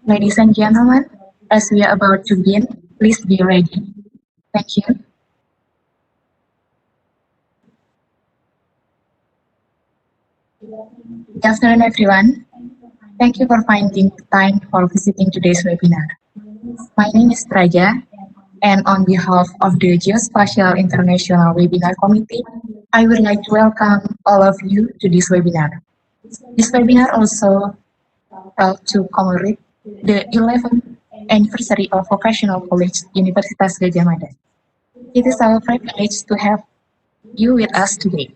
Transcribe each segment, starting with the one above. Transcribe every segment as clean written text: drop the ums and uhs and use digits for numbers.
Ladies and gentlemen, as we are about to begin, please be ready. Thank you. Good afternoon, everyone. Thank you for finding the time for visiting today's webinar. My name is Gadjah, and on behalf of the Geospatial International Webinar Committee, I would like to welcome all of you to this webinar. This webinar also held to commemorate the 11th anniversary of Vocational College Universitas Gadjah Mada. It is our privilege to have you with us today.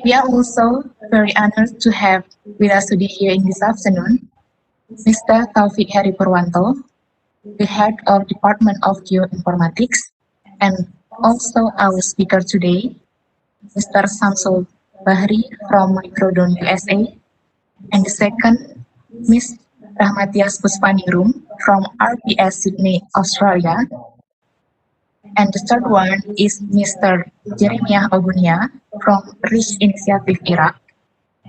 We are also very honored to have with us today here in this afternoon, Mr. Taufik Heri Purwanto, the head of Department of Geoinformatics, and also our speaker today, Mr. Syamsul Bahri from Microdrones-USA, and the second, Ms. Rahmatyas Puspaningrum from RPS Sydney, Australia, and the third one is Mr. Jeremiah Ogunla from Rich Initiative Iraq,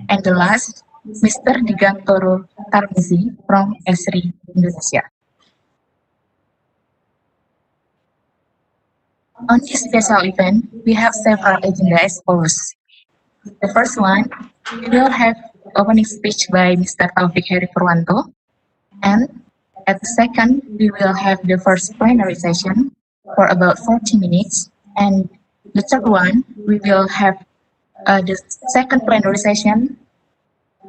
and the last, Mr. Digantoro Tarmizi from Esri, Indonesia. On this special event, we have several agendas as follows. The first one, we will have opening speech by Mr. Taufik Heri Purwanto, and at the second, we will have the first plenary session for about 40 minutes, and the third one, we will have the second plenary session,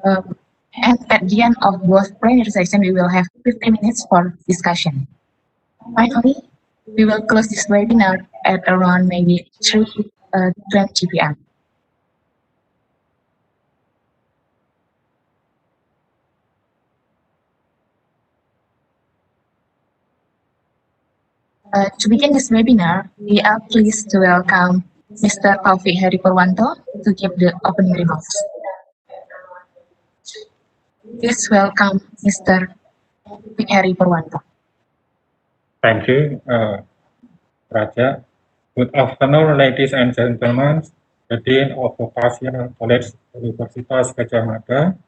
and at the end of both plenary session, we will have 15 minutes for discussion. Finally, we will close this webinar at around maybe 3:20 p.m. To begin this webinar, we are pleased to welcome Mr. Taufik Heri Purwanto to give the opening remarks. Please welcome Mr. Taufik Heri Purwanto. Thank you, Gadjah. Good afternoon, ladies and gentlemen, the Dean of Vocational College Universitas Gadjah Mada,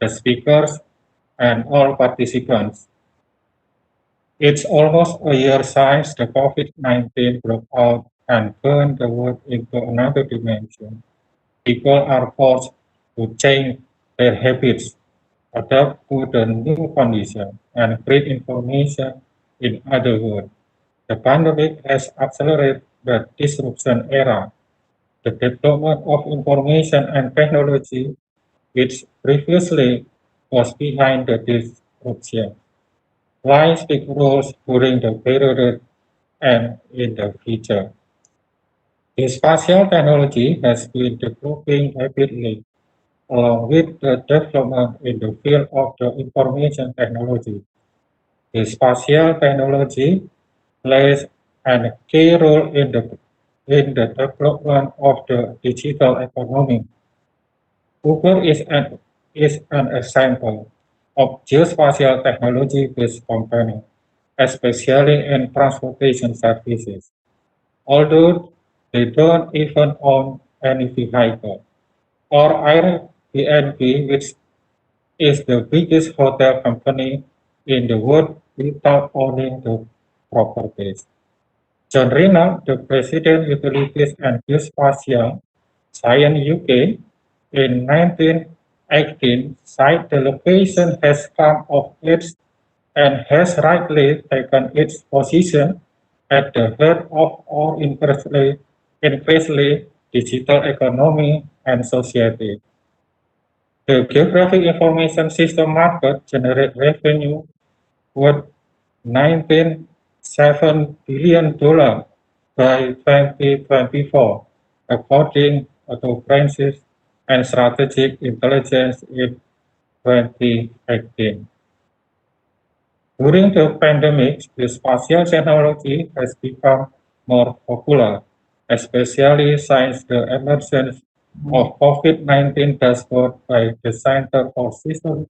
the speakers, and all participants. It's almost a year since the COVID-19 broke out and turned the world into another dimension. People are forced to change their habits, adapt to the new condition, and create information. In other words, the pandemic has accelerated the disruption era. The development of information and technology, which previously was behind the disruption, plays big roles during the period and in the future. The spatial technology has been developing rapidly, along with the development in the field of the information technology. The spatial technology plays a key role in the development of the digital economy. Uber is an example of geospatial technology-based company, especially in transportation services. Although they don't even own any vehicle, or Airbnb, which is the biggest hotel company in the world without owning the properties. John Reinald, the President Utilities and Geospatial Science UK, in 1918 said the location has come of age and has rightly taken its position at the heart of our increasingly digital economy and society. The Geographic Information System market generates revenue worth $19.7 billion by 2024, according to Francis and Strategic Intelligence in 2018. During the pandemic, the spatial technology has become more popular, especially since the emergence of COVID-19 dashboard by the Center for System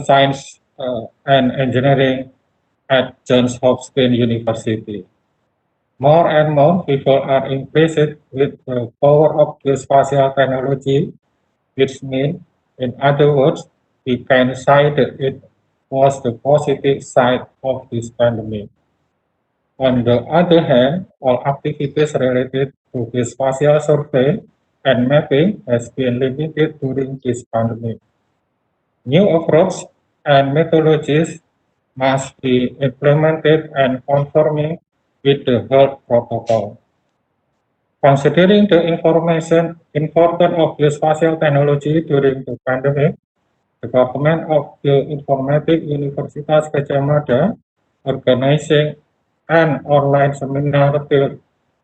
Science and Engineering at Johns Hopkins University. More and more people are impressed with the power of geospatial technology, which means, in other words, we can say that it was the positive side of this pandemic. On the other hand, all activities related to geospatial survey and mapping has been limited during this pandemic. New approaches and methodologies must be implemented and conforming with the health protocol. Considering the importance of geospatial technology during the pandemic, the government of the Informatics Universitas Gadjah Mada organizing an online seminar to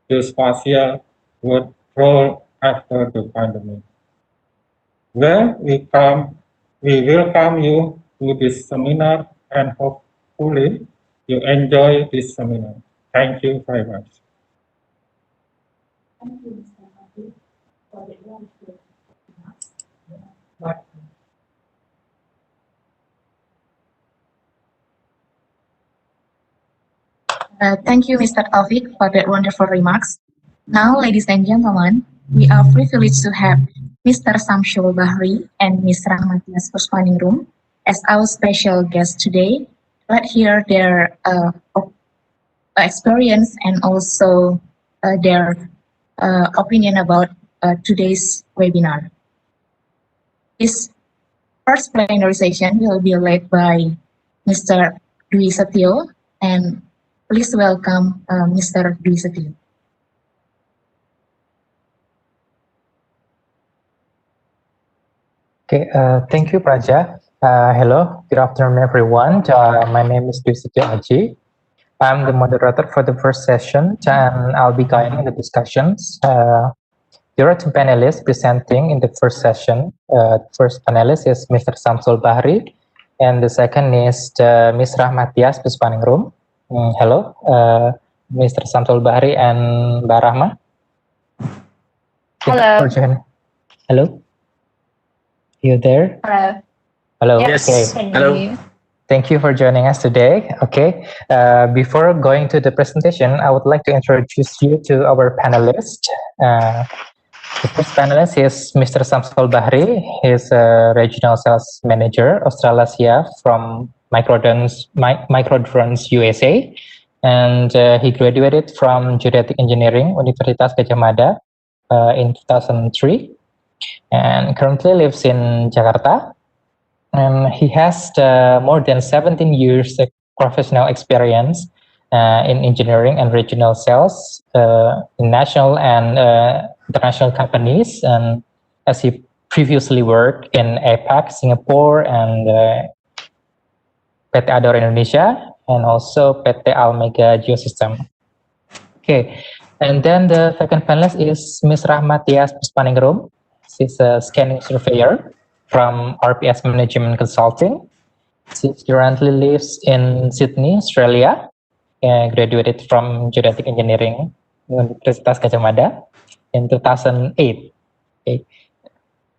Geospatial World role after the pandemic. Well, we welcome you to this seminar and hopefully you enjoy this seminar. Thank you very much. Thank you, Mr. Taufik, for the wonderful remarks. Thank you, Mr. Taufik, for the wonderful remarks. Now, ladies and gentlemen, we are privileged to have Mr. Syamsul Bahri and Ms. Rahmatyas Puspaningrum as our special guests today. Let's hear their experience and also their opinion about today's webinar. This first plenary session will be led by Mr. Dwi Setyo, and please welcome Mr. Dwi Setyo. Okay, thank you, Praja. Hello, good afternoon, everyone. My name is Setyo. I'm the moderator for the first session, and I'll be guiding the discussions. There are two panelists presenting in the first session. The first panelist is Mr. Syamsul Bahri, and the second is Ms. Rahmatyas Puspaningrum. Hello, Mr. Syamsul Bahri and Mbak Rahma. Hello. Hello. You there? Hello. Hello. Yes. Okay. Hello. Thank you for joining us today. Okay. Before going to the presentation, I would like to introduce you to our panelists. The first panelist is Mr. Syamsul Bahri. He's a regional sales manager, Australasia from Microdrones USA, and he graduated from Geodetic Engineering, Universitas Gadjah Mada in 2003. And currently lives in Jakarta, and he has more than 17 years of professional experience in engineering and regional sales in national and international companies, and as he previously worked in APAC, Singapore, and PT Ador Indonesia, and also PT Almega Geosystem. Okay, and then the second panelist is Ms. Rahmatyas Puspaningrum. She's a scanning surveyor from RPS Management Consulting. She currently lives in Sydney, Australia, and graduated from Geodetic Engineering, Universitas Gadjah Mada in 2008. Okay.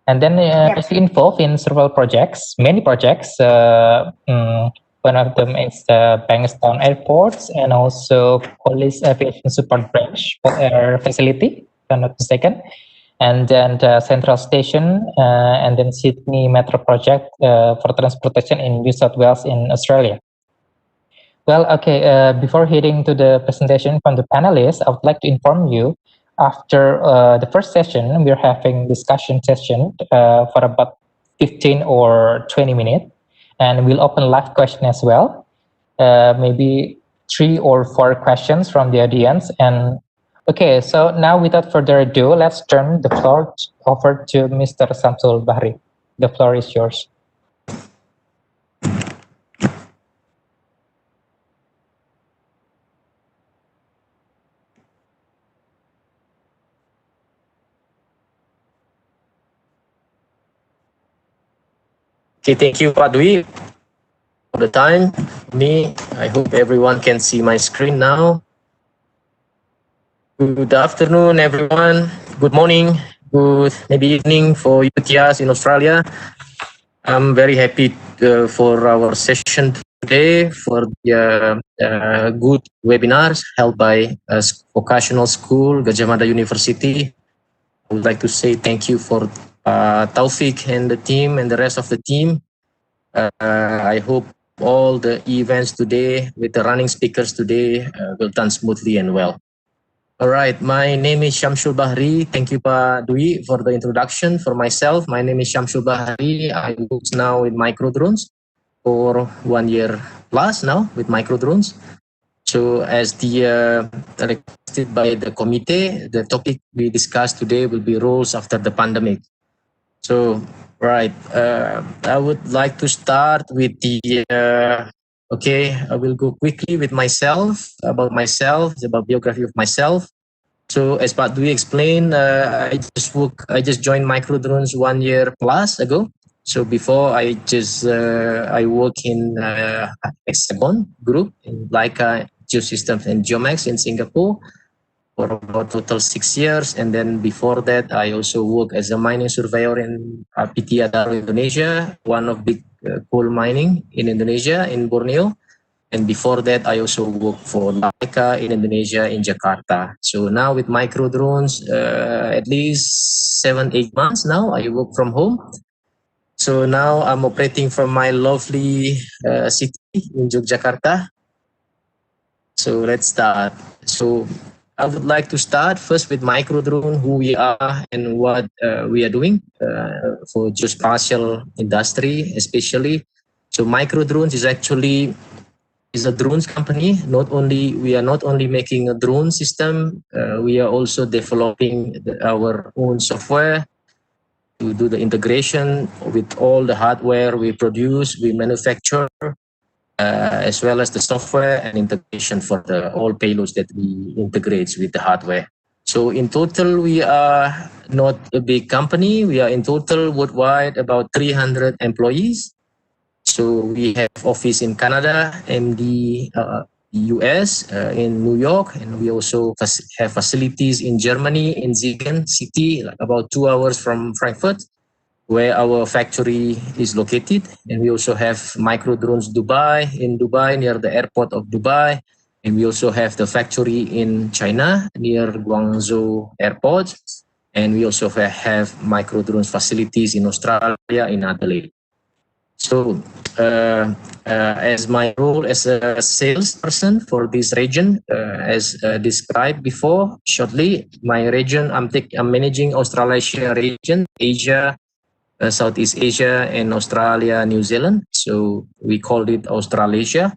And then she's involved in several projects, many projects. One of them is the Bankstown Airports and also Police Aviation Support Branch Air Facility, if I'm not mistaken. And then the Central Station, and then Sydney Metro Project for transportation in New South Wales in Australia. Well, okay, before heading to the presentation from the panelists, I would like to inform you, after the first session, we're having discussion session for about 15 or 20 minutes, and we'll open live question as well, maybe 3 or 4 questions from the audience. And okay, so now without further ado, let's turn the floor over to Mr. Syamsul Bahri. The floor is yours. Okay, thank you, Pak Dwi, for the time. I hope everyone can see my screen now. Good afternoon, everyone. Good morning, good maybe evening for Universitas in Australia. I'm very happy for our session today for the good webinars held by Vocational School, Gadjah Mada University. I would like to say thank you for Taufik and the team and the rest of the team. I hope all the events today with the running speakers today will done smoothly and well. All right, my name is Syamsul Bahri. Thank you, Pak Dwi, for the introduction. For myself, my name is Syamsul Bahri. I work now with Microdrones for 1 year plus now with Microdrones. So as the requested by the committee, the topic we discussed today will be roles after the pandemic. So, right, I would like to start with the, okay, I will go quickly with myself, about biography of myself. So as Pak Dwi explained, I just joined Microdrones 1 year plus ago. So before I work in Hexagon Group in Leica Geosystems and Geomax in Singapore for about total 6 years. And then before that, I also work as a mining surveyor in PT Adaro, Indonesia, one of big coal mining in Indonesia, in Borneo. And before that, I also worked for Leica in Indonesia, in Jakarta. So now with Microdrones, at least 7-8 months now, I work from home. So now I'm operating from my lovely city in Yogyakarta. So let's start. So I would like to start first with Microdrone, who we are and what we are doing for geospatial industry, especially. So Microdrones is a drones company. We are not only making a drone system, we are also developing our own software to do the integration with all the hardware we produce, we manufacture, as well as the software and integration for all payloads that we integrate with the hardware. So in total, we are not a big company. We are in total worldwide about 300 employees. So we have office in Canada and the US, in New York, and we also have facilities in Germany, in Siegen city, like about 2 hours from Frankfurt, where our factory is located. And we also have Microdrones Dubai, near the airport of Dubai. And we also have the factory in China, near Guangzhou airport. And we also have Microdrones facilities in Australia, in Adelaide. So as my role as a salesperson for this region, as described before shortly, my region, I'm managing Australasia region, Asia, Southeast Asia, and Australia, New Zealand. So we called it Australasia.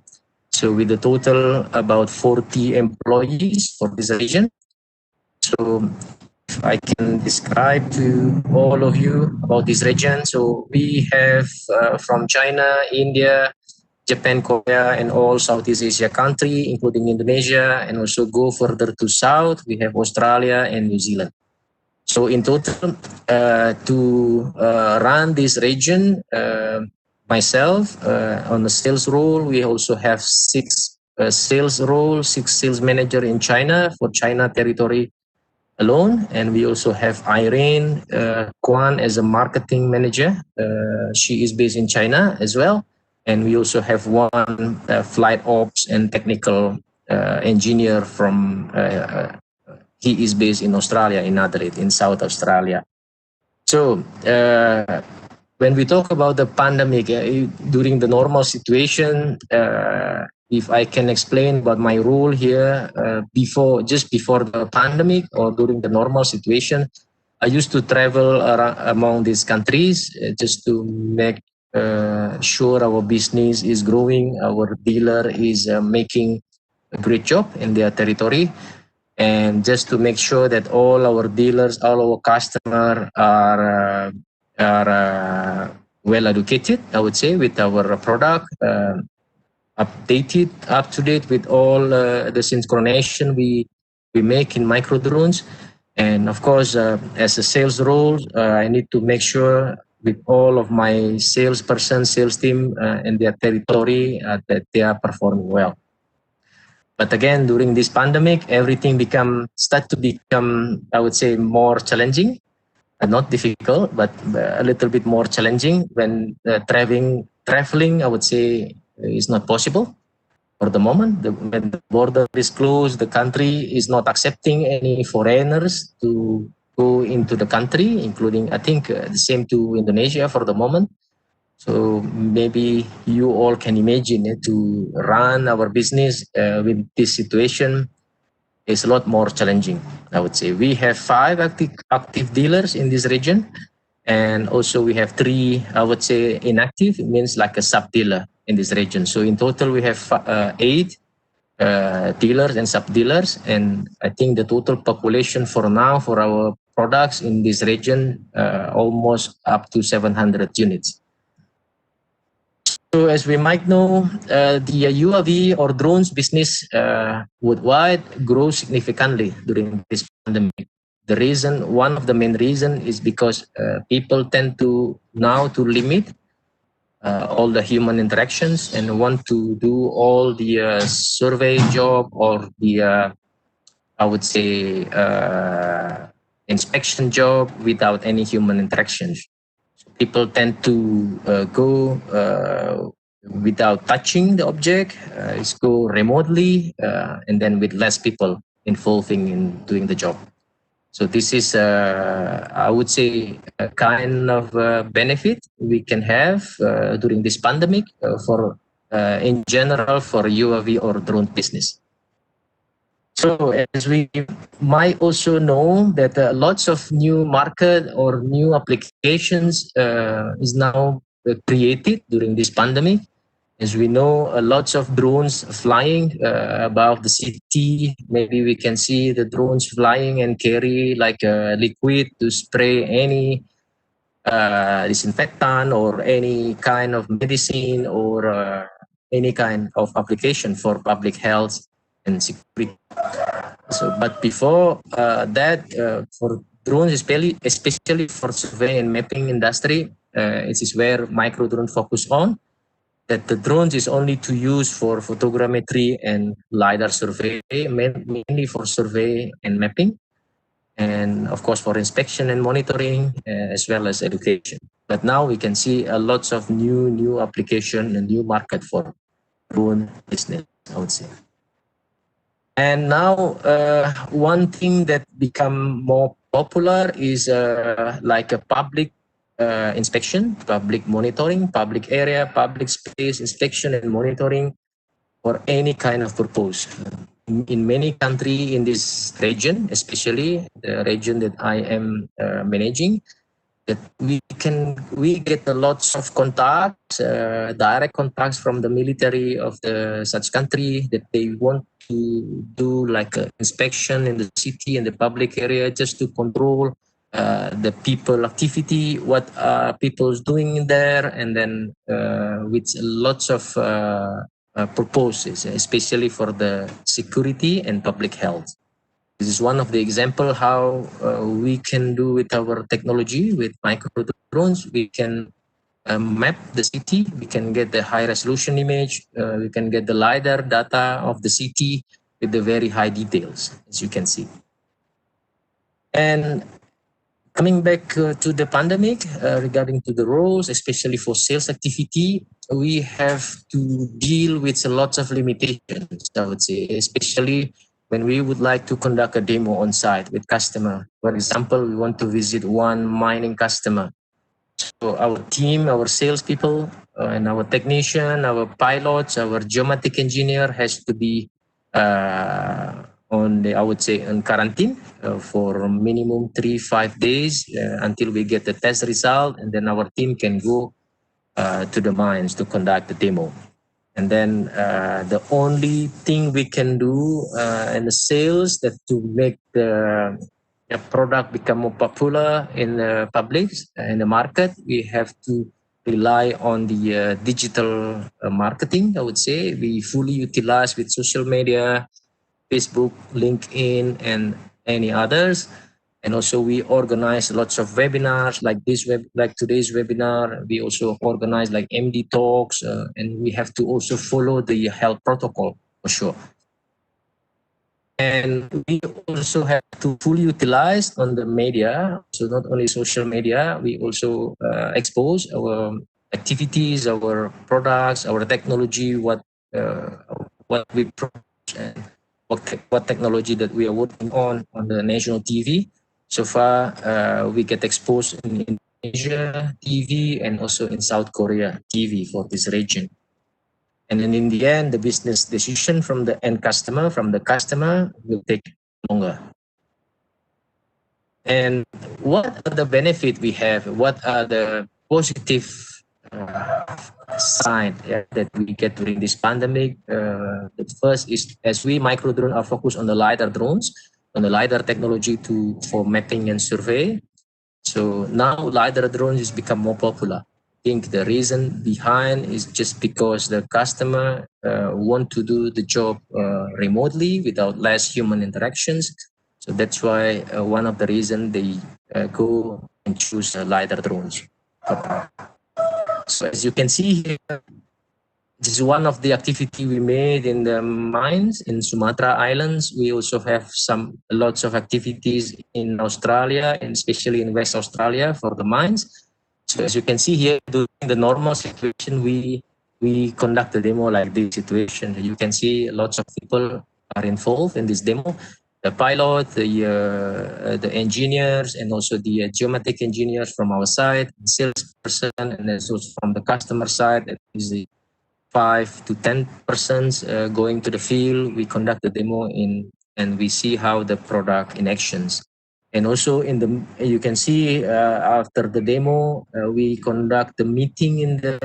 So with a total about 40 employees for this region. So if I can describe to all of you about this region. So we have from China, India, Japan, Korea, and all Southeast Asia country, including Indonesia, and also go further to south, we have Australia and New Zealand. So in total, to run this region, myself on the sales role, we also have 6 sales manager in China for China territory alone, and we also have Irene Kwan as a marketing manager. She is based in China as well, and we also have one flight ops and technical engineer from. He is based in Australia, in Adelaide, in South Australia. So when we talk about the pandemic, during the normal situation, if I can explain about my role here, just before the pandemic or during the normal situation, I used to travel among these countries just to make sure our business is growing, our dealer is making a great job in their territory, and just to make sure that all our dealers, all our customers are well educated, I would say, with our product, up to date with all the synchronization we make in Microdrones. And of course, as a sales role, I need to make sure with all of my sales team in their territory that they are performing well. But again, during this pandemic, everything start to become, I would say, more challenging. Not difficult, but a little bit more challenging when traveling, I would say, is not possible for the moment. When the border is closed, the country is not accepting any foreigners to go into the country, including, I think, the same to Indonesia for the moment. So maybe you all can imagine to run our business with this situation is a lot more challenging, I would say. We have 5 active dealers in this region, and also we have 3, I would say, inactive. It means like a sub-dealer in this region. So in total, we have 8 dealers and sub-dealers, and I think the total population for now for our products in this region almost up to 700 units. So as we might know, the UAV or drones business worldwide grows significantly during this pandemic. The reason, one of the main reason is because people tend to now to limit all the human interactions and want to do all the survey job or the, I would say, inspection job without any human interactions. People tend to go without touching the object, go remotely, and then with less people involving in doing the job. So this is, I would say, a kind of benefit we can have during this pandemic for, in general, for UAV or drone business. So as we might also know that lots of new market or new applications is now created during this pandemic. As we know, lots of drones flying above the city. Maybe we can see the drones flying and carry like a liquid to spray any disinfectant or any kind of medicine or any kind of application for public health and security. So, but before that, for drones, especially for survey and mapping industry, it is where micro drone focus on. That the drones is only to use for photogrammetry and LiDAR survey, mainly for survey and mapping, and of course for inspection and monitoring, as well as education. But now we can see lots of new application and new market for drone business, I would say. And now one thing that become more popular is like a public inspection, public monitoring, public area, public space inspection and monitoring for any kind of purpose. In many countries in this region, especially the region that I am managing, that we get a lots of contacts, direct contacts from the military of the such country that they want to do like an inspection in the city and the public area just to control the people activity, what people is doing in there, and then with lots of purposes, especially for the security and public health. This is one of the example how we can do with our technology with micro drones. We can map the city, we can get the high resolution image, we can get the LiDAR data of the city with the very high details, as you can see. And coming back to the pandemic, regarding to the roles, especially for sales activity, we have to deal with lots of limitations, I would say, especially when we would like to conduct a demo on site with customer. For example, we want to visit one mining customer. So our team, our salespeople, and our technician, our pilots, our geomatic engineer has to be on the, I would say, on quarantine for minimum 3-5 days until we get the test result, and then our team can go to the mines to conduct the demo. And then the only thing we can do in the sales that to make the product become more popular in the public, in the market, we have to rely on the digital marketing, I would say. We fully utilize with social media, Facebook, LinkedIn, and any others. And also we organize lots of webinars like this, like today's webinar. We also organize like MD talks, and we have to also follow the health protocol for sure. And we also have to fully utilize on the media. So not only social media, we also expose our activities, our products, our technology, what we produce, and what technology that we are working on the national TV. So far, we get exposed in Indonesia TV and also in South Korea TV for this region. And then in the end, the business decision from the end customer, will take longer. And what are the benefits we have? What are the positive signs that we get during this pandemic? The first is, as we Microdrone are focused on the LiDAR drones, on the LiDAR technology for mapping and survey. So now LiDAR drones has become more popular. I think the reason behind is just because the customer want to do the job remotely without less human interactions. So that's why one of the reasons they go and choose LiDAR drones. So as you can see here, this is one of the activity we made in the mines in Sumatra Islands. We also have lots of activities in Australia, and especially in West Australia for the mines. So as you can see here, during the normal situation, we conduct a demo like this situation. You can see lots of people are involved in this demo. The pilot, the engineers, and also the geometric engineers from our side, the salesperson, and also from the customer side. That is the 5 to 10 persons going to the field. We conduct the demo and we see how the product in actions. And also you can see after the demo, we conduct the meeting in the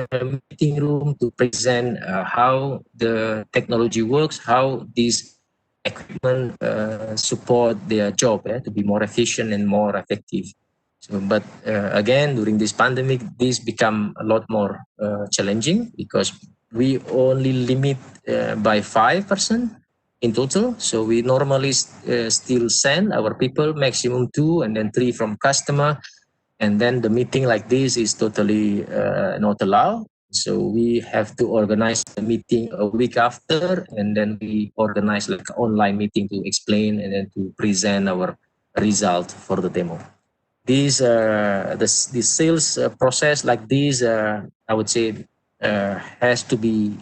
meeting room to present how the technology works, how these equipment support their job to be more efficient and more effective. So, but again, during this pandemic, this become a lot more challenging because we only limit by 5% in total. So we normally still send our people maximum 2 and then 3 from customer. And then the meeting like this is totally not allowed. So we have to organize the meeting a week after, and then we organize like an online meeting to explain and then to present our result for the demo. These the sales process like this, I would say, has to be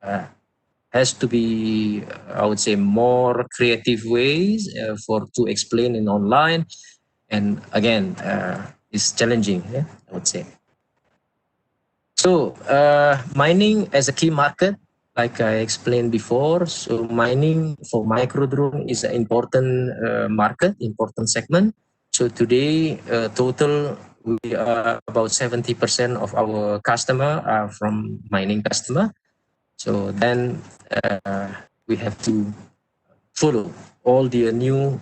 I would say more creative ways to explain in online, and again it's challenging, I would say. So mining as a key market, like I explained before, so mining for microdrone is an important market, important segment. So today, total, we are about 70% of our customer are from mining customer. So then we have to follow all the new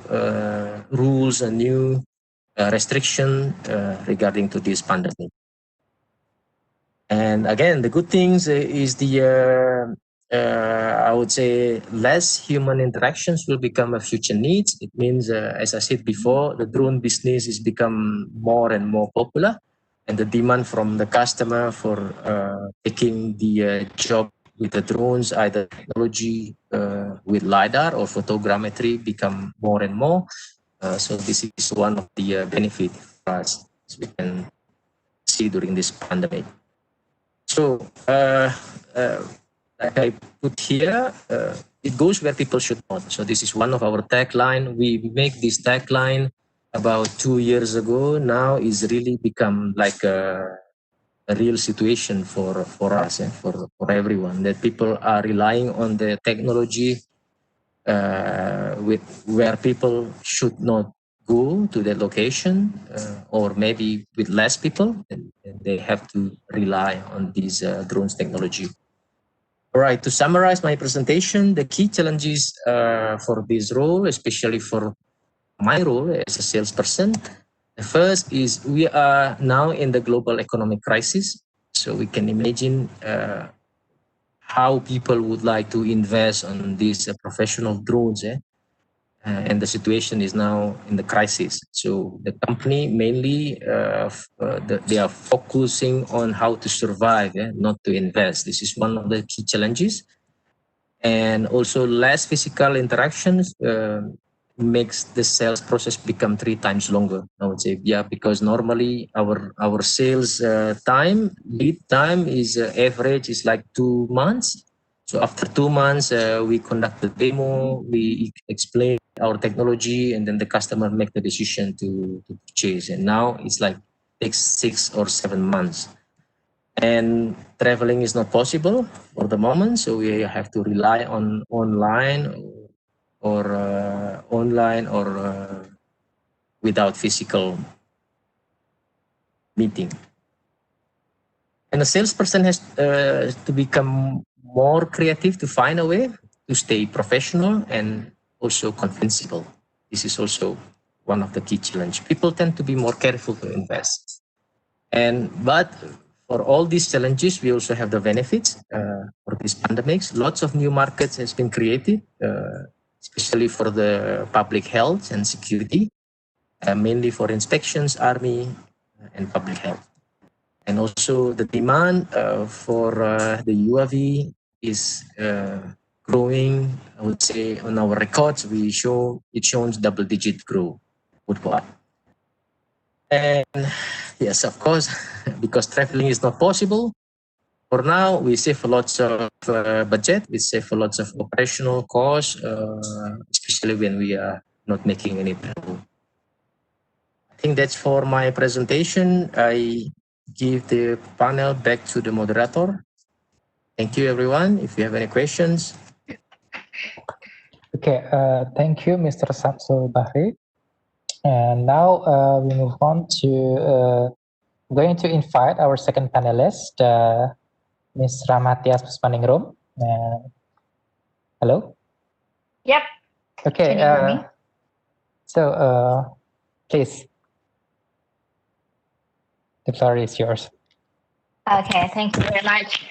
rules and new restriction regarding to this pandemic. And again, the good things is I would say less human interactions will become a future needs. It means, as I said before, the drone business is become more and more popular, and the demand from the customer for taking the job with the drones, either technology with LiDAR or photogrammetry, become more and more. So this is one of the benefits for us, as we can see during this pandemic. So, like I put here, it goes where people should not. So this is one of our tagline. We make this tagline about 2 years ago. Now is really become like a real situation for us, for everyone, that people are relying on the technology where people should not go to that location, or maybe with less people, and they have to rely on these drones technology. All right, to summarize my presentation, the key challenges for this role, especially for my role as a salesperson, the first is we are now in the global economic crisis. So we can imagine how people would like to invest on these professional drones, and the situation is now in the crisis. So the company mainly they are focusing on how to survive, not to invest. This is one of the key challenges. And also less physical interactions makes the sales process become 3 times longer, I would say. Yeah, because normally our sales lead time is average is like 2 months. So after 2 months, we conduct the demo, we explain our technology, and then the customer make the decision to purchase. And now it's like takes 6 or 7 months. And traveling is not possible for the moment, so we have to rely on online or without physical meeting. And the salesperson has to become more creative to find a way to stay professional and also convincible. This is also one of the key challenges. People tend to be more careful to invest. But for all these challenges, we also have the benefits for these pandemics. Lots of new markets has been created, especially for the public health and security, mainly for inspections, army, and public health. And also the demand for the UAV is growing. I would say on our records, it shows double-digit growth worldwide. And yes, of course, because traveling is not possible, for now, we save lots of budget, we save lots of operational costs, especially when we are not making any travel. I think that's for my presentation. I give the panel back to the moderator. Thank you, everyone. If you have any questions. Okay, thank you, Mr. Syamsul Bahri. And now we move on to going to invite our second panelist, Ms. Rahmatyas Puspaningrum. Hello? Yep. Okay. Can you hear me? So, please. The floor is yours. Okay, thank you very much.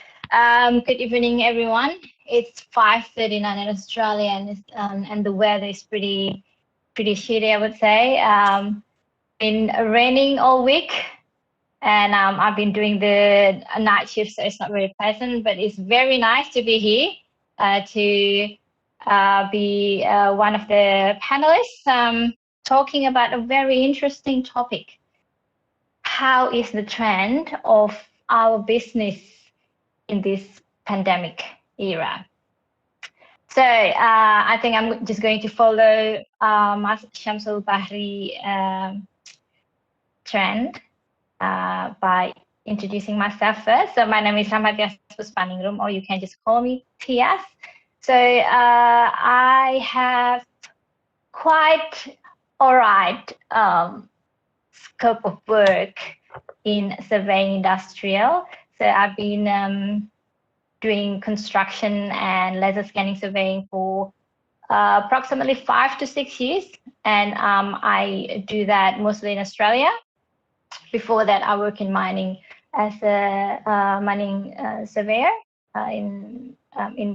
Good evening, everyone. It's 5:39 in Australia, and the weather is pretty shitty, I would say. Been raining all week, and I've been doing the night shift, so it's not very pleasant, but it's very nice to be here to be one of the panelists talking about a very interesting topic. How is the trend of our business in this pandemic era? So I think I'm just going to follow Mas Syamsul Bahri trend by introducing myself first. So my name is Rahmatyas Puspaningrum, or you can just call me Tias. So I have quite all right scope of work in surveying industrial. So I've been doing construction and laser scanning surveying for approximately 5 to 6 years, and I do that mostly in Australia. Before that, I work in mining as a mining surveyor in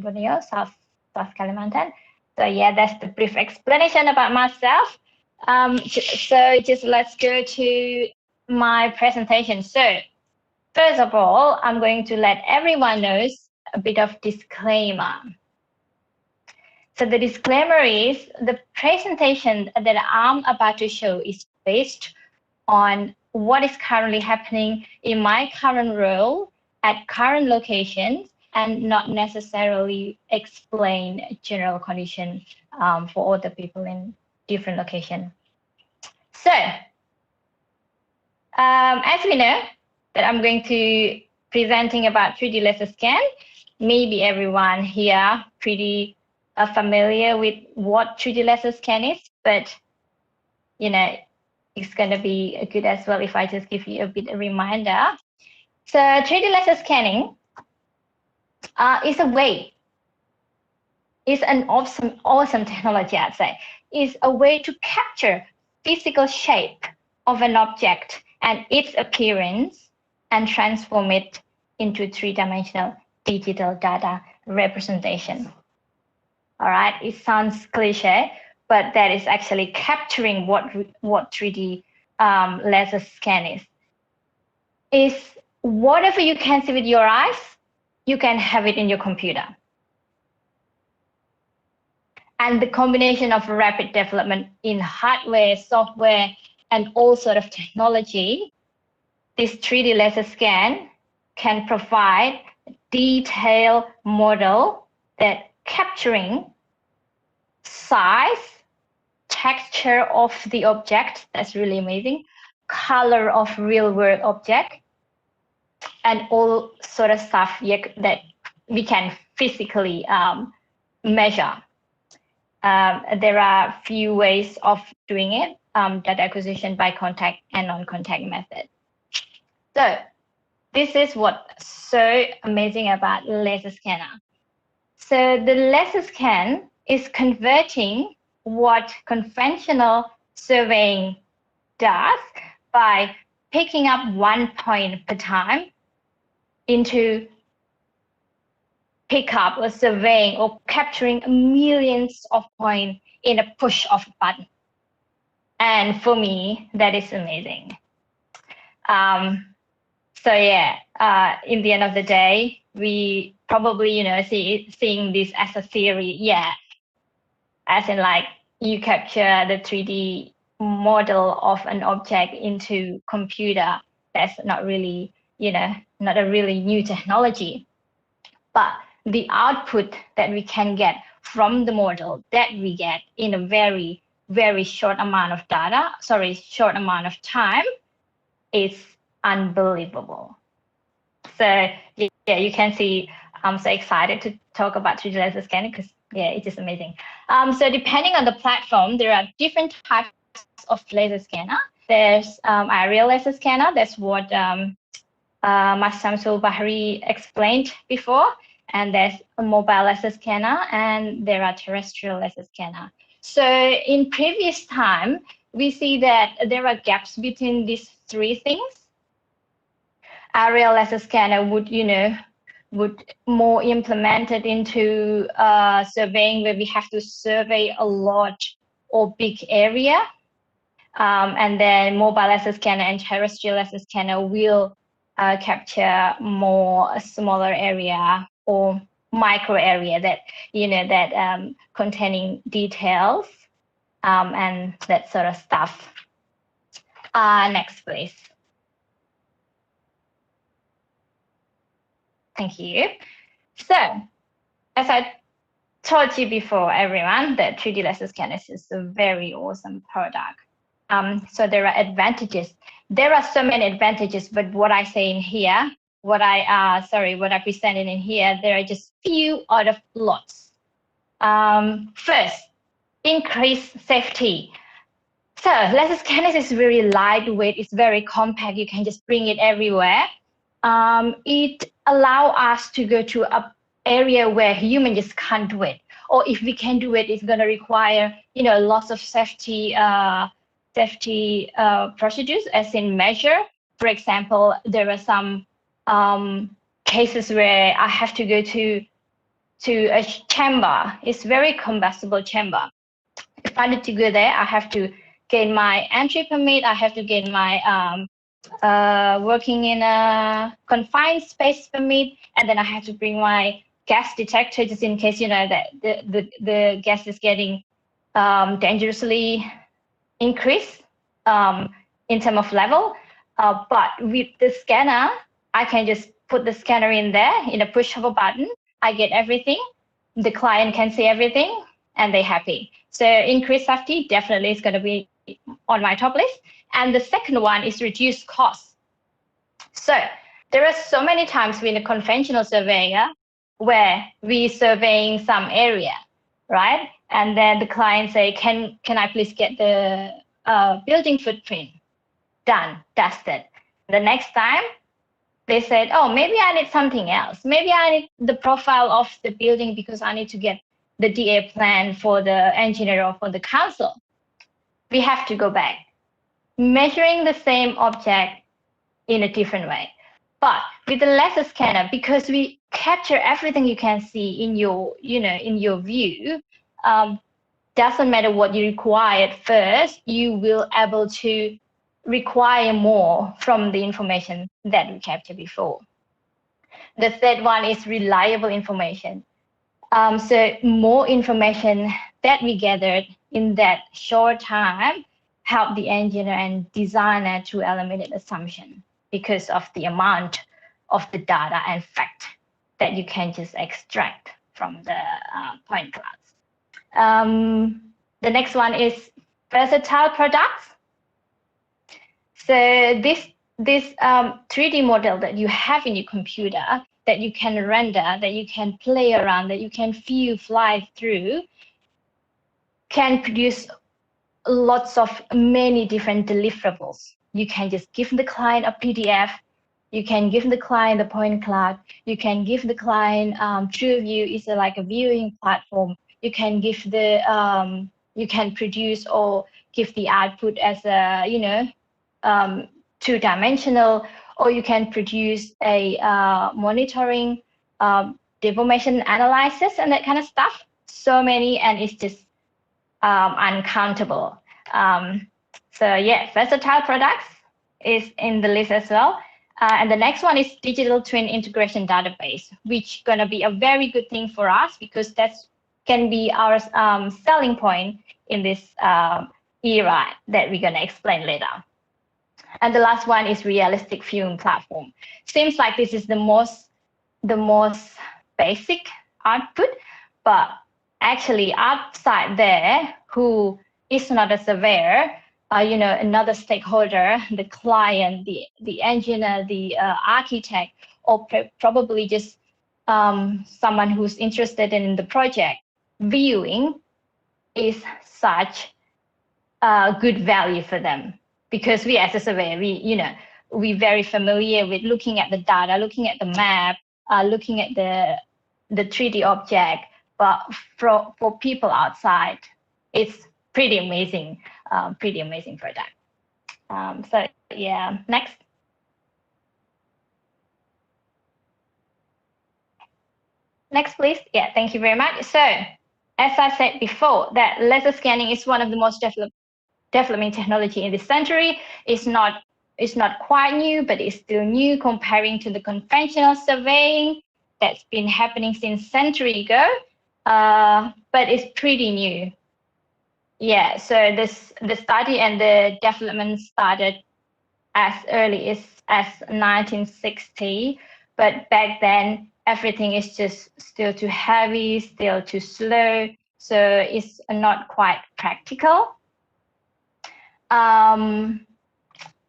Borneo, South Kalimantan. So yeah, that's the brief explanation about myself. So just let's go to my presentation. So first of all, I'm going to let everyone know a bit of disclaimer. So the disclaimer is the presentation that I'm about to show is based on what is currently happening in my current role at current locations, and not necessarily explain general conditions for all the people in different locations. So as we know that I'm going to presenting about 3D laser scan, maybe everyone here pretty familiar with what 3D laser scan is, but you know, it's going to be good as well if I just give you a bit of a reminder. So 3D laser scanning is a way, is an awesome technology, I'd say. Is a way to capture physical shape of an object and its appearance and transform it into three-dimensional digital data representation. All right, it sounds cliche, but that is actually capturing what 3D laser scan is. Is whatever you can see with your eyes, you can have it in your computer. And the combination of rapid development in hardware, software, and all sort of technology, this 3D laser scan can provide a detailed model that capturing size, texture of the object, that's really amazing, color of real world object, and all sort of stuff that we can physically measure. There are a few ways of doing it, data acquisition by contact and non-contact method. So this is what's so amazing about laser scanner. So the laser scan is converting what conventional surveying does by picking up one point per time into pick up or surveying or capturing millions of points in a push of a button. And for me, that is amazing. So yeah, in the end of the day, we probably, seeing this as a theory, yeah, as in like you capture the 3D model of an object into computer. That's not really, not a really new technology, but the output that we can get from the model that we get in a very, very short amount of short amount of time is unbelievable. So yeah, you can see I'm so excited to talk about 3D laser scanning because yeah, it is amazing. So depending on the platform, there are different types of laser scanner. There's aerial laser scanner. That's what Syamsul Bahri explained before. And there's a mobile laser scanner, and there are terrestrial laser scanner. So in previous time, we see that there are gaps between these three things. Aerial laser scanner would more implemented into surveying where we have to survey a large or big area. And then mobile laser scanner and terrestrial laser scanner will capture a smaller area or micro area that, containing details and that sort of stuff. Next, please. Thank you. So, as I told you before, everyone, that 3D laser scanner is a very awesome product. So there are advantages. There are so many advantages, but what I say in here, what I presented in here, there are just few out of lots. First, increased safety. So laser scanners is very lightweight. It's very compact. You can just bring it everywhere. It allows us to go to an area where humans just can't do it. Or if we can do it, it's going to require, lots of safety procedures, as in measure. For example, there are some cases where I have to go to a chamber. It's very combustible chamber. If I need to go there, I have to gain my entry permit. I have to gain my working in a confined space permit, and then I have to bring my gas detector just in case that the gas is getting dangerously increased in terms of level. But with the scanner, I can just put the scanner in there in a push of a button. I get everything. The client can see everything, and they're happy. So increased safety definitely is going to be on my top list. And the second one is reduced cost. So there are so many times in a conventional surveyor where we surveying some area, right? And then the client say, can I please get the building footprint done, dusted. The next time they said, oh, maybe I need something else. Maybe I need the profile of the building because I need to get the DA plan for the engineer or for the council. We have to go back, measuring the same object in a different way. But with the laser scanner, because we capture everything you can see in your, in your view, doesn't matter what you require at first, you will able to require more from the information that we captured before. The third one is reliable information. So more information that we gathered in that short time help the engineer and designer to eliminate assumption because of the amount of the data and fact that you can just extract from the point clouds. The next one is versatile products. So this 3D model that you have in your computer that you can render, that you can play around, that you can view, fly through, can produce lots of many different deliverables. You can just give the client a PDF. You can give the client the point cloud. You can give the client TrueView is like a viewing platform. You can give the you can produce or give the output as a two-dimensional, or you can produce a monitoring, deformation analysis and that kind of stuff. So many, and it's just uncountable. So yeah, versatile products is in the list as well. And the next one is digital twin integration database, which gonna be a very good thing for us because that's can be our selling point in this era that we're gonna explain later. And the last one is realistic viewing platform. Seems like this is the most basic output, but actually outside there, who is not a surveyor, another stakeholder, the client, the engineer, the architect, or probably just someone who's interested in the project, viewing is such a good value for them. Because we as a surveyor, we're very familiar with looking at the data, looking at the map, looking at the 3D object. But for people outside, it's pretty amazing product. So yeah, next. Next, please. Yeah, thank you very much. So as I said before, that laser scanning is one of the most developing technology in this century. It's not quite new, but it's still new comparing to the conventional surveying that's been happening since century ago. But it's pretty new. Yeah, so the study and the development started as early as 1960, but back then everything is just still too heavy, still too slow, so it's not quite practical.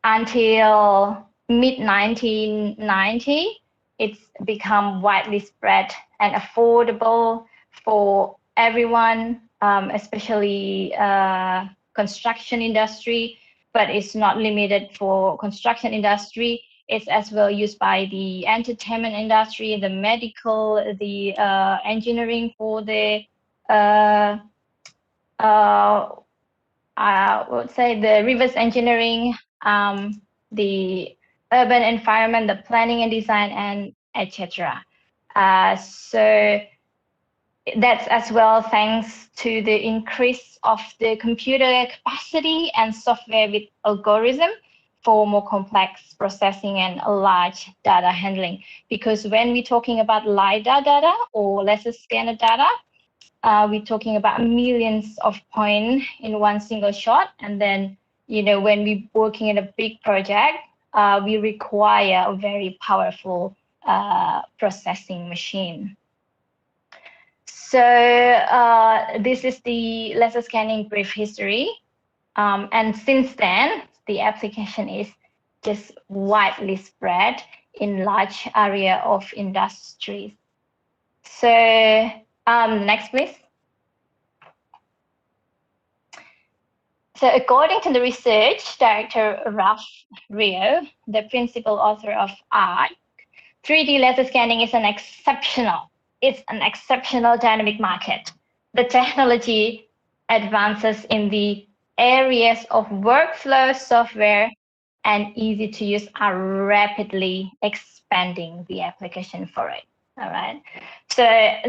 Until mid-1990, it's become widely spread and affordable for everyone, especially construction industry, but it's not limited for construction industry. It's as well used by the entertainment industry, the medical, the engineering for the I would say the reverse engineering, the urban environment, the planning and design, and etc. So that's as well thanks to the increase of the computer capacity and software with algorithm for more complex processing and large data handling. Because when we're talking about LiDAR data or laser scanner data, we're talking about millions of points in one single shot. And then, when we're working in a big project, we require a very powerful processing machine. So this is the laser scanning brief history. And since then, the application is just widely spread in large area of industries. So next, please. So according to the research director Ralph Rio, the principal author of ARC, 3D laser scanning is an exceptional dynamic market. The technology advances in the areas of workflow, software, and easy to use are rapidly expanding the application for it. All right. So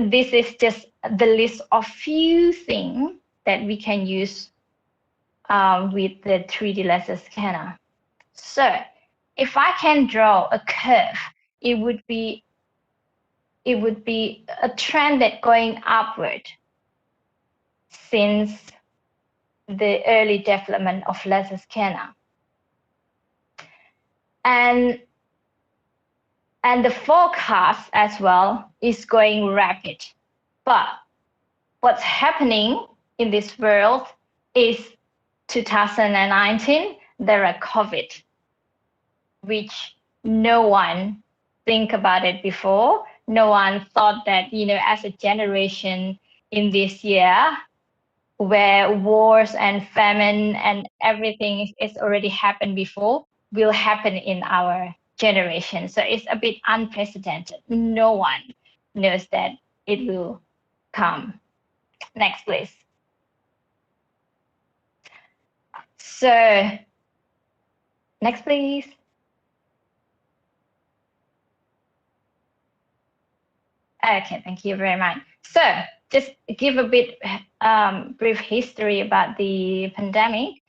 this is just the list of few things that we can use with the 3D laser scanner. So if I can draw a curve, it would be a trend that going upward. since the early development of laser scanner. And the forecast as well is going rapid. But what's happening in this world is 2019, there are COVID, which no one think about it before. No one thought that, as a generation in this year, where wars and famine and everything is already happened before, will happen in our generation. So it's a bit unprecedented. No one knows that it will come. Next, please. So, next, please. Okay, thank you very much. So, just give a bit brief history about the pandemic.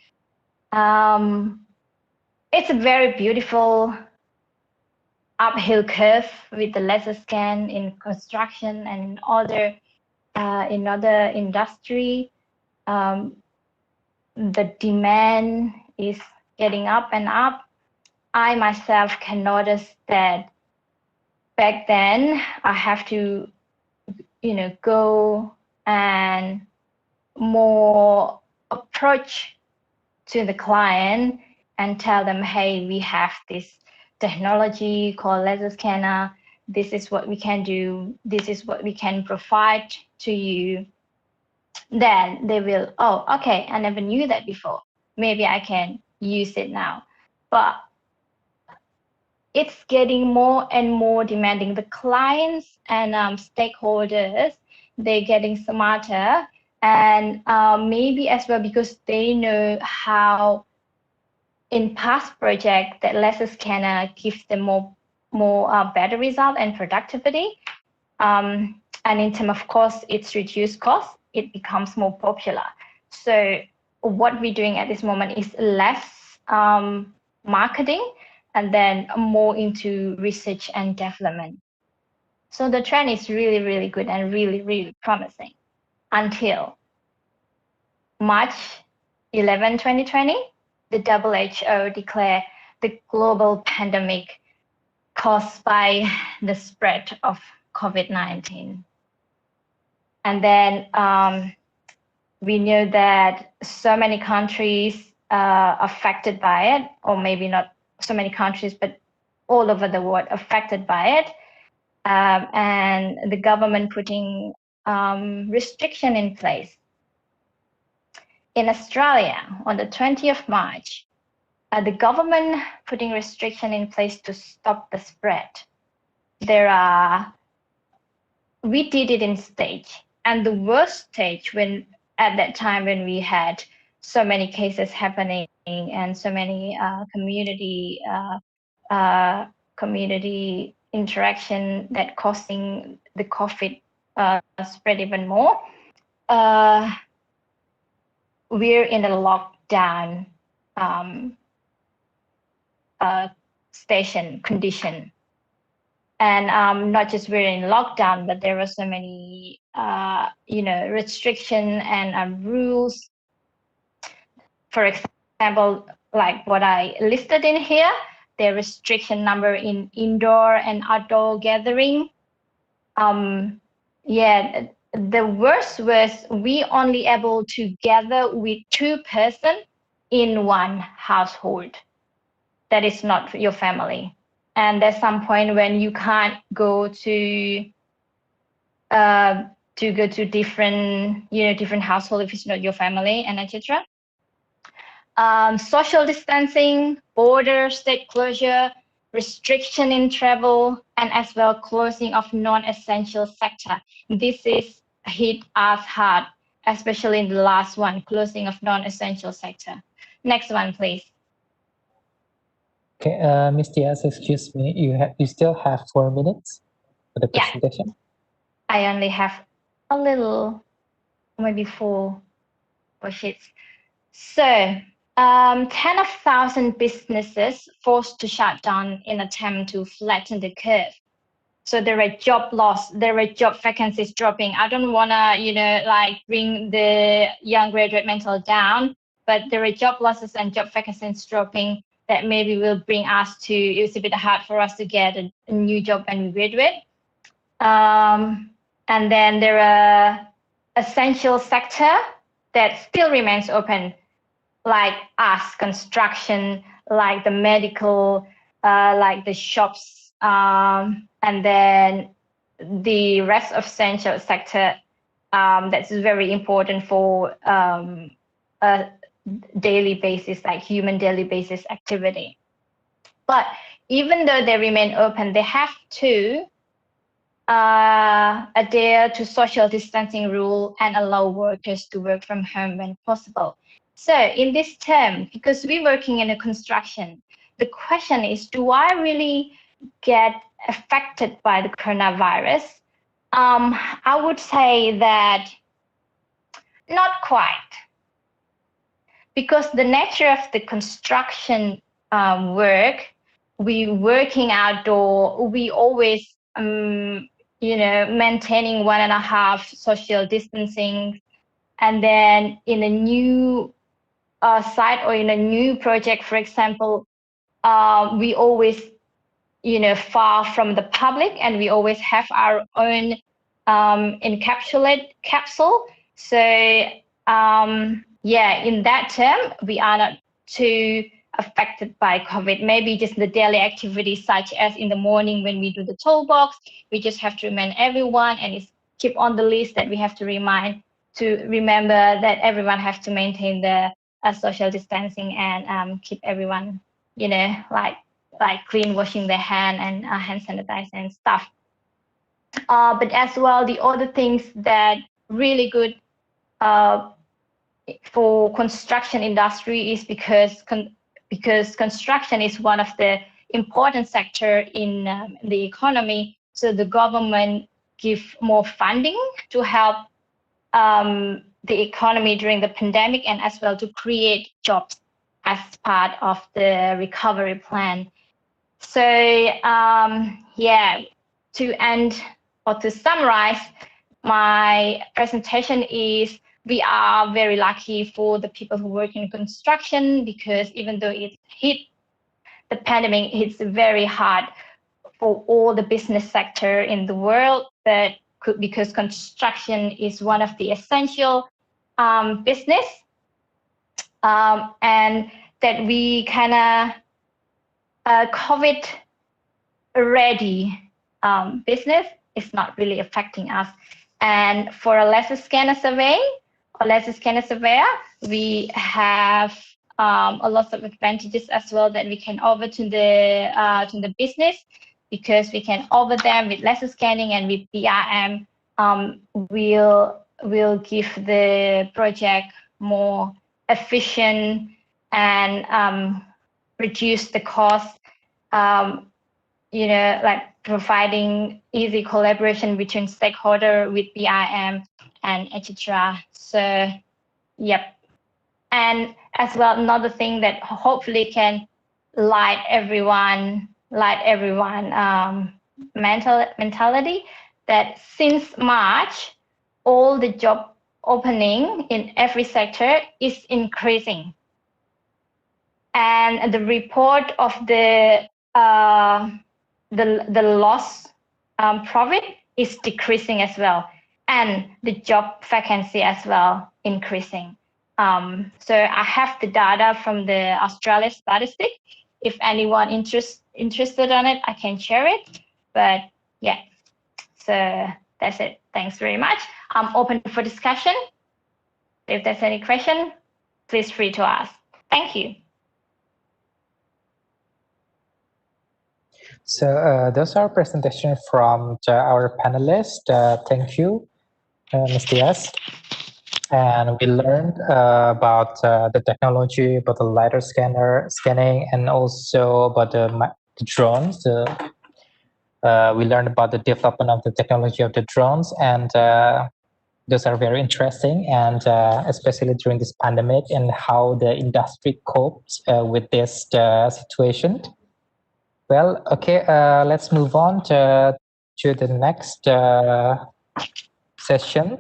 It's a very beautiful uphill curve with the laser scan in construction and in other industry. The demand is getting up and up. I myself can notice that back then I have to, go and more approach to the client and tell them, hey, we have this technology called laser scanner. This is what we can do. This is what we can provide to you. Then they will, oh, okay, I never knew that before. Maybe I can use it now. But it's getting more and more demanding. The clients and stakeholders, they're getting smarter, and maybe as well because they know how in past projects that laser scanner gives them more better result and productivity. And in terms of cost, it's reduced cost, it becomes more popular. So what we're doing at this moment is less marketing and then more into research and development. So the trend is really, really good and really, really promising until March 11, 2020, the WHO declared the global pandemic caused by the spread of COVID-19. And then we know that so many countries are affected by it, or maybe not so many countries, but all over the world affected by it. And the government putting restriction in place. In Australia, on the 20th of March, the government putting restriction in place to stop the spread. We did it in stage, and the worst stage at that time when we had so many cases happening and so many community interaction that causing the COVID spread even more. We're in a lockdown station condition, and not just we're in lockdown, but there were so many restriction and rules. For example, like what I listed in here, the restriction number in indoor and outdoor gathering. The worst was we only able to gather with 2 persons in one household. That is not your family. And there's some point when you can't go to different household if it's not your family, and etc. Social distancing, border state closure, restriction in travel, and as well closing of non-essential sector. This is hit us hard, especially in the last one, closing of non-essential sector. Next one, please. Okay, Ms. Diaz, excuse me, you still have 4 minutes for the presentation? Yeah. I only have a little, maybe 4 sheets. So, 10,000 businesses forced to shut down in attempt to flatten the curve. So there are job loss, there are job vacancies dropping. I don't want to, like bring the young graduate mental down, but there are job losses and job vacancies dropping that maybe will bring us to, it's a bit hard for us to get a new job when we graduate. And then there are essential sector that still remains open, like us, construction, like the medical, like the shops, and then the rest of essential sector that's very important for a daily basis, like human daily basis activity. But even though they remain open, they have to adhere to social distancing rule and allow workers to work from home when possible. So in this term, because we're working in a construction, the question is, do I really get affected by the coronavirus? I would say that not quite, because the nature of the construction work, we working outdoor, we always maintaining 1.5 social distancing, and then in a new site or in a new project, for example, we always far from the public, and we always have our own encapsulate capsule. So yeah, in that term, we are not too affected by COVID. Maybe just the daily activities, such as in the morning when we do the toolbox, we just have to remind everyone, and it's keep on the list that we have to remember that everyone has to maintain the social distancing and keep everyone, like clean, washing their hand and hand sanitizer and stuff. But as well, the other things that really good for construction industry is because construction is one of the important sector in the economy. So the government give more funding to help the economy during the pandemic, and as well to create jobs as part of the recovery plan. So yeah, to end or to summarize my presentation is, we are very lucky for the people who work in construction, because even though it hit the pandemic, it's very hard for all the business sector in the world, but because construction is one of the essential business, and that we kind of COVID ready business is not really affecting us. And for a lesser scanner survey or lesser scanner surveyor, we have a lot of advantages as well that we can offer to the business, because we can offer them with lesser scanning, and with BRM will give the project more efficient and reduce the cost, like providing easy collaboration between stakeholder with BRM and etc. So yep. And as well, another thing that hopefully can light everyone mentality, that since March, all the job opening in every sector is increasing, and the report of the loss profit is decreasing as well, and the job vacancy as well increasing. So I have the data from the Australia statistic. If anyone interested on it, I can share it. But yeah, so that's it. Thanks very much. I'm open for discussion. If there's any question, please free to ask. Thank you. So those are presentations from our panelists. Thank you, Ms. Diaz. And we learned about the technology, about the LiDAR scanning, and also about the drones. We learned about the development of the technology of the drones, and those are very interesting, and especially during this pandemic, and how the industry copes with this situation. Well, okay, let's move on to to the next session.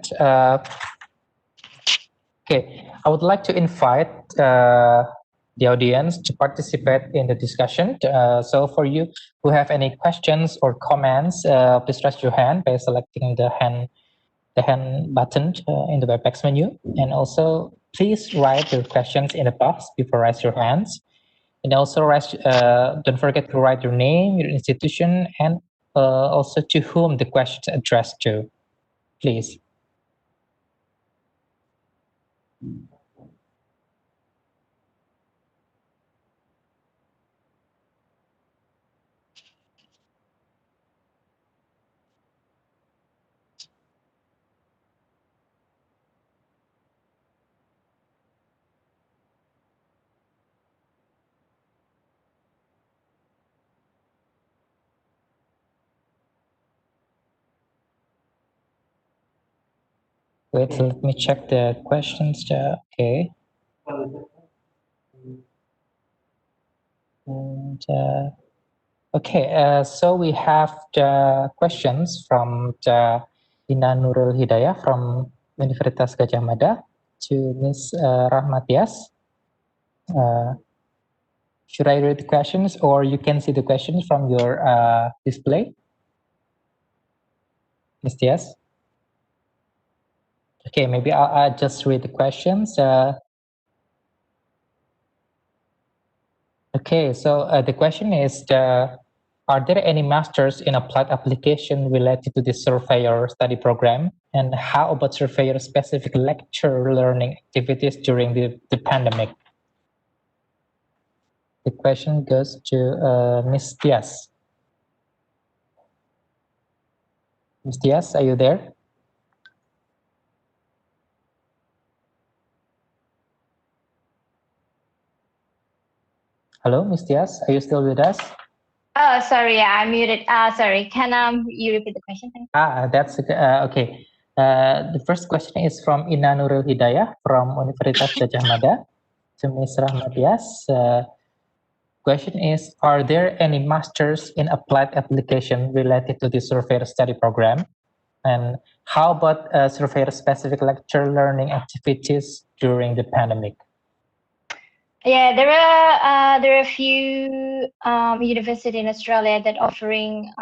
Okay, I would like to invite the audience to participate in the discussion. So for you who have any questions or comments, please raise your hand by selecting the hand button in the WebEx menu. And also please write your questions in the box before raise your hands. And also don't forget to write your name, your institution, and also to whom the question is addressed to, please. Wait, let me check the questions. Okay. And, okay, so we have the questions from the Ina Nurul Hidayah from Universitas Gadjah Mada to Ms. Rahmatyas. Should I read the questions, or you can see the questions from your display? Ms. Tias? Okay, maybe I'll just read the questions. Okay, so the question is, are there any masters in applied application related to the surveyor study program? And how about surveyor specific lecture learning activities during the pandemic? The question goes to Ms. Tias. Ms. Tias, are you there? Hello, Ms. Tias, are you still with us? Oh, sorry, yeah, I muted. Sorry, can you repeat the question? That's okay. The first question is from Ina Nurul Hidayah from Universitas Gadjah Mada to Ms. Rahmatyas. Question is, are there any masters in applied application related to the surveyor study program? And how about surveyor specific lecture learning activities during the pandemic? Yeah, there are a few universities in Australia that offering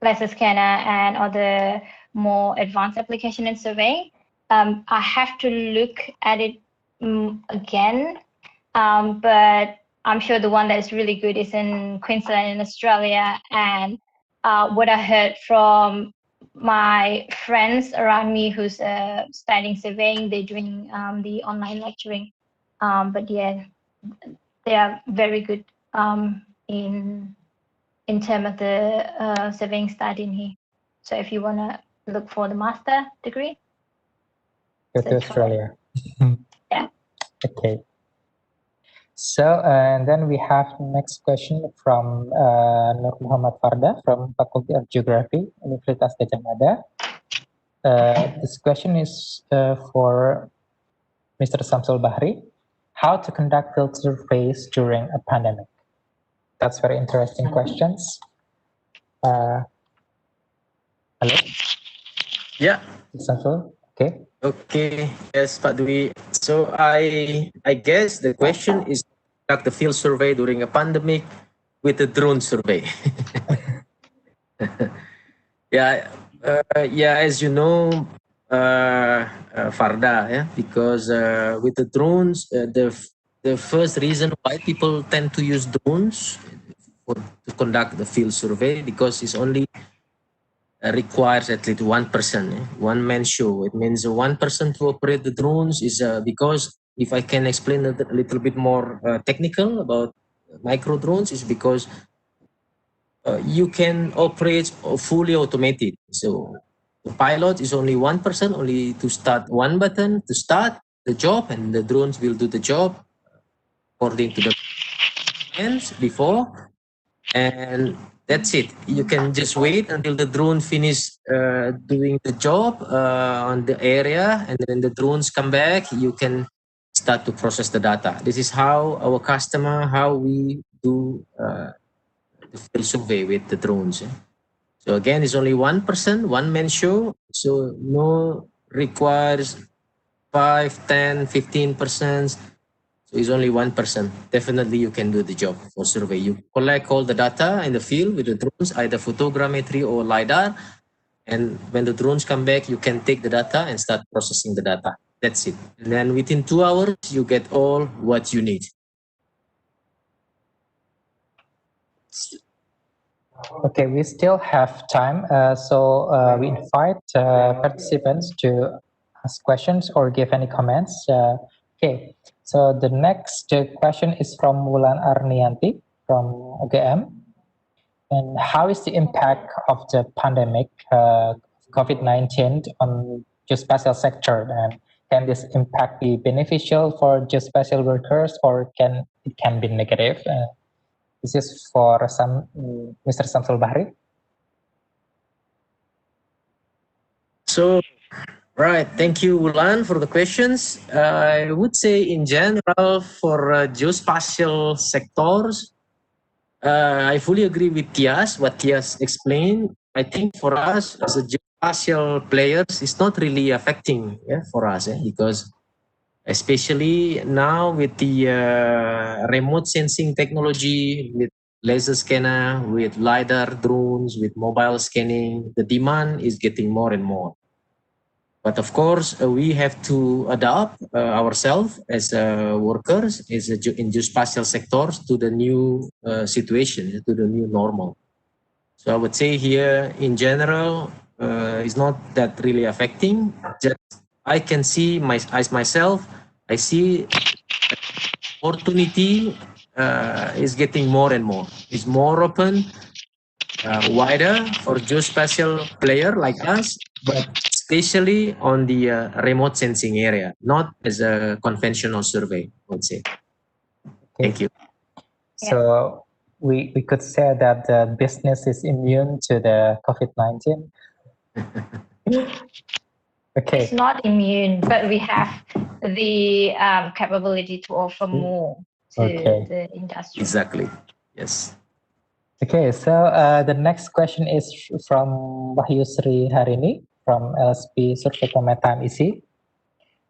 laser scanner and other more advanced application in surveying. I have to look at it again, but I'm sure the one that is really good is in Queensland in Australia. And what I heard from my friends around me who's studying surveying, they're doing the online lecturing. But yeah, they are very good in terms of the surveying study in here. So if you want to look for the master degree, go to Australia. Yeah. Okay. So and then we have next question from Nur Muhammad Farda from Faculty of Geography, Universitas Gadjah Mada. This question is for Mr. Syamsul Bahri. How to conduct field surveys during a pandemic? That's very interesting questions. Hello? Yeah. Syamsul, okay. Okay. Yes, Pak Dwi. So I guess the question is conduct the field survey during a pandemic with a drone survey. Yeah. As you know, Farda, yeah, because with the drones, the first reason why people tend to use drones to conduct the field survey, because it's only requires at least one person, one man show. It means one person to operate the drones is because, if I can explain a little bit more technical about micro drones, is because you can operate fully automated. So the pilot is only one person, only to start one button to start the job, and the drones will do the job according to the plans before, and that's it. You can just wait until the drone finish doing the job on the area, and then the drones come back. You can start to process the data. This is how we do the field survey with the drones. So again, it's only one person, one man show. So no requires 5, 10, 15 persons. So it's only one person. Definitely you can do the job for survey. You collect all the data in the field with the drones, either photogrammetry or LiDAR. And when the drones come back, you can take the data and start processing the data. That's it. And then within 2 hours, you get all what you need. Okay, we still have time, so we invite participants to ask questions or give any comments. Okay, so the next question is from Wulan Arnianti from UGM. And how is the impact of the pandemic, COVID-19, on geospatial sector? And can this impact be beneficial for geospatial workers, or it can be negative? This is for Mr. Syamsul Bahri. So, right, thank you, Wulan, for the questions. I would say in general for geospatial sectors, I fully agree with Tias, what Tias explained. I think for us as a geospatial players, it's not really affecting for us because especially now with the remote sensing technology, with laser scanner, with LiDAR drones, with mobile scanning, the demand is getting more and more. But of course, we have to adapt ourselves as workers in geospatial sectors to the new situation, to the new normal. So I would say here, in general, it's not that really affecting. Just I can see myself, I see opportunity is getting more and more. It's more open, wider for geospatial player like us, but especially on the remote sensing area, not as a conventional survey, I would say. Okay. Thank you. So we could say that the business is immune to the COVID-19. Okay. It's not immune, but we have the capability to offer more to the industry. Exactly. Yes. Okay, so the next question is from Wahyusri Harini from LSP Survey Pemetaan ISI.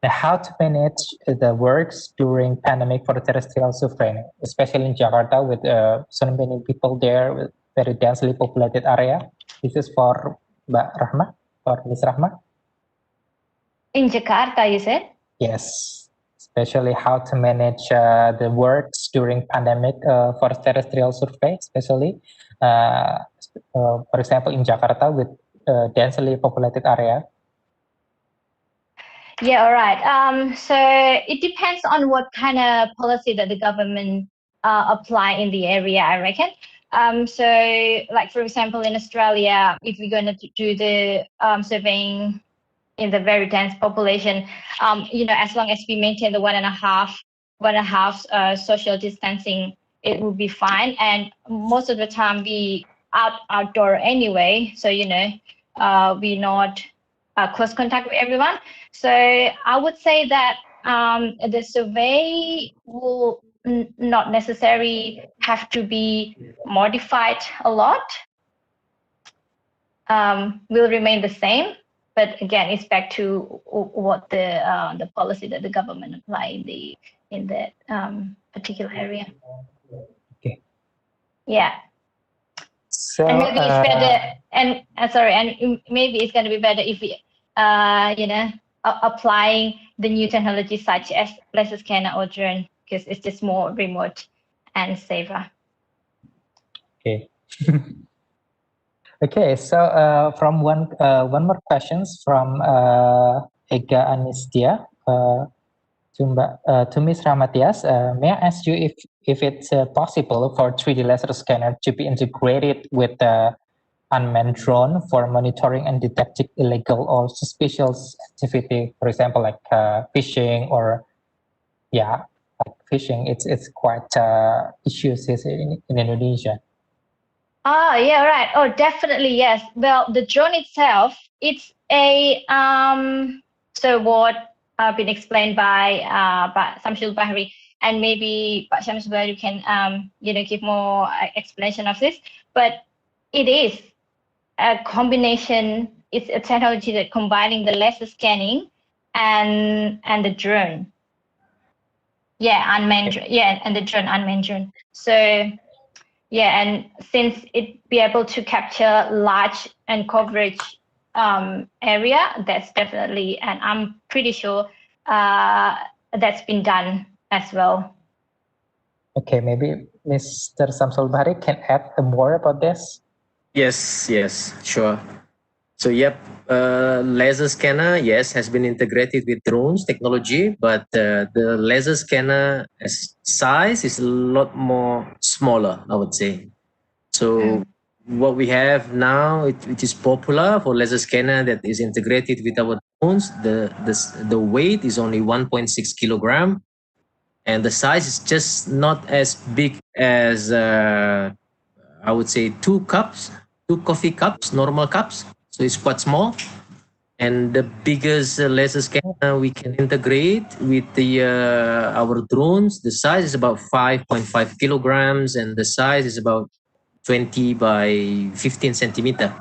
How to manage the works during pandemic for the terrestrial survey, especially in Jakarta with so many people there with very densely populated area. This is for Mbak Rahma, for Ms. Rahma. In Jakarta, you said? Yes, especially how to manage the works during pandemic for terrestrial survey, especially, for example, in Jakarta with densely populated area. Yeah, all right. So it depends on what kind of policy that the government apply in the area, I reckon. So, like, for example, in Australia, if we're going to do the surveying in the very dense population, as long as we maintain the 1.5 social distancing, it will be fine. And most of the time we outdoor anyway, so we not close contact with everyone. So I would say that the survey will not necessarily have to be modified a lot. Will remain the same. But again, it's back to what the policy that the government apply in that particular area. Okay. Yeah. So and maybe it's better. And maybe it's going to be better if we, applying the new technology such as laser scanner or drone, because it's just more remote and safer. Okay. Okay, so from one more questions from Ega Anistia to Ms. Rahmatyas. May I ask you if it's possible for 3D laser scanner to be integrated with the unmanned drone for monitoring and detecting illegal or suspicious activity, for example, like fishing or like fishing. It's quite issues in Indonesia. Oh, yeah, right. Oh, definitely, yes. Well, the drone itself, it's a so what been explained by Syamsul Bahri, and maybe Syamsul Bahri can give more explanation of this. But it is a combination. It's a technology that combining the laser scanning and the drone. Yeah, unmanned. Yeah, and the drone unmanned drone. So yeah, and since it be able to capture large and coverage area, that's definitely, and I'm pretty sure that's been done as well. Okay, maybe Mr. Syamsul Bahri can add more about this. Yes, sure. So yep, laser scanner, yes, has been integrated with drones technology, but the laser scanner size is a lot more smaller, I would say. So what we have now, it is popular for laser scanner that is integrated with our drones. The weight is only 1.6 kilogram, and the size is just not as big as I would say two coffee cups, normal cups. So it's quite small. And the biggest laser scanner we can integrate with the our drones, the size is about 5.5 kilograms, and the size is about 20 by 15 centimeter.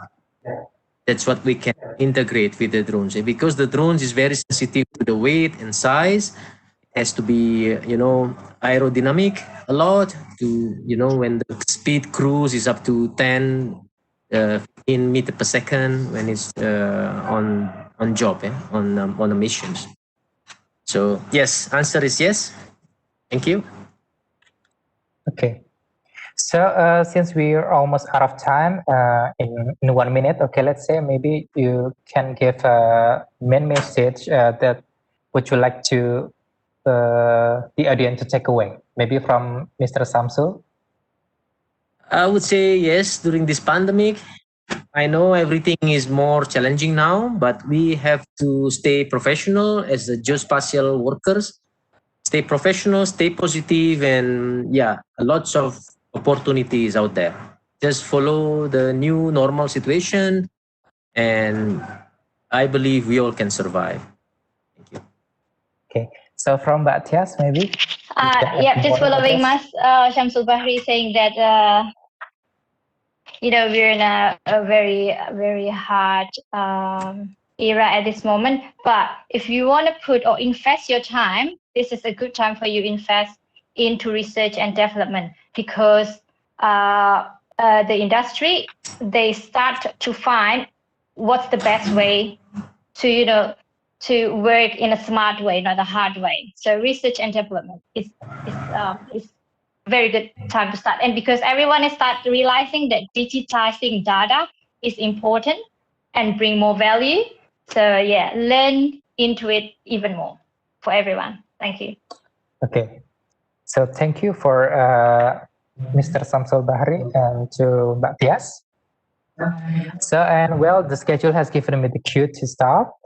That's what we can integrate with the drones. And because the drones is very sensitive to the weight and size, it has to be, aerodynamic a lot to, when the speed cruise is up to 10, 15 meter per second when it's on job, on the missions. So yes, answer is yes. Thank you. Okay. So since we're almost out of time, in 1 minute, okay, let's say maybe you can give a main message that would you like to the audience to take away, maybe from Mr. Syamsul. I would say yes, during this pandemic, I know everything is more challenging now, but we have to stay professional as the geospatial workers. Stay professional, stay positive, and yeah, lots of opportunities out there. Just follow the new normal situation, and I believe we all can survive. Thank you. Okay, so from Bahtias, maybe? Yeah, just following Mas Syamsul Bahri saying that, we're in a very, very hard era at this moment. But if you want to put or invest your time, this is a good time for you to invest into research and development, because the industry, they start to find what's the best way to, to work in a smart way, not a hard way. So research and development is very good time to start. And because everyone is start realizing that digitizing data is important and bring more value. So yeah, learn into it even more for everyone. Thank you. Okay. So thank you for Mr. Syamsul Bahri and to Bahtias. So, and well, the schedule has given me the cue to stop.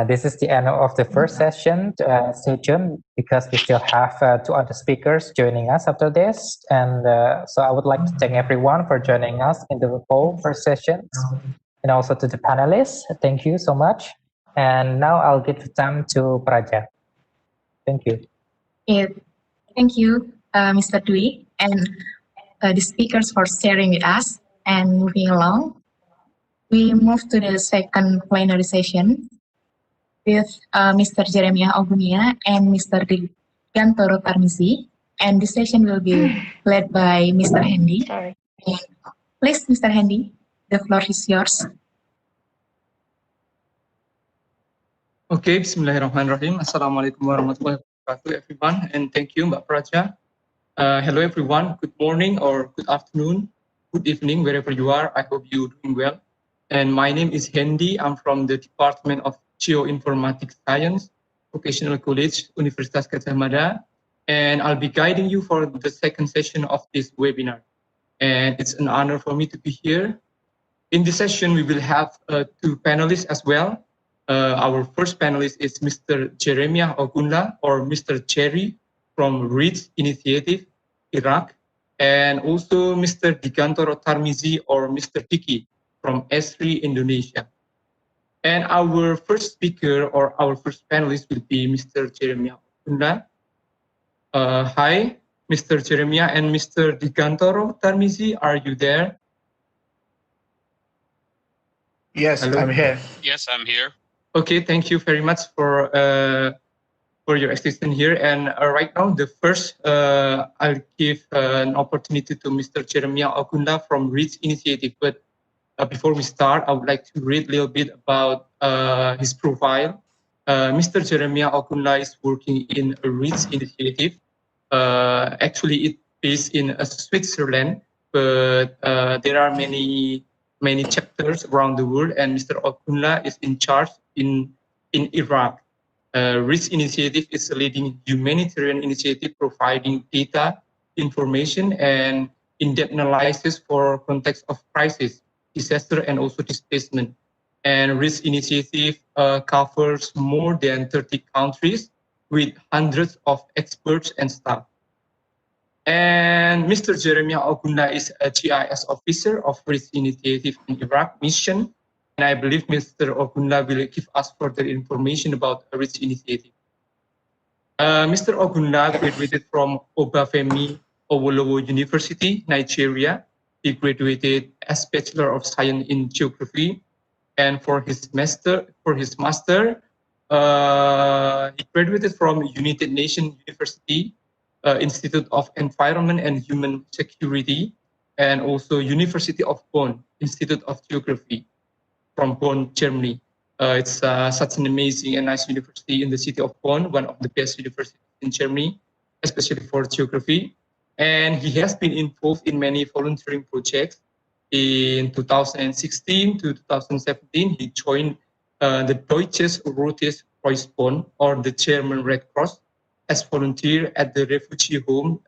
This is the end of the first session. Stay tuned because we still have 2 other speakers joining us after this. And so I would like to thank everyone for joining us in the whole first session, and also to the panelists. Thank you so much. And now I'll give the time to Praja. Thank you. Yeah, thank you, Mr. Dwi, and the speakers for sharing with us. And moving along, we move to the second plenary session with Mr. Jeremiah Ogunla and Mr. Digantoro Tarmizi, and this session will be led by Mr. Hendy. Sorry. Please, Mr. Hendy, the floor is yours. Okay, Bismillahirrahmanirrahim. Assalamualaikum warahmatullahi wabarakatuh, everyone, and thank you, Mbak Praja. Hello, everyone. Good morning or good afternoon, good evening, wherever you are. I hope you're doing well. And my name is Hendy. I'm from the Department of Geoinformatics Science, Vocational College, Universitas Gadjah Mada, and I'll be guiding you for the second session of this webinar. And it's an honor for me to be here. In this session, we will have 2 panelists as well. Our first panelist is Mr. Jeremiah Ogunla, or Mr. Cherry, from READS Initiative, Iraq, and also Mr. Digantoro Tarmizi, or Mr. Tiki, from Esri, Indonesia. And our first speaker, or our first panelist, will be Mr. Jeremiah Ogunla. Hi, Mr. Jeremiah and Mr. Digantoro Tarmizi, are you there? Yes, Hello? I'm here. Yes, I'm here. Okay, thank you very much for your assistance here. And right now, the first, I'll give an opportunity to Mr. Jeremiah Ogunla from REACH Initiative. But before we start, I would like to read a little bit about his profile. Mr. Jeremiah Ogunla is working in a REACH Initiative. Actually, it's based in Switzerland, but there are many chapters around the world, and Mr. Ogunla is in charge in Iraq. REACH Initiative is a leading humanitarian initiative providing data, information, and in-depth analysis for context of crisis, disaster, and also displacement. And REACH Initiative covers more than 30 countries with hundreds of experts and staff. And Mr. Jeremiah Ogunla is a GIS officer of REACH Initiative in Iraq mission. And I believe Mr. Ogunla will give us further information about REACH Initiative. Mr. Ogunla graduated from Obafemi Awolowo University, Nigeria. He graduated as Bachelor of Science in Geography. And for his master, he graduated from United Nations University, Institute of Environment and Human Security, and also University of Bonn, Institute of Geography from Bonn, Germany. It's such an amazing and nice university in the city of Bonn, one of the best universities in Germany, especially for geography. And he has been involved in many volunteering projects. In 2016 to 2017, he joined the Deutsches Rotes Kreuz Bonn, or the German Red Cross, as volunteer at the refugee home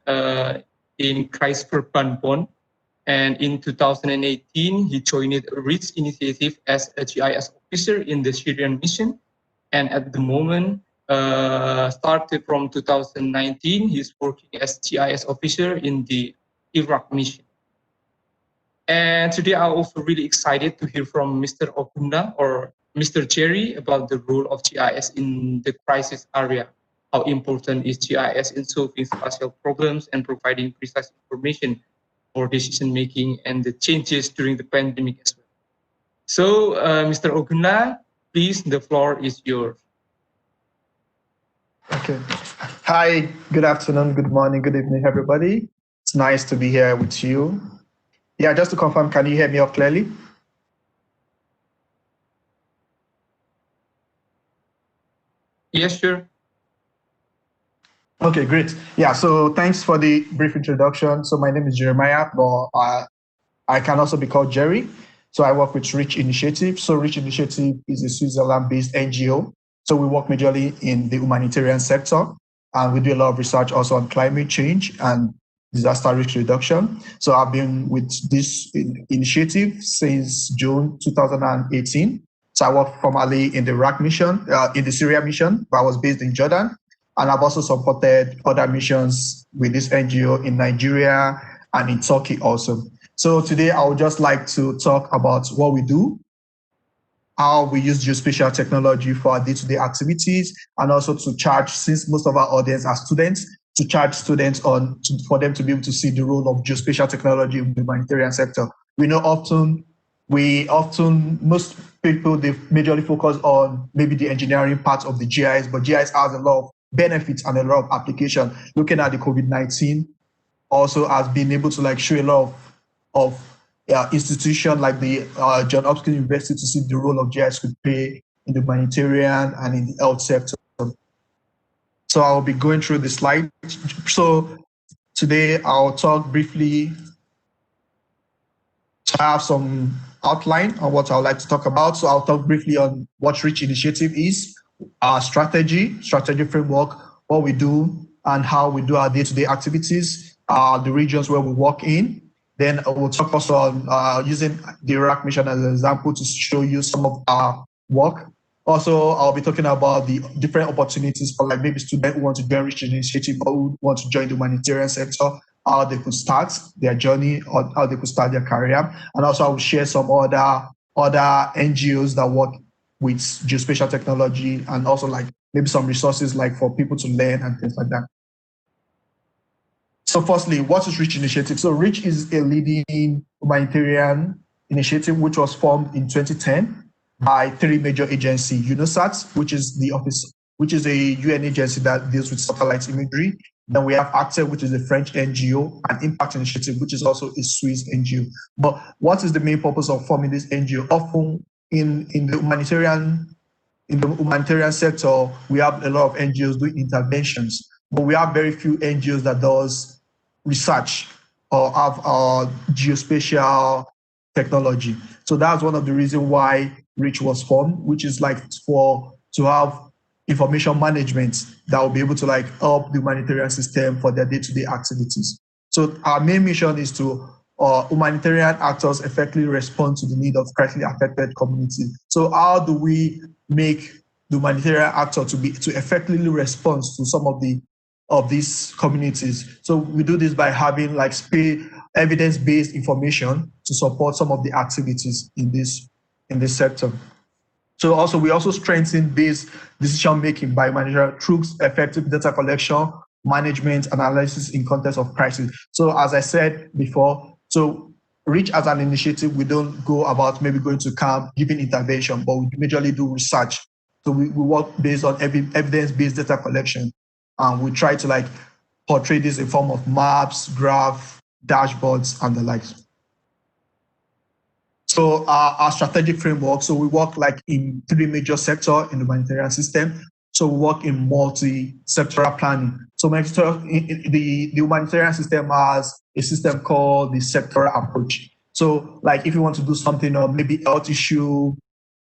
in Kreisverband Bonn. And in 2018, he joined REACH Initiative as a GIS officer in the Syrian mission. And at the moment, started from 2019, he's working as GIS officer in the Iraq mission. And today I'm also really excited to hear from Mr. Ogunla or Mr. Jerry about the role of GIS in the crisis area. How important is GIS in solving spatial problems and providing precise information for decision making and the changes during the pandemic as well. So, Mr. Ogunla, please, the floor is yours. Okay. Hi, good afternoon, good morning, good evening, everybody. It's nice to be here with you. Yeah, just to confirm, can you hear me up clearly? Yes, sure. Okay, great. Yeah, so thanks for the brief introduction. So my name is Jeremiah, but I can also be called Jerry. So I work with REACH Initiative. So REACH Initiative is a Switzerland-based NGO. So we work majorly in the humanitarian sector, and we do a lot of research also on climate change and disaster risk reduction. So I've been with this initiative since June 2018. So I worked formerly in the Iraq mission, in the Syria mission, but I was based in Jordan. And I've also supported other missions with this NGO in Nigeria and in Turkey also. So today I would just like to talk about what we do, how we use geospatial technology for our day-to-day activities, and also to charge, since most of our audience are students, to charge students for them to be able to see the role of geospatial technology in the humanitarian sector. We know most people, they majorly focus on maybe the engineering part of the GIS, but GIS has a lot of benefits and a lot of application. Looking at the COVID-19 also has been able to show a lot of institutions like the John Hopkins University to see the role of GIS could play in the humanitarian and in the health sector. So I'll be going through the slide. So today I'll talk briefly. I have some outline on what I would like to talk about. So I'll talk briefly on what REACH Initiative is, our strategy framework, what we do and how we do our day-to-day activities, the regions where we work in. Then we'll talk also on using the Iraq mission as an example to show you some of our work. Also, I'll be talking about the different opportunities for maybe students who want to join REACH Initiative or who want to join the humanitarian sector, how they could start their journey or how they could start their career. And also I will share some other NGOs that work with geospatial technology and also maybe some resources for people to learn and things like that. So firstly, what is REACH Initiative? So REACH is a leading humanitarian initiative, which was formed in 2010 by 3 major agencies: Untitled, which is a UN agency that deals with satellite imagery. Then we have Acteur, which is a French NGO, and Impact Initiative, which is also a Swiss NGO. But what is the main purpose of forming this NGO? Often in the humanitarian sector, we have a lot of NGOs doing interventions, but we have very few NGOs that does research or have geospatial technology. So that's one of the reasons why REACH was formed, which is like to have information management that will be able to like help the humanitarian system for their day-to-day activities. So our main mission is to humanitarian actors effectively respond to the need of critically affected communities. So how do we make the humanitarian actor to effectively respond to some of these communities? So we do this by having like evidence-based information to support some of the activities in this sector. So also we also strengthen based decision-making by humanitarian through effective data collection, management, analysis in context of crisis. So as I said before, so REACH as an initiative, we don't go about maybe going to camp, giving intervention, but we majorly do research. So we work based on evidence-based data collection. And we try to like portray this in form of maps, graph, dashboards, and the likes. So our strategic framework, so we work like in 3 major sectors in the humanitarian system. So we work in multi-sectoral planning. So the humanitarian system has a system called the sectoral approach. So like if you want to do something on maybe health issue,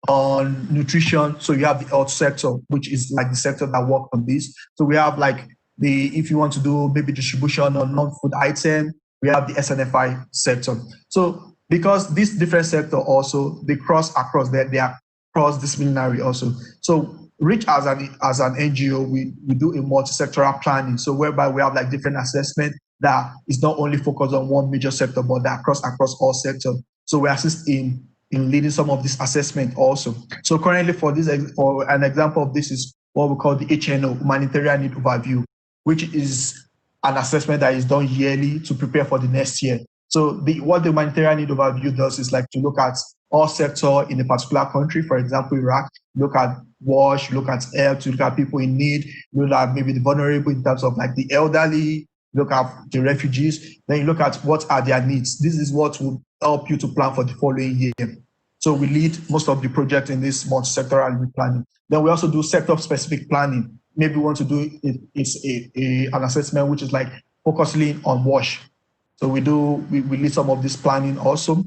on nutrition, so you have the health sector, which is like the sector that work on this. So we have like if you want to do maybe distribution on non-food item, we have the SNFI sector. So because this different sector also, they cross across, they are cross-disciplinary also. So REACH as an NGO, we do a multi-sectoral planning. So whereby we have like different assessment that is not only focused on one major sector, but that across all sectors. So we assist in leading some of this assessment also. So currently for an example of this is what we call the HNO, Humanitarian Need Overview, which is an assessment that is done yearly to prepare for the next year. So what the Humanitarian Need Overview does is like to look at all sector in a particular country. For example, Iraq, look at wash, look at health, look at people in need, look at maybe the vulnerable in terms of like the elderly, look at the refugees, then you look at what are their needs. This is what will help you to plan for the following year. So we lead most of the project in this multi-sectoral planning. Then we also do sector-specific planning. Maybe we want to do an assessment which is like focusing on wash. So we lead some of this planning also.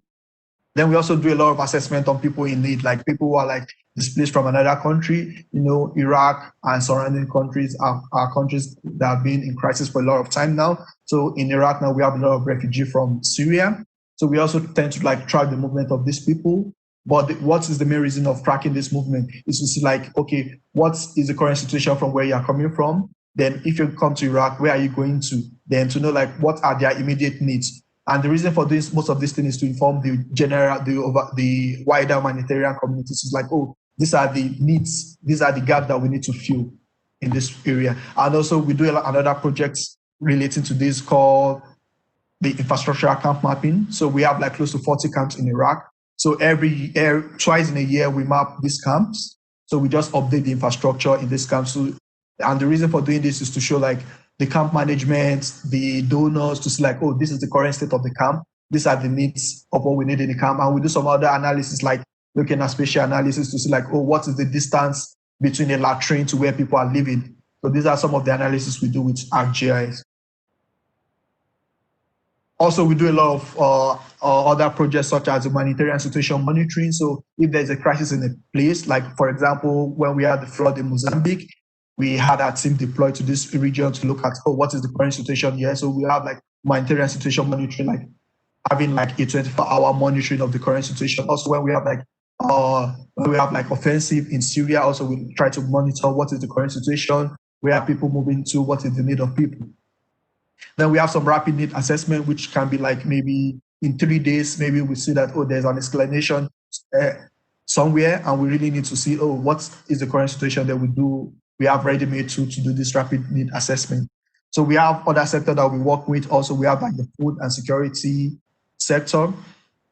Then we also do a lot of assessment on people in need, like people who are like displaced from another country. You know, Iraq and surrounding countries are countries that have been in crisis for a lot of time now. So in Iraq now we have a lot of refugees from Syria. So we also tend to like track the movement of these people. But what is the main reason of tracking this movement is to see like, okay, what is the current situation from where you are coming from? Then if you come to Iraq, where are you going to? Then to know like what are their immediate needs. And the reason for this, most of this thing is to inform the wider humanitarian communities. It's like, oh, these are the needs, these are the gaps that we need to fill in this area. And also we do another project relating to this called the infrastructural camp mapping. So we have like close to 40 camps in Iraq. So twice in a year, we map these camps. So we just update the infrastructure in these camps. So, and the reason for doing this is to show like the camp management, the donors, to see like, oh, this is the current state of the camp. These are the needs of what we need in the camp. And we do some other analysis, like looking at spatial analysis to see like, oh, what is the distance between a latrine to where people are living? So these are some of the analysis we do with ArcGIS. Also, we do a lot of other projects such as humanitarian situation monitoring. So if there's a crisis in a place, like for example, when we had the flood in Mozambique, we had our team deployed to this region to look at, oh, what is the current situation here? So we have like humanitarian situation monitoring, like having like a 24-hour monitoring of the current situation. Also, when we have like offensive in Syria, also we try to monitor what is the current situation, where are people moving to, what is the need of people. Then we have some rapid need assessment, which can be like maybe in 3 days, maybe we see that, oh, there's an escalation somewhere, and we really need to see, oh, what is the current situation that we have ready-made to do this rapid need assessment. So we have other sectors that we work with. Also, we have like the food and security sector.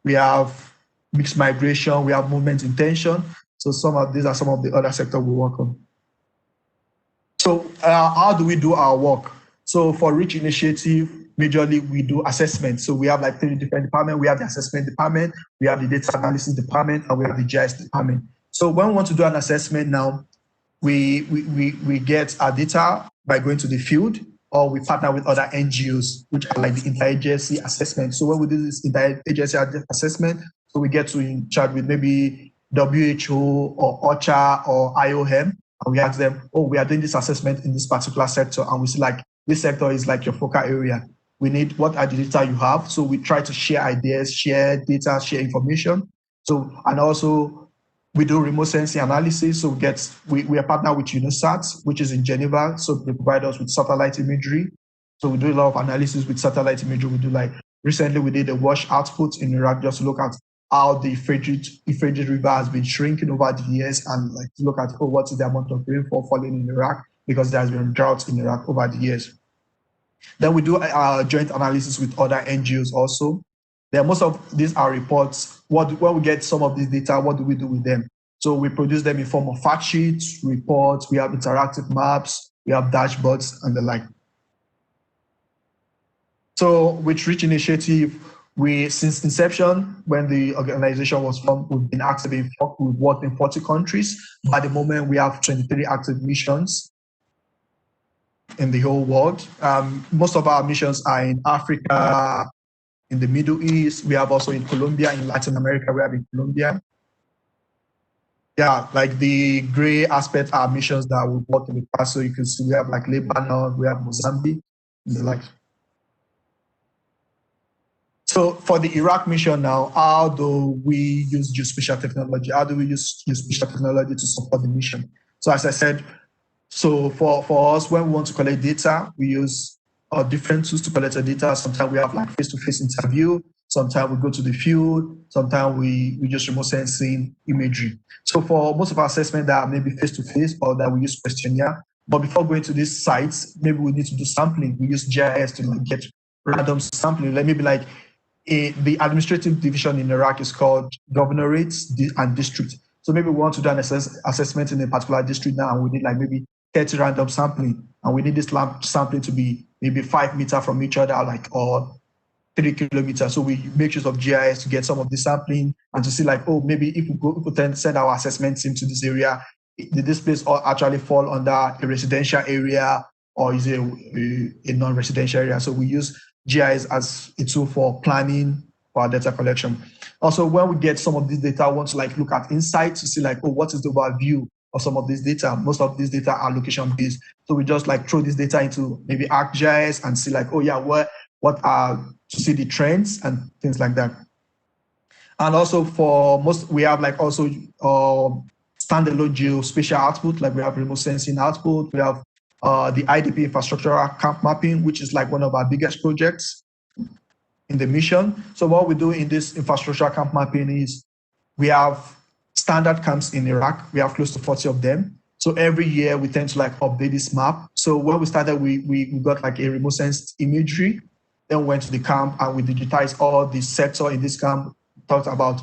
We have mixed migration, we have movement intention. So these are some of the other sectors we work on. So how do we do our work? So for REACH initiative, majorly we do assessment. So we have like 3 different departments. We have the assessment department, we have the data analysis department, and we have the GIS department. So when we want to do an assessment now, we get our data by going to the field, or we partner with other NGOs, which are like the interagency assessment. So when we do this interagency assessment, so we get to in charge with maybe WHO or OCHA or IOM, and we ask them, oh, we are doing this assessment in this particular sector, and we see like this sector is like your focal area. We need, what are the data you have? So we try to share ideas, share data, share information. So, and also we do remote sensing analysis. So we are partnered with Universitas, which is in Geneva. So they provide us with satellite imagery. So we do a lot of analysis with satellite imagery. We do like, recently we did a wash output in Iraq just to look at how the Euphrates River has been shrinking over the years, and like to look at, oh, what is the amount of rainfall falling in Iraq, because there has been drought in Iraq over the years. Then we do joint analysis with other NGOs also. Then most of these are reports. When we get some of this data, what do we do with them? So we produce them in form of fact sheets, reports, we have interactive maps, we have dashboards and the like. So with REACH initiative, since inception, when the organization was formed, we've been active we've worked in 40 countries. At the moment, we have 23 active missions in the whole world. Most of our missions are in Africa, in the Middle East. We have also in Colombia, in Latin America, we have in Colombia. Yeah, like the gray aspect are missions that we've worked in the past. So you can see we have like Lebanon, we have Mozambique, and the like. So for the Iraq mission now, how do we use geospatial technology? How do we use geospatial technology to support the mission? So as I said, so for us, when we want to collect data, we use different tools to collect the data. Sometimes we have like face-to-face interview. Sometimes we go to the field. Sometimes we just remote sensing imagery. So for most of our assessment that are maybe face-to-face or that we use questionnaire, but before going to these sites, maybe we need to do sampling. We use GIS to like get random sampling. Like maybe like the administrative division in Iraq is called governorates and district. So maybe we want to do an assessment in a particular district now, and we need like maybe 30 random sampling, and we need this sampling to be maybe 5 meters from each other, like, or 3 kilometers. So we make use of GIS to get some of the sampling and to see like, oh, maybe if we then send our assessment team to this area, did this place actually fall under a residential area, or is it a non-residential area? So we use GIS as a tool for planning for our data collection. Also, when we get some of this data, we want to like look at insights to see like, oh, what is the overview of some of this data? Most of these data are location-based. So we just like throw this data into maybe ArcGIS and see like, oh yeah, what are, to see the trends and things like that. And also for most, we have like also standalone geospatial output, like we have remote sensing output, we have the IDP infrastructural camp mapping, which is like one of our biggest projects in the mission. So what we do in this infrastructural camp mapping is we have standard camps in Iraq. We have close to 40 of them. So every year we tend to like update this map. So when we started, we got like a remote sense imagery. Then we went to the camp and we digitized all the sector in this camp, talked about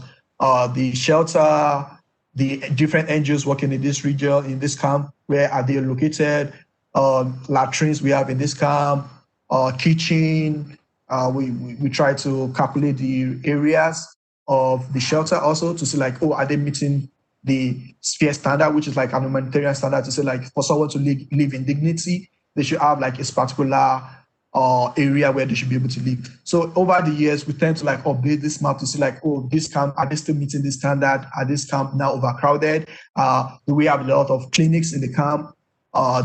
the shelter, the different NGOs working in this region, in this camp, where are they located, latrines we have in this camp, kitchen. We try to calculate the areas of the shelter also to see like, oh, are they meeting the sphere standard, which is like an humanitarian standard, to say like for someone to live in dignity, they should have like a particular area where they should be able to live. So over the years, we tend to like update this map to see like, oh, this camp, are they still meeting this standard? Are this camp now overcrowded? Do we have a lot of clinics in the camp?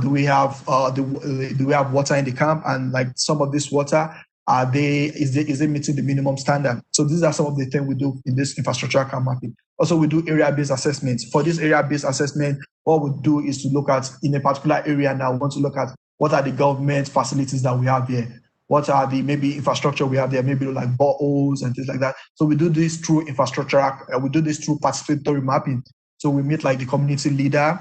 Do we have water in the camp? And like some of this water, is it meeting the minimum standard? So these are some of the things we do in this infrastructure camp mapping. Also, we do area-based assessments. For this area-based assessment, what we do is to look at, in a particular area now, we want to look at what are the government facilities that we have here? What are the maybe infrastructure we have there, maybe like boreholes and things like that. So we do this through infrastructure, we do this through participatory mapping. So we meet like the community leader,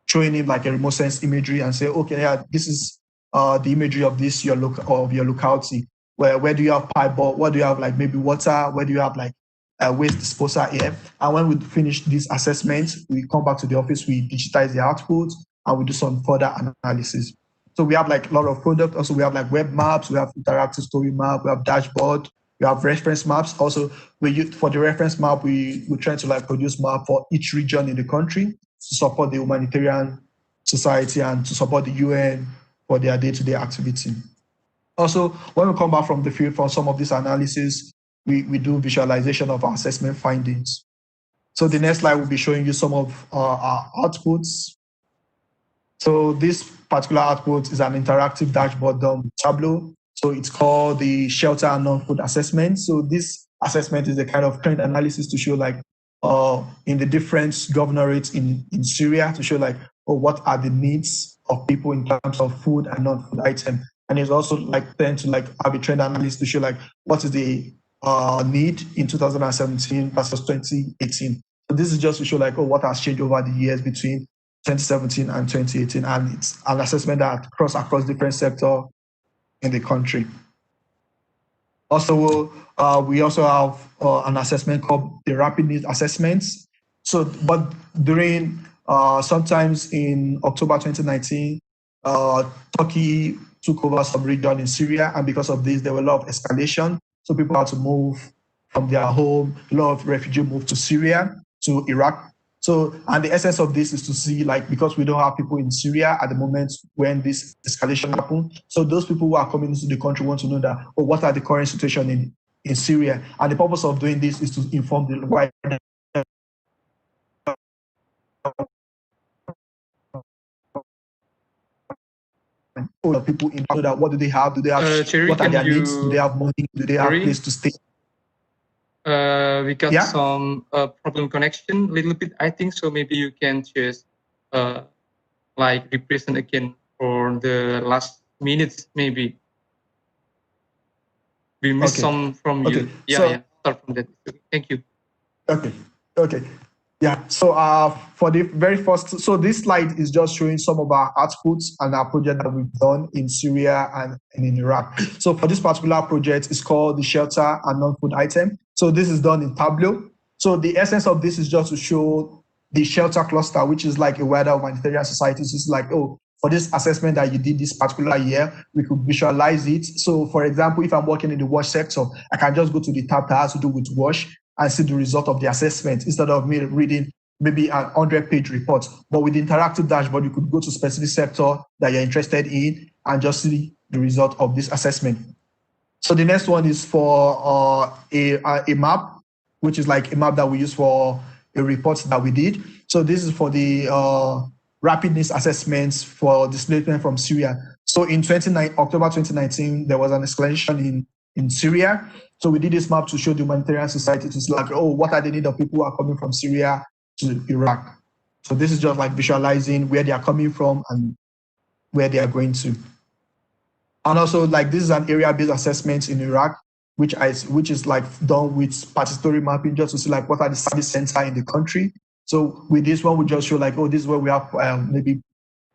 showing him like a remote sense imagery and say, okay, yeah, this is the imagery of this, your locality. Where do you have pipe, what do you have like maybe water? Where do you have like waste disposal here. And when we finish this assessment, we come back to the office, we digitize the output, and we do some further analysis. So we have like a lot of products. Also, we have like web maps, we have interactive story map, we have dashboard, we have reference maps. Also, we use, for the reference map, we try to like produce map for each region in the country to support the humanitarian society and to support the UN for their day-to-day activity. Also, when we come back from the field for some of this analysis, we do visualization of our assessment findings. So the next slide will be showing you some of our outputs. So this particular output is an interactive dashboard done with Tableau. So it's called the shelter and non-food assessment. So this assessment is a kind of trend analysis to show like in the different governorates in Syria to show like, what are the needs of people in terms of food and non-food items. And it's also like tend to like have a trend analysis to show like what is the need in 2017 versus 2018. So this is just to show like, what has changed over the years between 2017 and 2018. And it's an assessment that across different sectors in the country. Also, we also have an assessment called the Rapidness assessments. So, but during sometimes in October 2019, Turkey took over some region in Syria, and because of this, there were a lot of escalation. So people had to move from their home. A lot of refugees moved to Syria, to Iraq. So, and the essence of this is to see, like, because we don't have people in Syria at the moment when this escalation happened. So those people who are coming into the country want to know that, what are the current situation in Syria? And the purpose of doing this is to inform the wider people in know that what do they have? Do they have Cherry, what are their needs? Do they have money? Do they have place to stay? We got some problem connection a little bit, I think, so maybe you can just like represent again for the last minutes, maybe. We missed some from you. Yeah, start from that. Thank you. Okay. Yeah, so for the very first, so this slide is just showing some of our outputs and our project that we've done in Syria and in Iraq. So for this particular project, it's called the shelter and non-food item. So this is done in Tableau. So the essence of this is just to show the shelter cluster, which is like a wider humanitarian society. So it's like, for this assessment that you did this particular year, we could visualize it. So for example, if I'm working in the wash sector, I can just go to the tab that has to do with wash and see the result of the assessment instead of me reading maybe a 100-page report. But with the interactive dashboard, you could go to specific sector that you're interested in and just see the result of this assessment. So the next one is for a map, which is like a map that we use for a report that we did. So this is for the Rapidness assessments for displacement from Syria. So in October 2019, there was an escalation in Syria. So we did this map to show the humanitarian society to see like, what are the needs of people who are coming from Syria to Iraq? So this is just like visualizing where they are coming from and where they are going to. And also like this is an area-based assessment in Iraq, which is like done with participatory mapping just to see like what are the service centers in the country. So with this one, we just show like, this is where we have maybe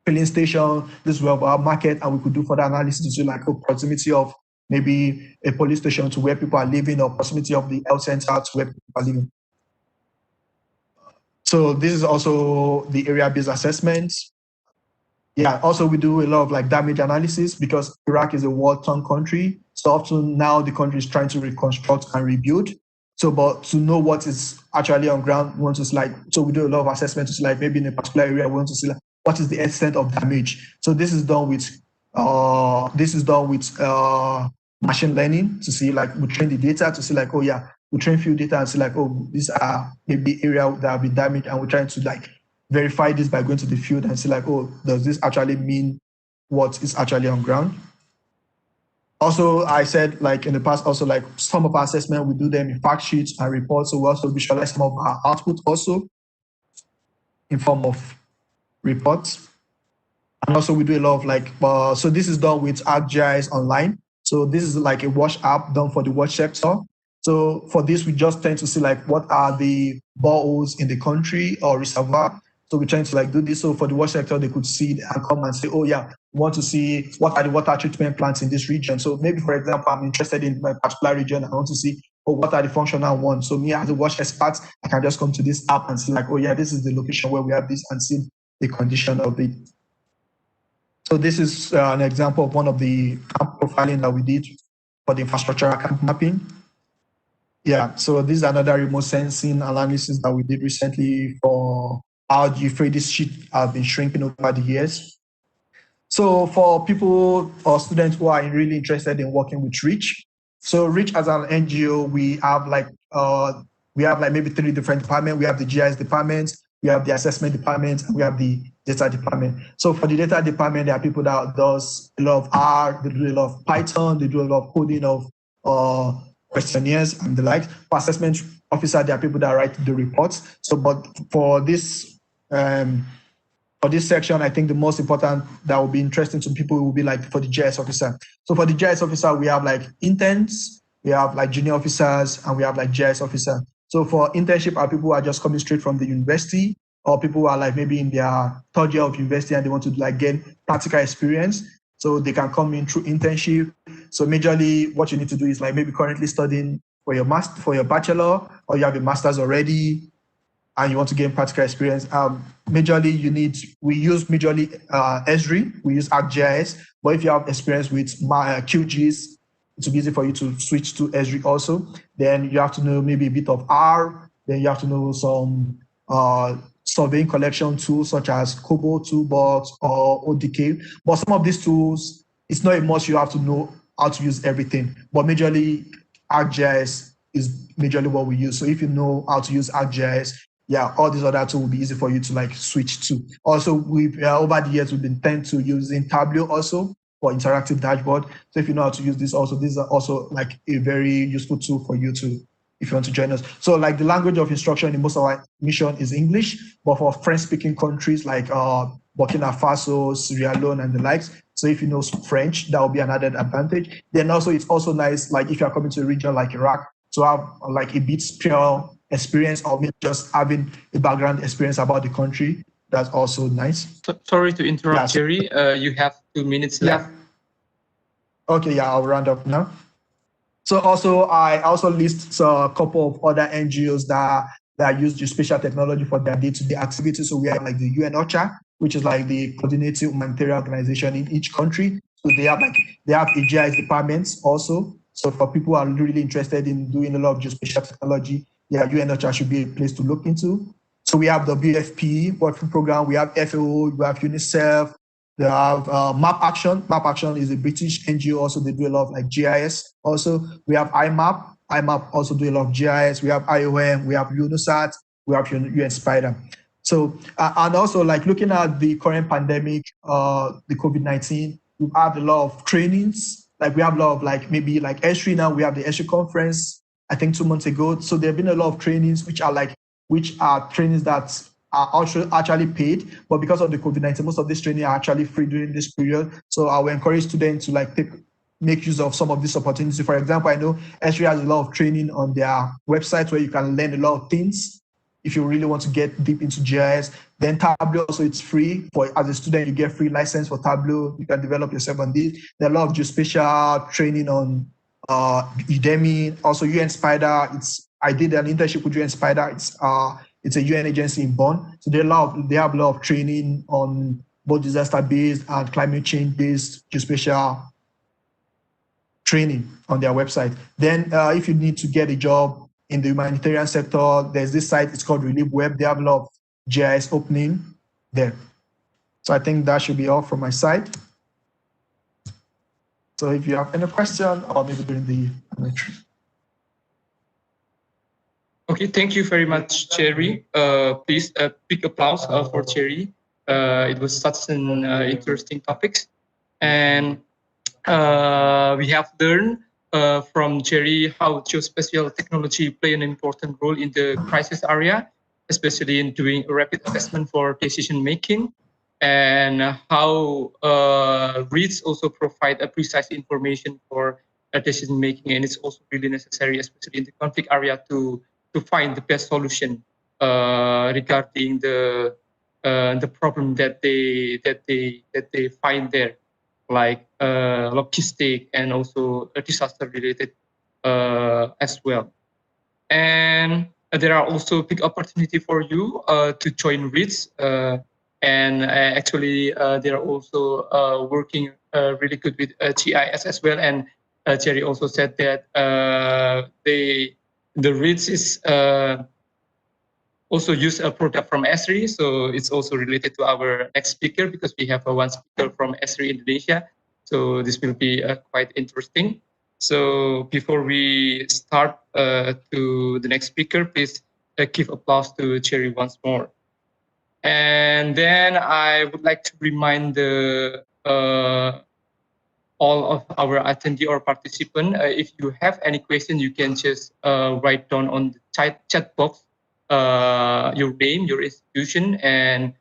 filling station, this is where we have market, and we could do further analysis to see like proximity of maybe a police station to where people are living or proximity of the health center to where people are living. So this is also the area-based assessments. Yeah, also we do a lot of like damage analysis because Iraq is a war-torn country. So up to now, the country is trying to reconstruct and rebuild. So, but to know what is actually on ground, we want to see like, so we do a lot of assessment to see like maybe in a particular area, we want to see like what is the extent of damage. So this is done with machine learning to see like we train the data to see like, we train few data and see like, these are maybe area that have been damaged, and we're trying to like verify this by going to the field and see like, does this actually mean what is actually on ground? Also, I said like in the past, also like some of our assessment, we do them in fact sheets and reports. So we also visualize some of our output also in form of reports. And also we do a lot of like, so this is done with ArcGIS Online. So this is like a wash app done for the wash sector. So for this, we just tend to see like what are the boreholes in the country or reservoir. So we're trying to like do this. So for the water sector, they could see and come and say, we want to see what are the water treatment plants in this region. So maybe, for example, I'm interested in my particular region. I want to see or what are the functional ones. So me as a watch expert, I can just come to this app and see like, oh yeah, this is the location where we have this, and see the condition of it. So this is an example of one of the camp profiling that we did for the infrastructural camp mapping. Yeah, so this is another remote sensing analysis that we did recently for how the Euphrates sheet have been shrinking over the years. So for people or students who are really interested in working with REACH, so REACH as an NGO, we have like maybe 3 different departments. We have the GIS department, we have the assessment department, and we have the data department. So for the data department, there are people that does a lot of R, they do a lot of Python, they do a lot of coding of questionnaires and the like. For assessment officer, there are people that write the reports. So, but for this section, I think the most important that will be interesting to people will be like for the GIS officer. So for the GIS officer, we have like interns, we have like junior officers, and we have like GIS officer. So for internship are people who are just coming straight from the university, or people who are like maybe in their 3rd year of university and they want to like get practical experience. So they can come in through internship. So majorly what you need to do is like maybe currently studying for your bachelor, or you have a master's already and you want to gain practical experience. Majorly we use Esri, we use ArcGIS, but if you have experience with QGIS, it will be easy for you to switch to Esri also. Then you have to know maybe a bit of R, then you have to know some surveying collection tools such as Kobo, Toolbox, or ODK. But some of these tools, it's not a must you have to know how to use everything. But majorly, ArcGIS is majorly what we use. So if you know how to use ArcGIS, yeah, all these other tools will be easy for you to like switch to. Also, over the years, we've been tend to using Tableau also for interactive dashboard. So if you know how to use this also, these are also like a very useful tool for you to, if you want to join us. So like the language of instruction in most of our mission is English, but for French-speaking countries like Burkina Faso, Sierra Leone, and the likes, so if you know French, that will be an added advantage. Then also, it's also nice, like if you're coming to a region like Iraq, to have like a bit spiritual experience, or maybe just having a background experience about the country. That's also nice. Sorry to interrupt, Jerry. You have 2 minutes left. Okay, yeah, I'll round up now. So also, I also list a couple of other NGOs that use geospatial technology for their day-to-day activities. So we have like the UN OCHA, which is like the coordinating humanitarian organization in each country. So they have a GIS departments also. So for people who are really interested in doing a lot of geospatial technology, yeah, UN OCHA should be a place to look into. So we have the WFP, World Food Program, we have FAO, we have UNICEF, they have Map Action. Map Action is a British NGO, also they do a lot of like GIS. Also, we have IMAP. IMAP also do a lot of GIS. We have IOM, we have UNOSAT, we have UN Spider. So, and also like looking at the current pandemic, the COVID-19, we have a lot of trainings. Like we have a lot of like, maybe like Esri now, we have the Esri conference, I think 2 months ago. So there have been a lot of trainings, which are trainings that are also actually paid, but because of the COVID-19, most of this training are actually free during this period. So I will encourage students to like make use of some of these opportunities. For example, I know Esri has a lot of training on their website where you can learn a lot of things if you really want to get deep into GIS. Then Tableau also, it's free. As a student, you get free license for Tableau. You can develop yourself on this. There are a lot of geospatial training on Udemy. Also UN Spider, I did an internship with UN Spider. It's a UN agency in Bonn. So they have a lot of training on both disaster-based and climate change-based geospatial training on their website. Then if you need to get a job in the humanitarian sector, there's this site, it's called Relief Web. They have a lot of GIS opening there. So I think that should be all from my side. So if you have any question, or maybe during the lecture. Okay, thank you very much, Cherry. Please, a big applause for Cherry. It was such an interesting topic. And we have learned from Cherry how geospatial technology play an important role in the crisis area, especially in doing a rapid assessment for decision making, and how reads also provide a precise information for decision making, and it's also really necessary, especially in the conflict area, to find the best solution regarding the problem that they find there, like logistic and also disaster related as well. And there are also big opportunity for you to join REITs. And actually, they are also working really good with GIS as well. And Jerry also said that the REITs is also use a product from Esri. So it's also related to our next speaker because we have one speaker from Esri Indonesia. So this will be quite interesting. So before we start to the next speaker, please give applause to Cherry once more. And then I would like to remind the all of our attendee or participant, if you have any question, you can just write down on the chat box your name, your institution, and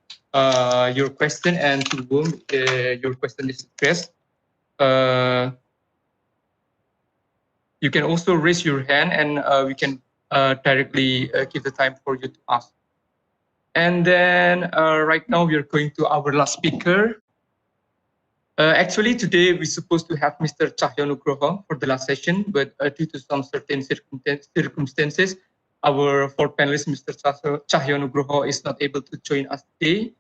your question, and to whom your question is addressed. You can also raise your hand, and we can directly give the time for you to ask. And then right now we are going to our last speaker. Actually, today we're supposed to have Mr. Cahyo Nugroho for the last session, but due to some certain circumstances, our fourth panelist, Mr. Cahyo Nugroho, is not able to join us today.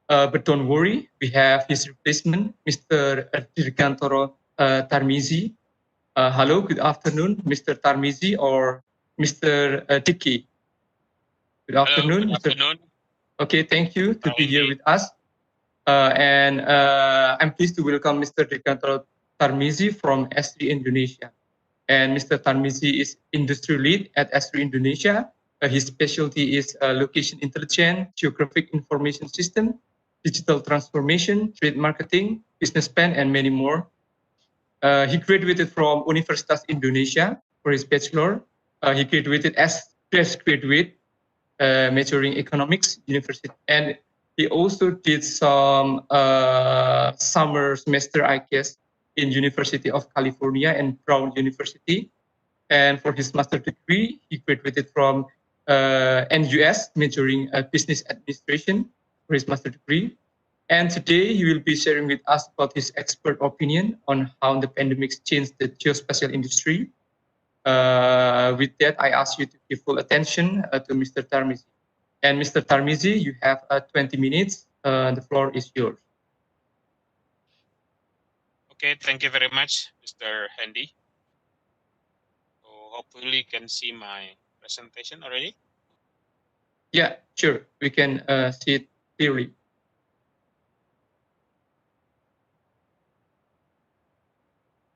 But don't worry, we have his replacement, Mr. Dirgantoro Tarmizi. Hello, good afternoon, Mr. Tarmizi or Mr. Diki. Good afternoon. Hello, good afternoon. Okay, thank you to be here with us. And I'm pleased to welcome Mr. Dirgantoro Tarmizi from Esri Indonesia. And Mr. Tarmizi is industry lead at Esri Indonesia. His specialty is location intelligence, geographic information system, digital transformation, trade marketing, business plan, and many more. He graduated from Universitas Indonesia for his bachelor. He graduated as fresh graduate, majoring economics university, and he also did some summer semester, I guess, in University of California and Brown University. And for his master degree, he graduated from NUS, majoring business administration for his master degree. And today he will be sharing with us about his expert opinion on how the pandemic changed the geospatial industry. With that, I ask you to give full attention to Mr. Tarmizi. And Mr. Tarmizi, you have 20 minutes. The floor is yours. Okay, thank you very much, Mr. Hendy. So hopefully you can see my presentation already. Yeah, sure. We can see it clearly.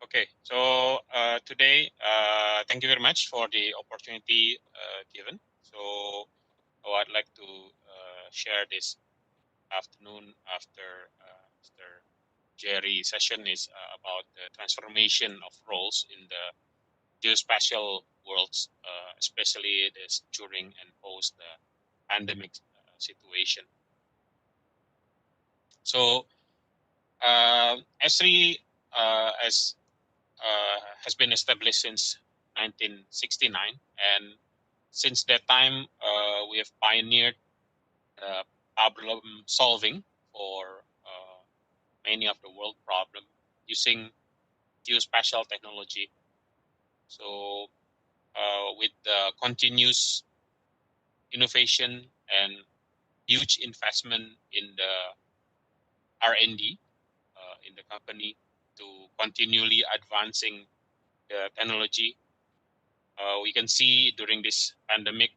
Okay, so today, thank you very much for the opportunity given. So I'd like to share this afternoon after Mr. Jerry's session is about the transformation of roles in the geospatial worlds, especially this during and post the pandemic situation. So Esri has been established since 1969, and since that time we have pioneered problem solving for many of the world problems using geospatial technology. So with the continuous innovation and huge investment in the R&D in the company to continually advancing the technology, we can see during this pandemic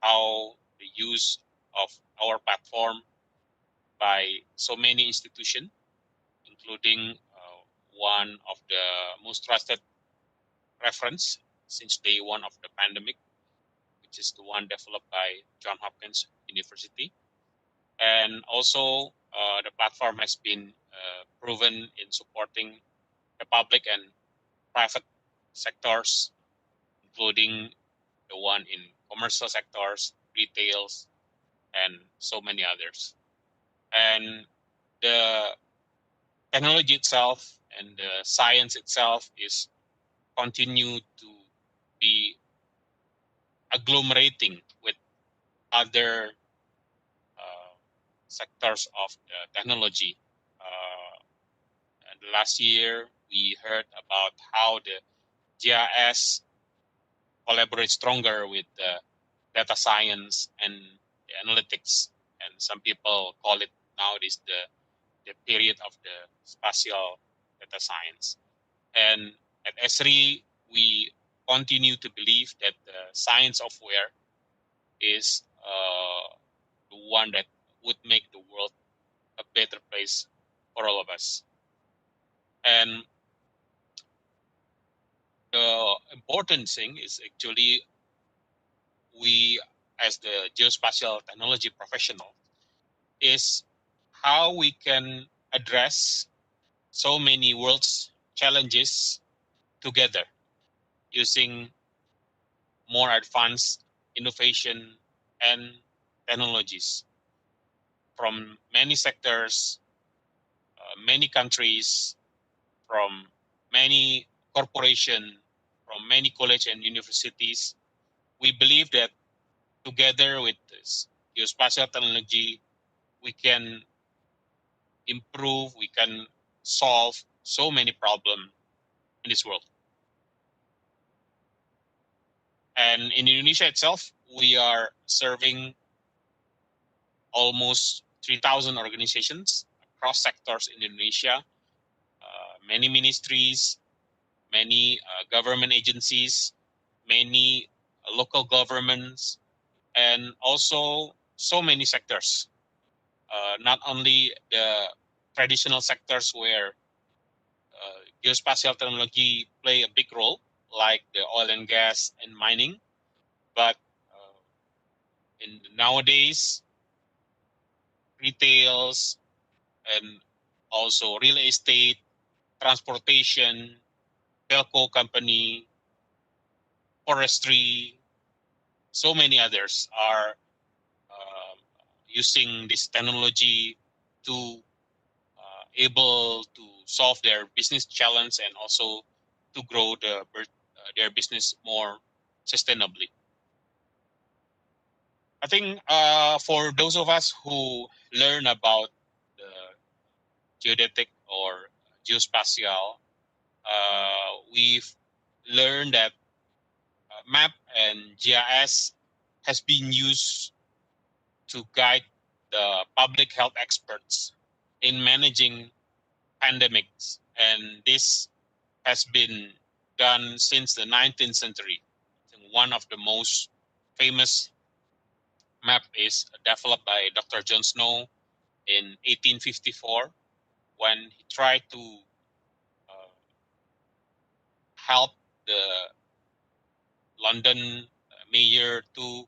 how the use of our platform by so many institutions, including one of the most trusted reference since day one of the pandemic, which is the one developed by Johns Hopkins University. And also the platform has been proven in supporting the public and private sectors, including the one in commercial sectors, retails, and so many others. And the technology itself and the science itself is continue to be agglomerating with other sectors of the technology. And last year we heard about how the GIS collaborate stronger with data science and the analytics, and some people call it nowadays the period of the spatial data science. And at Esri, we continue to believe that the science of where is the one that would make the world a better place for all of us. And the important thing is actually we, as the geospatial technology professional, is how we can address so many world's challenges together using more advanced innovation and technologies from many sectors, many countries, from many corporations, from many colleges and universities. We believe that together with this geospatial technology, we can improve, we can solve so many problems in this world. And in Indonesia itself, we are serving almost 3,000 organizations across sectors in Indonesia, many ministries, many government agencies, many local governments, and also so many sectors. Not only the traditional sectors where geospatial technology play a big role, like the oil and gas and mining, but in nowadays, retails and also real estate, transportation, telco company, forestry, so many others are using this technology to able to solve their business challenge and also to grow their business more sustainably. I think for those of us who learn about the geodetic or geospatial, we've learned that map and GIS has been used to guide the public health experts in managing pandemics, and this has been done since the 19th century. One of the most famous map is developed by Dr. John Snow in 1854 when he tried to help the London mayor to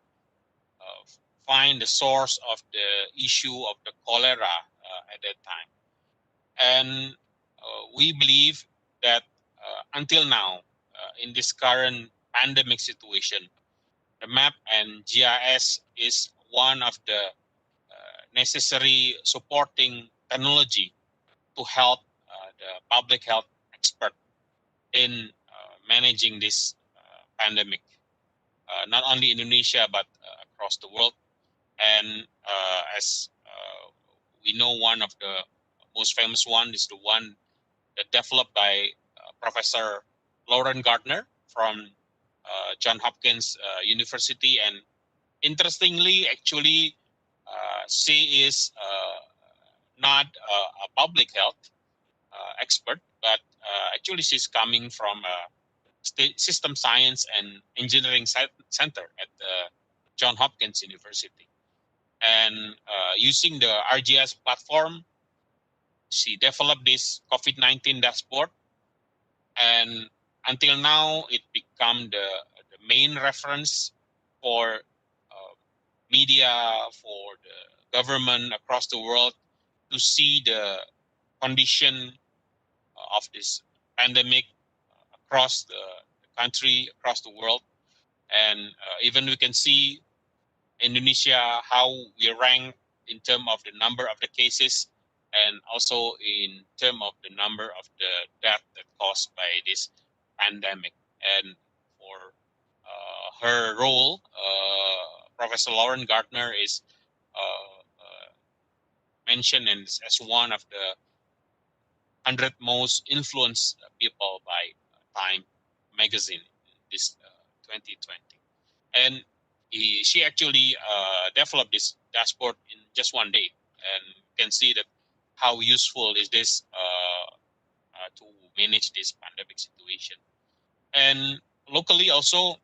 find the source of the issue of the cholera at that time. And we believe that until now, in this current pandemic situation, the map and GIS is one of the necessary supporting technology to help the public health expert in managing this pandemic, not only in Indonesia, but across the world. And as we know, one of the most famous one is the one that developed by Professor Lauren Gardner from Johns Hopkins University. And interestingly, actually, she is not a public health expert, but actually she's coming from system science and engineering center at Johns Hopkins University. And using the RGS platform, she developed this COVID-19 dashboard, and until now it become the main reference for media, for the government across the world to see the condition of this pandemic across the country, across the world. And even we can see Indonesia, how we rank in terms of the number of the cases and also in terms of the number of the death that caused by this pandemic. And for her role, Professor Lauren Gardner is mentioned as one of the 100 most influenced people by Time magazine this 2020. And she actually developed this dashboard in just one day, and you can see that how useful is this to manage this pandemic situation. And locally also,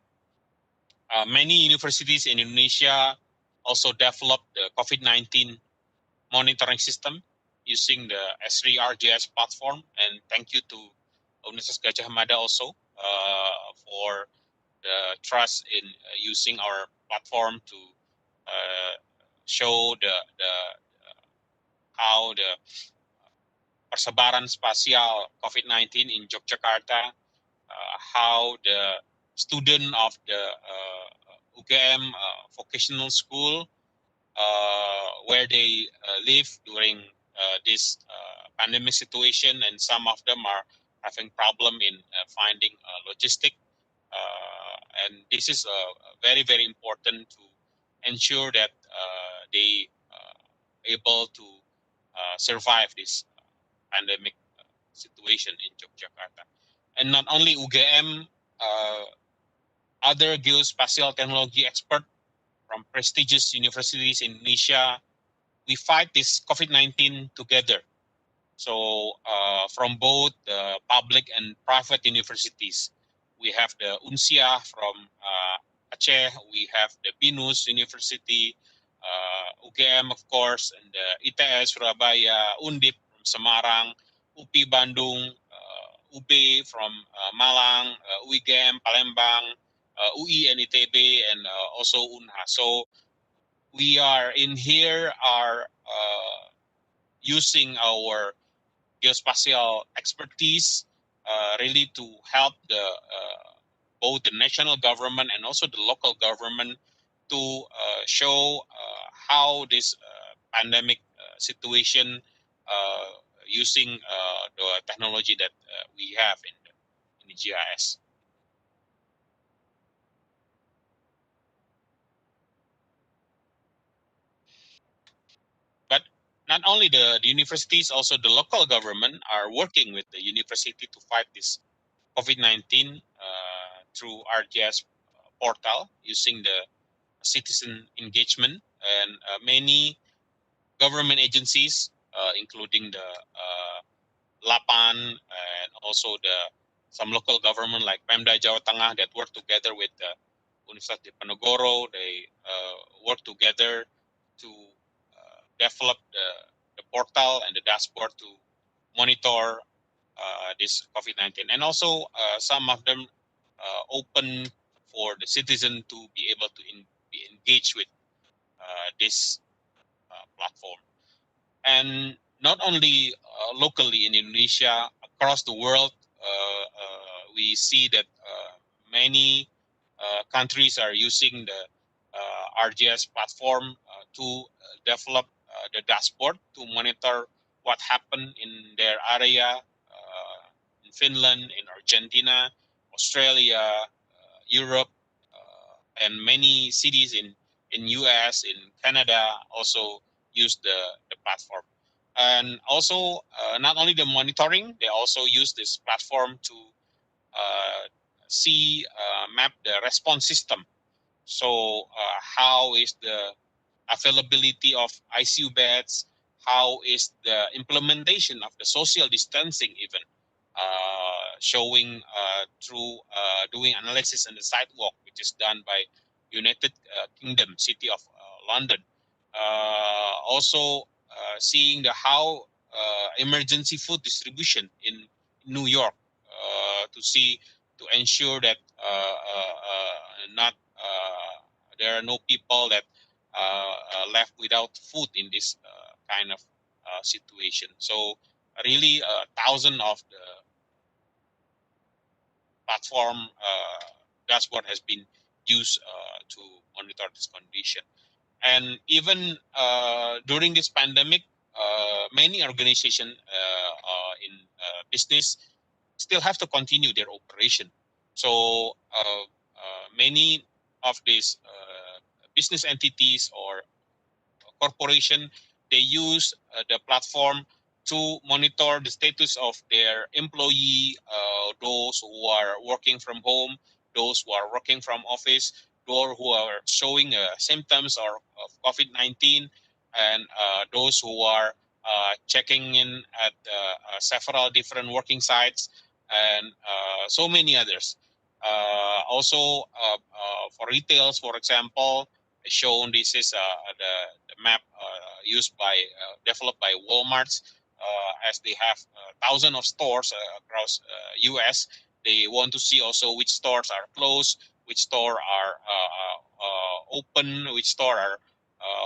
many universities in Indonesia also developed the COVID-19 monitoring system using the Esri RJS platform. And thank you to Universitas Gadjah Mada also for the trust in using our platform to show the how the persebaran spasial COVID-19 in Yogyakarta, how the student of the UGM vocational school, where they live during this pandemic situation, and some of them are having problem in finding logistic. And this is very, very important to ensure that they able to survive this pandemic situation in Yogyakarta. And not only UGM, other geospatial technology experts from prestigious universities in Indonesia, we fight this COVID-19 together. So from both the public and private universities, we have the UNSIA from Aceh, we have the BINUS University, UGM of course, and the ITS Surabaya, Undip from Semarang, UPI Bandung, UB from Malang, UIGM Palembang, UI and ITB, and also UNHA. So we are in here are using our geospatial expertise really to help the both the national government and also the local government to show how this pandemic situation using the technology that we have in the GIS. But not only the universities, also the local government are working with the university to fight this COVID-19 through RGS portal using the citizen engagement, and many government agencies, including the Lapan and also some local government like Pemda Jawa Tengah that work together with the Universitas Diponegoro. They work together to develop the portal and the dashboard to monitor this COVID-19. And also some of them open for the citizen to be able to be engaged with this platform. And not only locally in Indonesia, across the world, we see that many countries are using the RGS platform to develop the dashboard to monitor what happened in their area, in Finland, in Argentina, Australia, Europe, and many cities in US, in Canada also use the platform. And also, not only the monitoring, they also use this platform to map the response system. So how is the availability of ICU beds? How is the implementation of the social distancing even? Showing through doing analysis on the sidewalk, which is done by United Kingdom, City of London. Also seeing how emergency food distribution in New York to ensure that not there are no people that left without food in this kind of situation. So really, thousands of the platform dashboard has been used to monitor this condition. And even during this pandemic, many organizations in business still have to continue their operation. So many of these business entities or corporation, they use the platform to monitor the status of their employee, those who are working from home, those who are working from office, those who are showing symptoms of COVID-19, and those who are checking in at several different working sites, and so many others. Also, for retails, for example, shown this is the map used by developed by Walmart, as they have thousands of stores across US. They want to see also which stores are closed, which store are open, which store are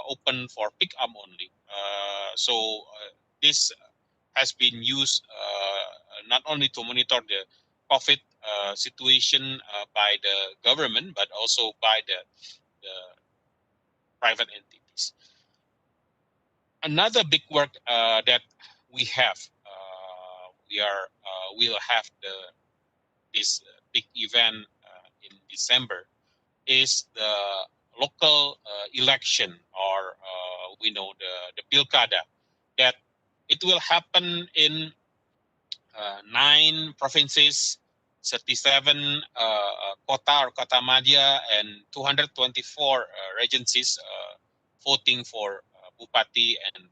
open for pickup only. So this has been used not only to monitor the COVID situation by the government, but also by the private entities. Another big work that we have, we'll have this big event in December, is the local election, or we know the Pilkada, that it will happen in 9 provinces, 37 kota or kota madya, and 224 regencies voting for Bupati and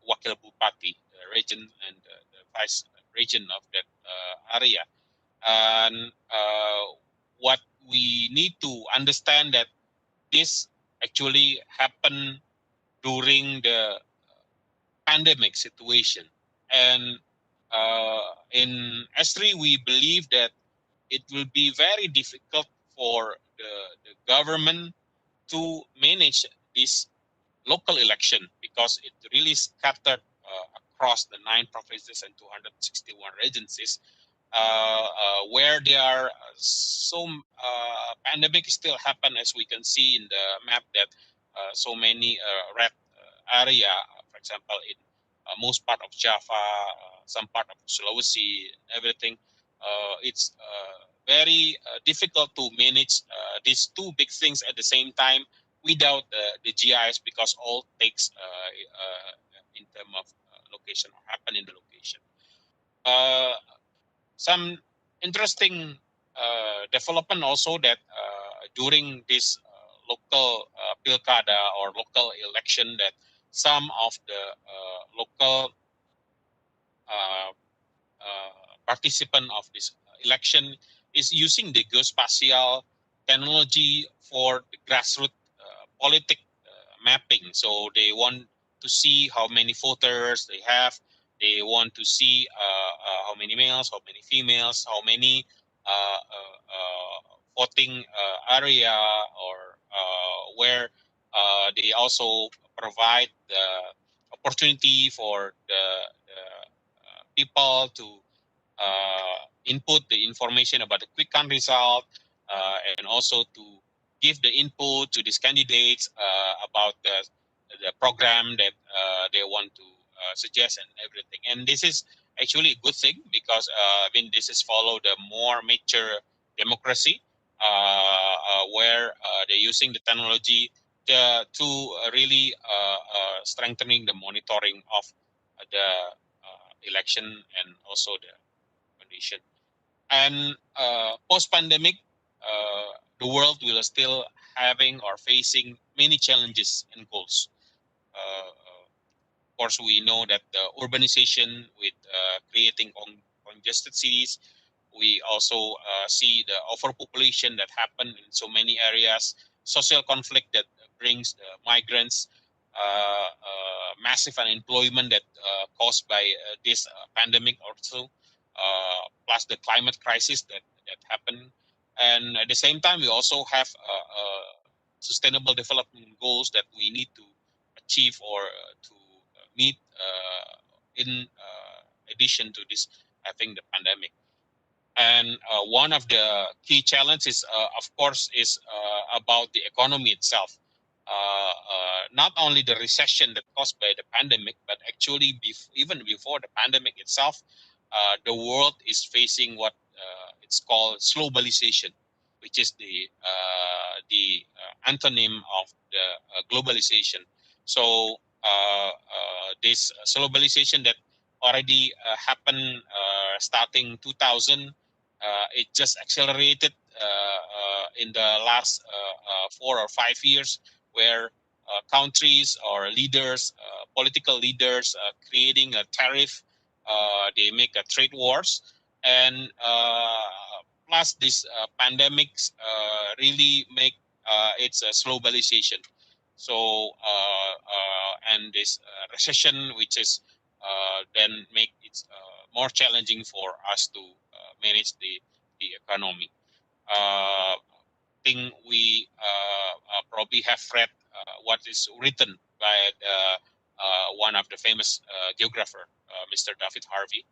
Wakil Bupati, the region and the vice region of that area. And what we need to understand that this actually happened during the pandemic situation. And in Esri, we believe that it will be very difficult for the government to manage this local election, because it really scattered across the 9 provinces and 261 regencies, where there are some pandemic still happen, as we can see in the map, that so many red area, for example, in most part of Java, some part of Sulawesi, everything. It's very difficult to manage these two big things at the same time without the GIS, because all takes in terms of location, or happen in the location. Some interesting development also, that during this local pilkada or local election, that some of the local participant of this election is using the geospatial technology for the grassroots politic mapping. So they want to see how many voters they have. They want to see how many males, how many females, how many voting area, or where they also provide the opportunity for the people to input the information about the quick count result, and also to give the input to these candidates about the program that they want to suggest and everything. And this is actually a good thing, because I mean, this is follow the more mature democracy, where they're using the technology to really strengthening the monitoring of the election and also the condition. And post-pandemic, the world will still having or facing many challenges and goals. Of course, we know that the urbanization with creating congested cities. We also see the overpopulation that happen in so many areas, social conflict that brings the migrants, massive unemployment that caused by this pandemic also, plus the climate crisis that happened. And at the same time, we also have sustainable development goals that we need to achieve or to meet in addition to this having the pandemic. And one of the key challenges, of course, is about the economy itself. Not only the recession that caused by the pandemic, but actually even before the pandemic itself, the world is facing what it's called globalization, which is the antonym of the globalization. So this globalization that already happened starting 2000. It just accelerated in the last 4 or 5 years, where countries or leaders, political leaders, creating a tariff. They make a trade wars, and plus this pandemics really make it's a globalization. So and this recession, which is then make it more challenging for us to manage the economy. Think we probably have read what is written by one of the famous geographer, Mr. David Harvey,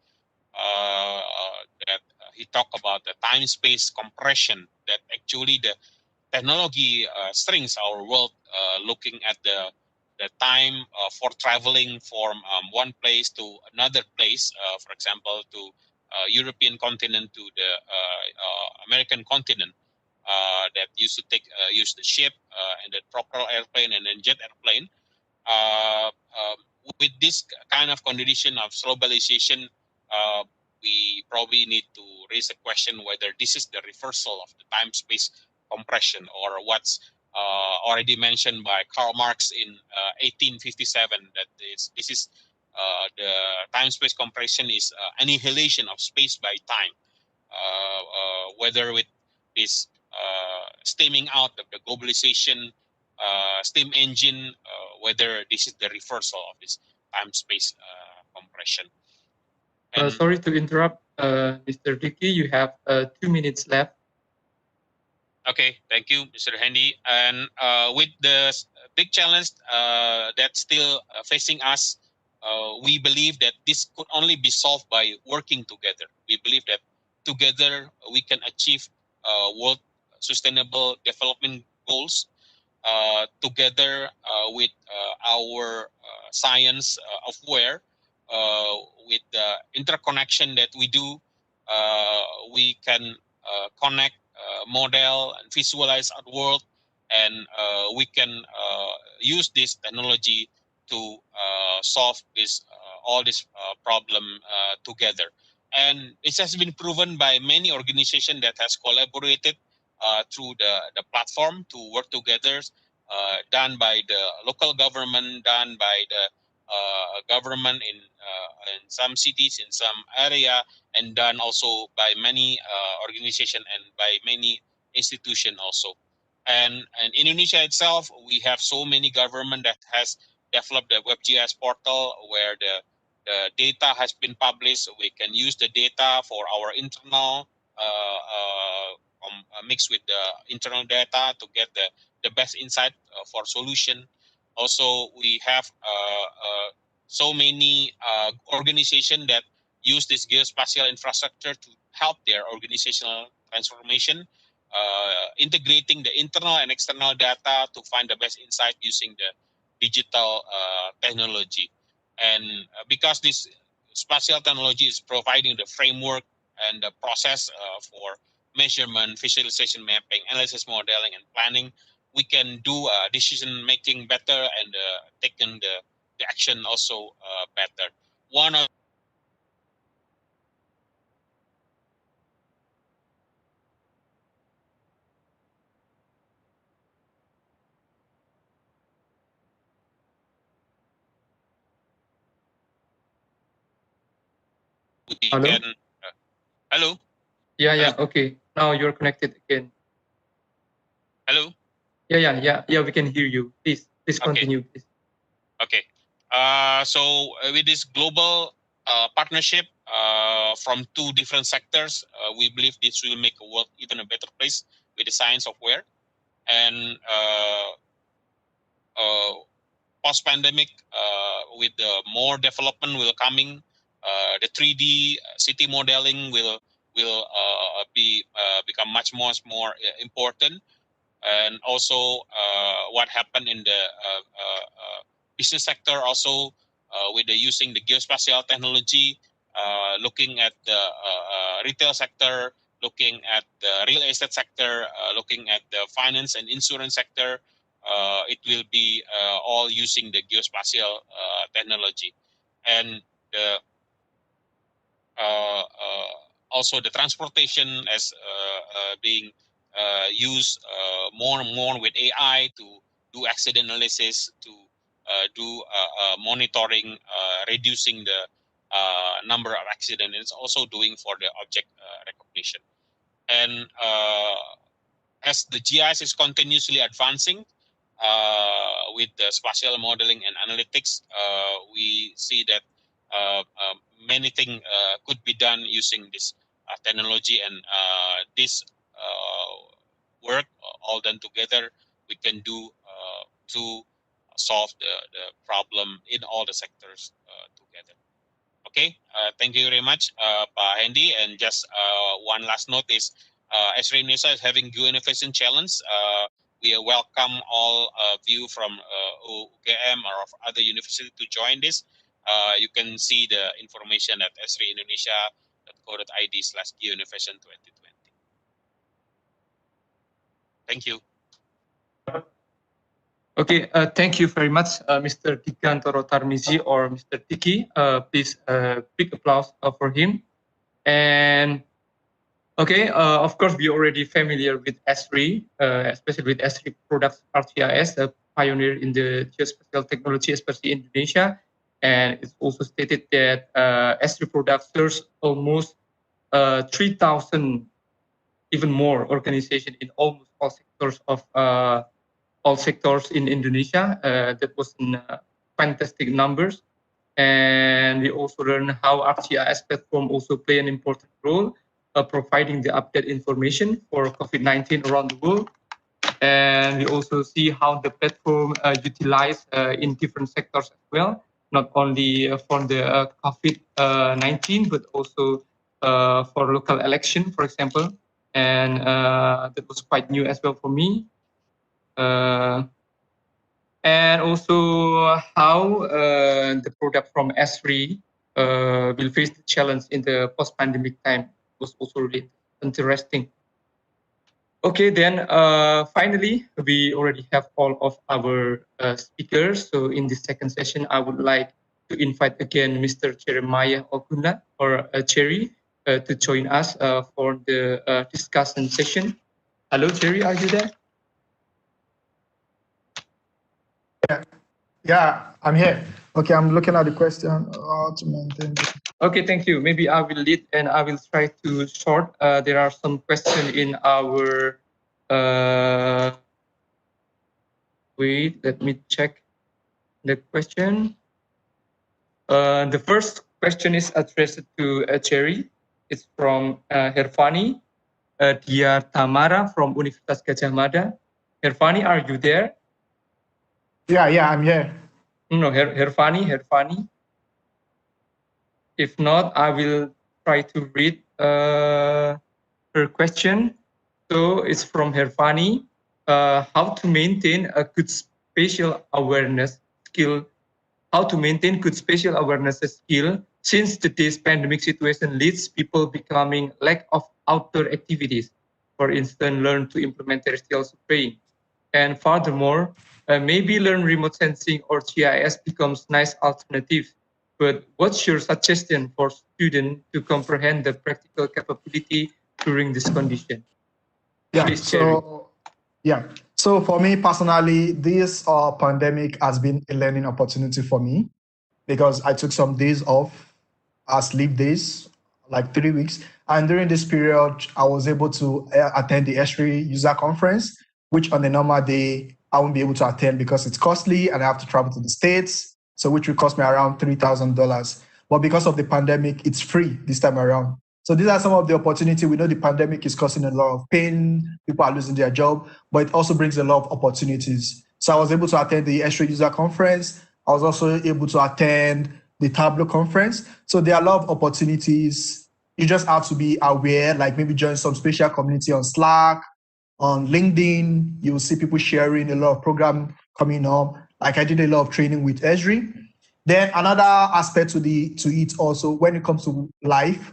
that he talked about the time-space compression, that actually the technology strings our world, looking at the time for traveling from one place to another place, for example, to European continent to the American continent, that used to take use the ship and the proper airplane and then jet airplane. With this kind of condition of globalization, we probably need to raise a question whether this is the reversal of the time-space compression, or what's already mentioned by Karl Marx in 1857, that this is the time-space compression is annihilation of space by time, whether with this stemming out of the globalization steam engine, whether this is the reversal of this time-space compression. And sorry to interrupt, Mr. Dicky, you have 2 minutes left. Okay, thank you, Mr. Hendy. And with the big challenge that's still facing us, we believe that this could only be solved by working together. We believe that together we can achieve World Sustainable Development Goals, together with our science of where, with the interconnection that we do, we can connect, model, and visualize our world, and we can use this technology to solve this all this problem together. And it has been proven by many organizations that has collaborated through the platform to work together, done by the local government, done by the government in some cities, in some area, and done also by many organizations and by many institutions also. And in Indonesia itself, we have so many government that has developed the WebGIS portal where the data has been published. We can use the data for our internal mixed with the internal data to get the best insight for solution. Also, we have so many organizations that use this geospatial infrastructure to help their organizational transformation, integrating the internal and external data to find the best insight using the digital technology. And because this spatial technology is providing the framework and the process for measurement, visualization, mapping, analysis, modeling, and planning, we can do decision making better and taking the action also better. One of we Hello? can hello? Yeah, okay. Now you're connected again. Hello? Yeah, we can hear you. Please continue, please. Okay. So with this global partnership from two different sectors, we believe this will make the world even a better place with the science of where. And post-pandemic, with more development will coming, the 3D city modeling will become much more important. And also what happened in the business sector also, with the using the geospatial technology, looking at the retail sector, looking at the real estate sector, looking at the finance and insurance sector, it will be all using the geospatial technology. And also the transportation as being used more and more with AI to do accident analysis, to do monitoring, reducing the number of accidents. It's also doing for the object recognition. And as the GIS is continuously advancing with the spatial modeling and analytics, we see that many things could be done using this technology, and this work all done together, we can do to solve the problem in all the sectors together. Okay, thank you very much, Pak Hendy. And just one last note is, Esri Indonesia is having Geoinnovation Challenge. We welcome all of you from UGM or of other universities to join this. You can see the information at esriindonesia.co.id/geoinnovation 2020. Thank you. Okay, thank you very much, Mr. Digantoro Tarmizi, or Mr. Tiki. Please, big applause for him. And okay, of course, we already familiar with Esri, especially with Esri products ArcGIS, a pioneer in the geospatial technology, especially in Indonesia. And it's also stated that Esri products serves almost 3,000, even more, organizations in almost all sectors of in Indonesia. That was fantastic numbers. And we also learned how ArcGIS platform also play an important role providing the update information for COVID-19 around the world. And we also see how the platform utilized in different sectors as well, not only for the COVID-19, but also for local election, for example. And that was quite new as well for me. And also how the product from Esri will face the challenge in the post-pandemic time was also really interesting. Okay, then finally, we already have all of our speakers. So in this second session, I would like to invite again Mr. Jeremiah Ogunla, or Cherry, to join us for the discussion session. Hello, Cherry, are you there? Yeah, I'm here. Okay, I'm looking at the question. How to maintain. Okay, thank you. Maybe I will lead and I will try to short. There are some questions in our. Wait, let me check the question. The first question is addressed to Cherry. It's from Herfani Dia Tamara from Universitas Gadjah Mada. Herfani, are you there? Yeah, I'm here. No, Herfani. If not, I will try to read her question. So it's from Herfani. How to maintain a good spatial awareness skill? How to maintain good spatial awareness skill since today's pandemic situation leads people becoming lack of outdoor activities. For instance, learn to implement terrestrial surveying. And furthermore, maybe learn remote sensing or GIS becomes nice alternative. But what's your suggestion for students to comprehend the practical capability during this condition? Yeah, Please, so for me personally, this pandemic has been a learning opportunity for me because I took some days off as leave days, like 3 weeks. And during this period, I was able to attend the Esri user conference, which on a normal day, I won't be able to attend because it's costly and I have to travel to the States. So which will cost me around $3,000. But because of the pandemic, it's free this time around. So these are some of the opportunities. We know the pandemic is causing a lot of pain. People are losing their job, but it also brings a lot of opportunities. So I was able to attend the Esri user conference. I was also able to attend the Tableau conference. So there are a lot of opportunities. You just have to be aware, like maybe join some special community on Slack, on LinkedIn. You will see people sharing a lot of program coming up. Like I did a lot of training with Esri. Then another aspect to it also, when it comes to life,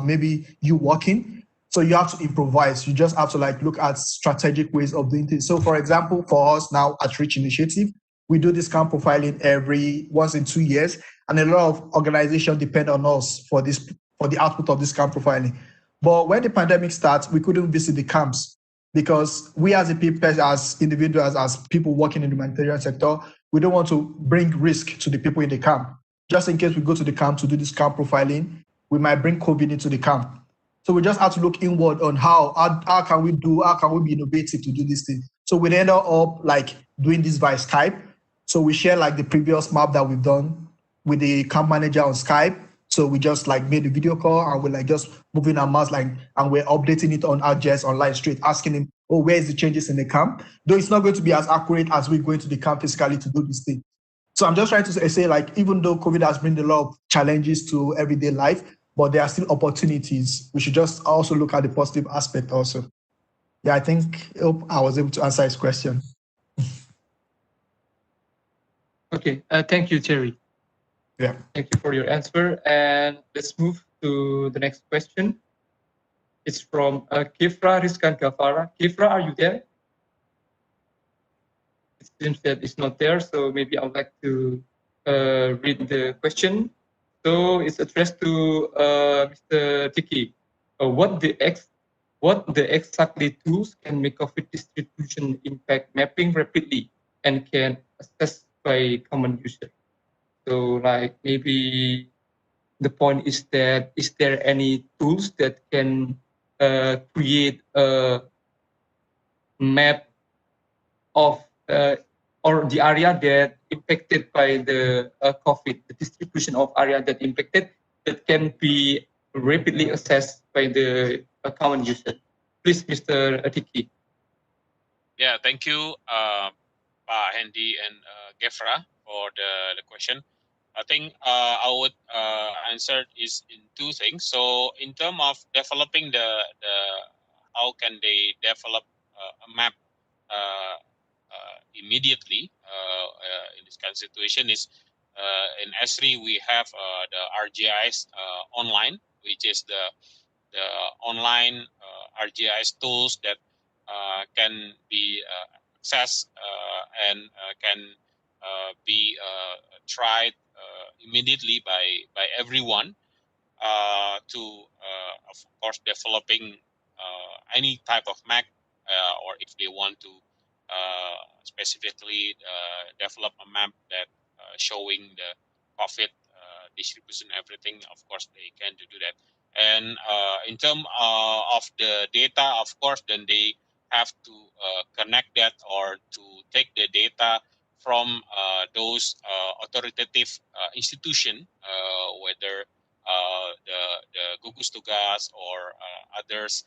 maybe you working, so you have to improvise. You just have to like look at strategic ways of doing things. So for example, for us now at Reach Initiative, we do this camp profiling once in 2 years, and a lot of organizations depend on us for this for the output of this camp profiling. But when the pandemic starts, we couldn't visit the camps because we as a people, as individuals, as people working in the humanitarian sector, we don't want to bring risk to the people in the camp. Just in case we go to the camp to do this camp profiling, we might bring COVID into the camp. So we just have to look inward on how can we be innovative to do this thing. So we ended up like doing this via Skype. So we share like the previous map that we've done with the camp manager on Skype. So we just like made a video call and we're like just moving our mouse like, and we're updating it on ArcGIS online straight, asking him, oh, where is the changes in the camp? Though it's not going to be as accurate as we go into the camp physically to do this thing. So I'm just trying to say like, even though COVID has brought a lot of challenges to everyday life, but there are still opportunities. We should just also look at the positive aspect also. Yeah, I hope I was able to answer his question. Okay, thank you, Jerry. Yeah. Thank you for your answer. And let's move to the next question. It's from Kifra Rizkan Gavara. Kifra, are you there? It seems that it's not there, so maybe I would like to read the question. So it's addressed to Mr. Tiki. What the exactly tools can make COVID distribution impact mapping rapidly and can assess by common user? So like maybe the point is that is there any tools that can create a map of or the area that impacted by the COVID, the distribution of area that impacted that can be rapidly assessed by the common user? Please, Mr. Atiki. Yeah, thank you, Hendy and Gefra for the question. I think I would answer is in two things. So in terms of developing the how can they develop a map immediately in this kind of situation is in Esri we have the ArcGIS online, which is the online ArcGIS tools that can be accessed and can be tried immediately by everyone to of course developing any type of map or if they want to specifically develop a map that showing the profit distribution, everything, of course they can do that. And in terms of the data, of course, then they have to connect that or to take the data from those authoritative institution, whether the Gugus Tugas or others,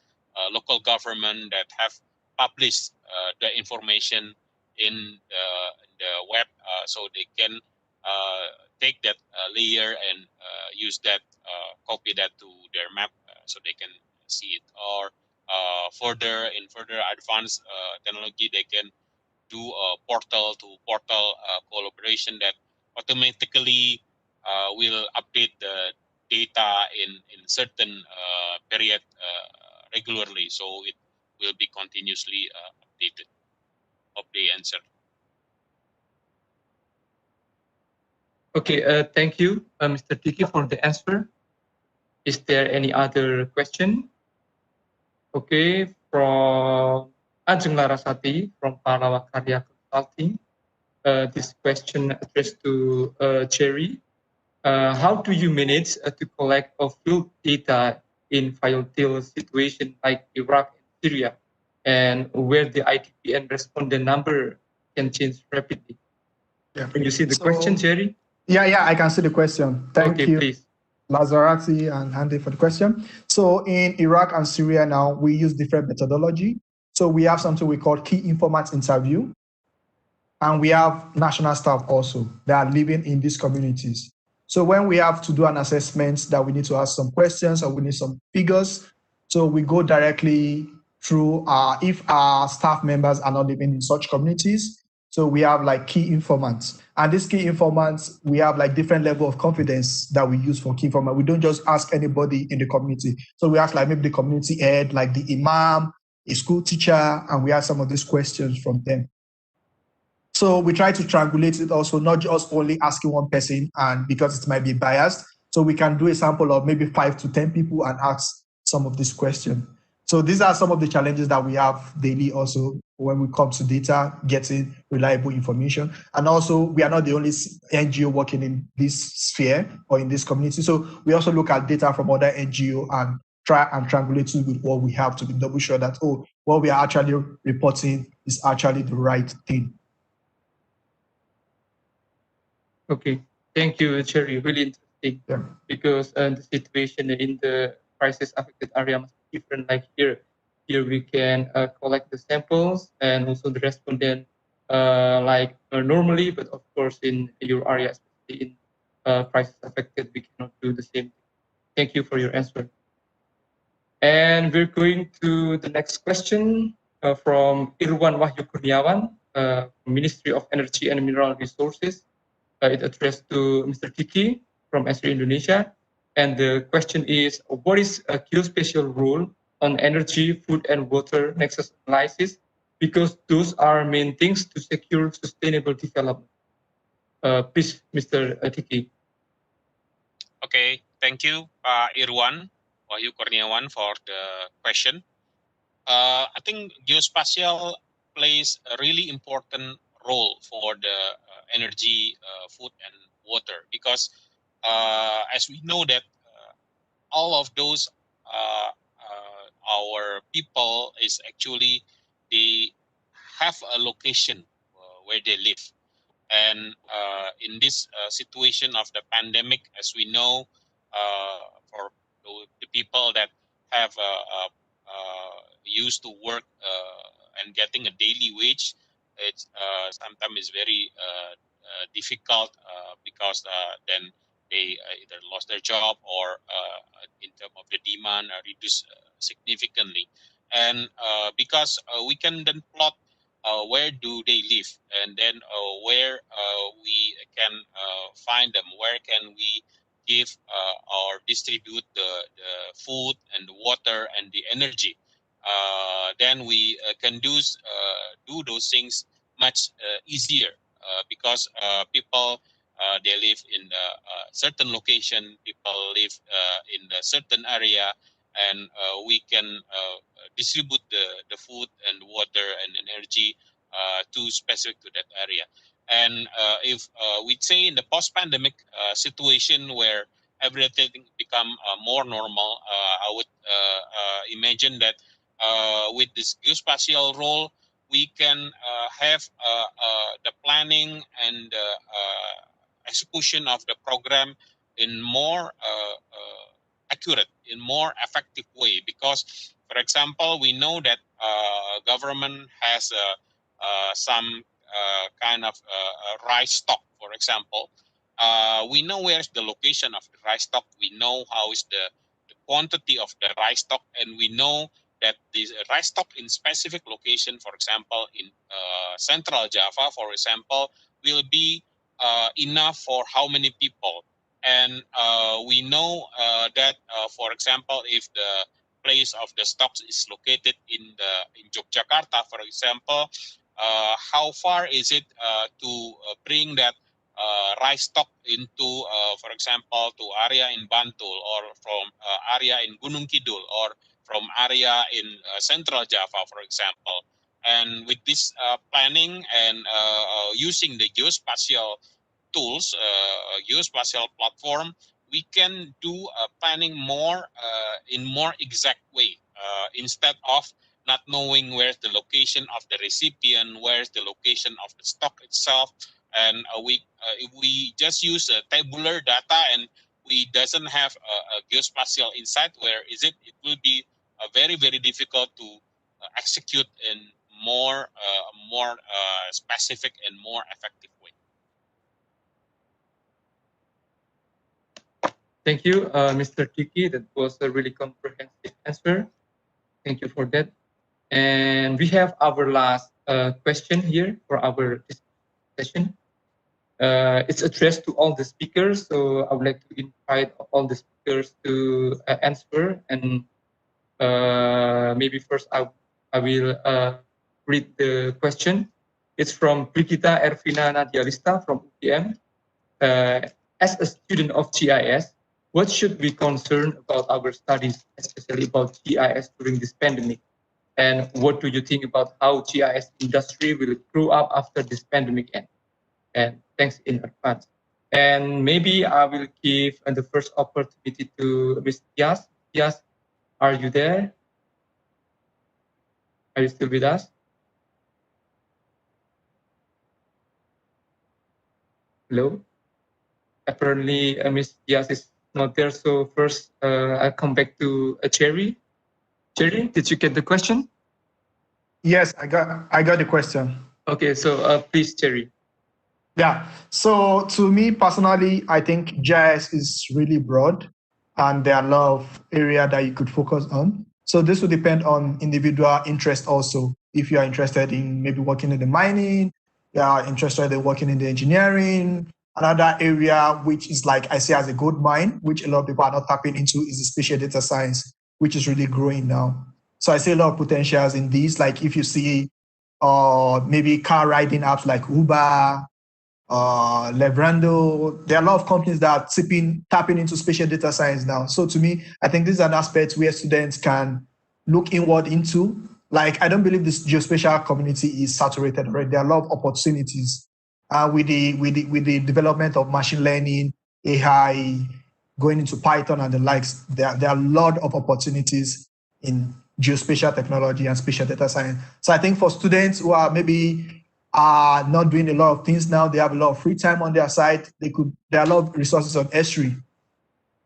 local government that have published the information in the web, so they can take that layer and use that, copy that to their map so they can see it. Or further advanced technology, they can do a portal to portal collaboration that automatically will update the data in certain period regularly, so it will be continuously updated. Hope they answer. Okay, thank you, Mr. Tiki, for the answer. Is there any other question? Okay, from Ajeng Larasati from Pahlawan Karya Consulting. This question addressed to Jerry. How do you manage to collect field data in volatile situation like Iraq and Syria, and where the IDP and respondent number can change rapidly? Yeah. Can you see the question, Jerry? Yeah, I can see the question. Thank you, please. Lazarati and Hendy for the question. So in Iraq and Syria now, we use different methodology. So we have something we call key informants interview, and we have national staff also that are living in these communities. So when we have to do an assessment that we need to ask some questions or we need some figures, so we go directly through if our staff members are not living in such communities. So we have like key informants, and these key informants, we have like different level of confidence that we use for key informant. We don't just ask anybody in the community. So we ask like maybe the community head, like the imam, a school teacher, and we ask some of these questions from them. So we try to triangulate it also, not just only asking one person, and because it might be biased. So we can do a sample of maybe 5 to 10 people and ask some of these questions. So these are some of the challenges that we have daily also when we come to data, getting reliable information. And also, we are not the only NGO working in this sphere or in this community. So we also look at data from other NGO and try and triangulate it with what we have to be double sure that, oh, what we are actually reporting is actually the right thing. Okay, thank you, Cherry. Really interesting. Yeah. Because the situation in the crisis affected area must be different. Like here we can collect the samples and also the respondent normally, but of course in your area, especially in crisis affected, we cannot do the same thing. Thank you for your answer. And we're going to the next question from Irwan Wahyu Kurniawan, Ministry of Energy and Mineral Resources. It addressed to Mr. Kiki from Esri Indonesia. And the question is, what is a geospatial role on energy, food, and water nexus analysis? Because those are main things to secure sustainable development. Please, Mr. Kiki. Okay, thank you, Irwan Wahyu Kurniawan, for the question. I think geospatial plays a really important role for the energy, food, and water, because as we know that all of those our people is actually, they have a location where they live. And in this situation of the pandemic, as we know, for the people that have used to work and getting a daily wage, it's sometimes is very difficult because then they either lost their job or in terms of the demand reduced significantly. And because we can then plot where do they live, and then where we can find them, where can we give or distribute the food and the water and the energy. Then we can do those things much easier because people they live in a certain location, people live in a certain area, and we can distribute the food and water and energy to specific to that area. And if we'd say in the post-pandemic situation where everything become more normal, I would imagine that with this geospatial role, we can have the planning and execution of the program in more accurate, in more effective way. Because, for example, we know that government has some kind of rice stock, for example. We know where's the location of the rice stock. We know how is the quantity of the rice stock, and we know that the rice stock in specific location, for example, in Central Java, for example, will be enough for how many people. And we know that, for example, if the place of the stocks is located in Yogyakarta, for example, how far is it to bring that rice stock into, for example, to area in Bantul, or from area in Gunung Kidul, or from area in Central Java, for example. And with this planning and using the geospatial tools, geospatial platform, we can do planning more in more exact way instead of not knowing where's the location of the recipient, where's the location of the stock itself. And if we just use tabular data and we doesn't have a geospatial insight, where is it? It will be very, very difficult to execute in more specific and more effective way. Thank you, Mr. Kiki. That was a really comprehensive answer. Thank you for that. And we have our last question here for our session. It's addressed to all the speakers, so I would like to invite all the speakers to answer. And maybe first I will read the question. It's from Brigitta Ervina Nadialista from UGM. As a student of GIS, what should we concern about our studies, especially about GIS during this pandemic? And what do you think about how GIS industry will grow up after this pandemic ends? And thanks in advance. And maybe I will give the first opportunity to Ms. Tias. Tias, are you there? Are you still with us? Hello? Apparently, Ms. Tias is not there. So first, I'll come back to Cherry. Cherry, did you get the question? Yes, I got the question. Okay, so please, Cherry. Yeah. So to me personally, I think GIS is really broad, and there are a lot of area that you could focus on. So this will depend on individual interest also. If you are interested in maybe working in the mining, you are interested in working in the engineering. Another area which is like I see as a gold mine, which a lot of people are not tapping into, is the spatial data science, which is really growing now. So I see a lot of potentials in these. Like if you see maybe car riding apps like Uber, Lebrando, there are a lot of companies that are tapping into spatial data science now. So to me, I think this is an aspect where students can look inward into. Like, I don't believe this geospatial community is saturated already. There are a lot of opportunities with the development of machine learning, AI, going into Python and the likes. There are a lot of opportunities in geospatial technology and spatial data science. So I think for students who are maybe are not doing a lot of things now, they have a lot of free time on their side. There are a lot of resources on Esri.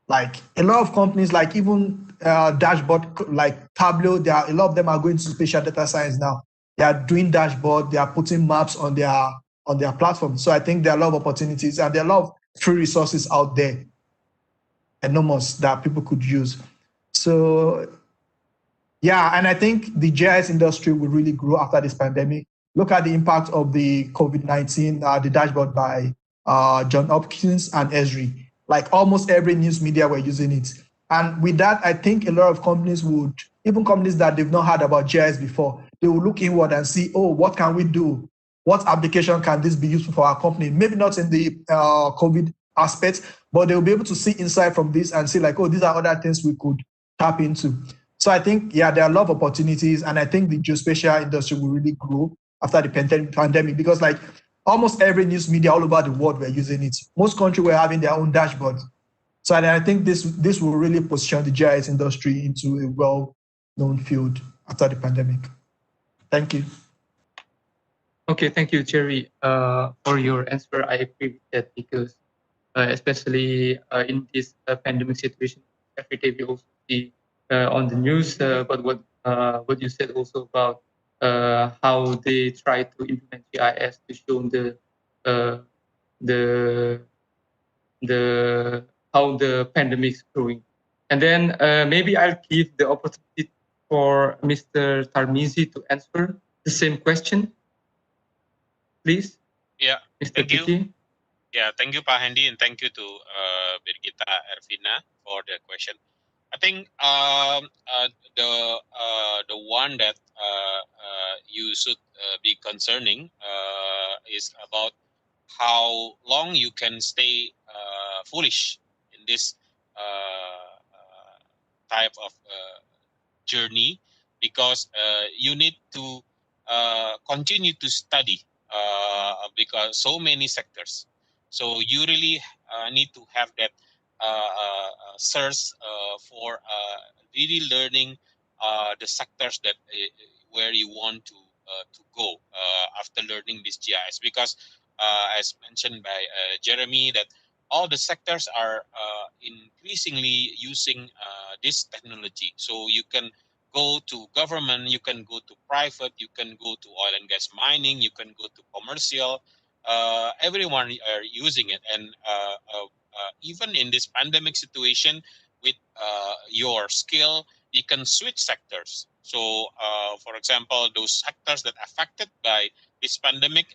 Like a lot of companies, like even dashboard, like Tableau, a lot of them are going to spatial data science now. They are doing dashboard, they are putting maps on their platform. So I think there are a lot of opportunities, and there are a lot of free resources out there, enormous, that people could use. So yeah, and I think the GIS industry will really grow after this pandemic. Look at the impact of the COVID-19, the dashboard by John Hopkins and Esri. Like almost every news media were using it. And with that, I think a lot of companies would, even companies that they've not heard about GIS before, they will look inward and see, oh, what can we do? What application can this be useful for our company? Maybe not in the COVID aspect, but they'll be able to see insight from this and see like, oh, these are other things we could tap into. So I think, yeah, there are a lot of opportunities, and I think the geospatial industry will really grow after the pandemic, because like almost every news media all over the world were using it. Most countries were having their own dashboard. So I think this will really position the GIS industry into a well-known field after the pandemic. Thank you. Okay, thank you, Jerry, for your answer. I agree with that, because especially in this pandemic situation, every day we also see on the news, but what you said also about how they try to implement GIS to show how the pandemic is growing. And then maybe I'll give the opportunity for Mr. Tarmizi to answer the same question, please. Yeah, Mr. thank you. Tiki. Yeah, thank you, Pa Hendy, and thank you to Birgitta Ervina for the question. I think the one that you should be concerning is about how long you can stay foolish in this type of journey, because you need to continue to study because so many sectors. So you really need to have that search for really learning the sectors that where you want to go after learning this GIS, because as mentioned by Jeremy, that all the sectors are increasingly using this technology. So you can go to government, you can go to private, you can go to oil and gas mining, you can go to commercial. Everyone are using it, and even in this pandemic situation, with your skill, you can switch sectors. So, for example, those sectors that affected by this pandemic,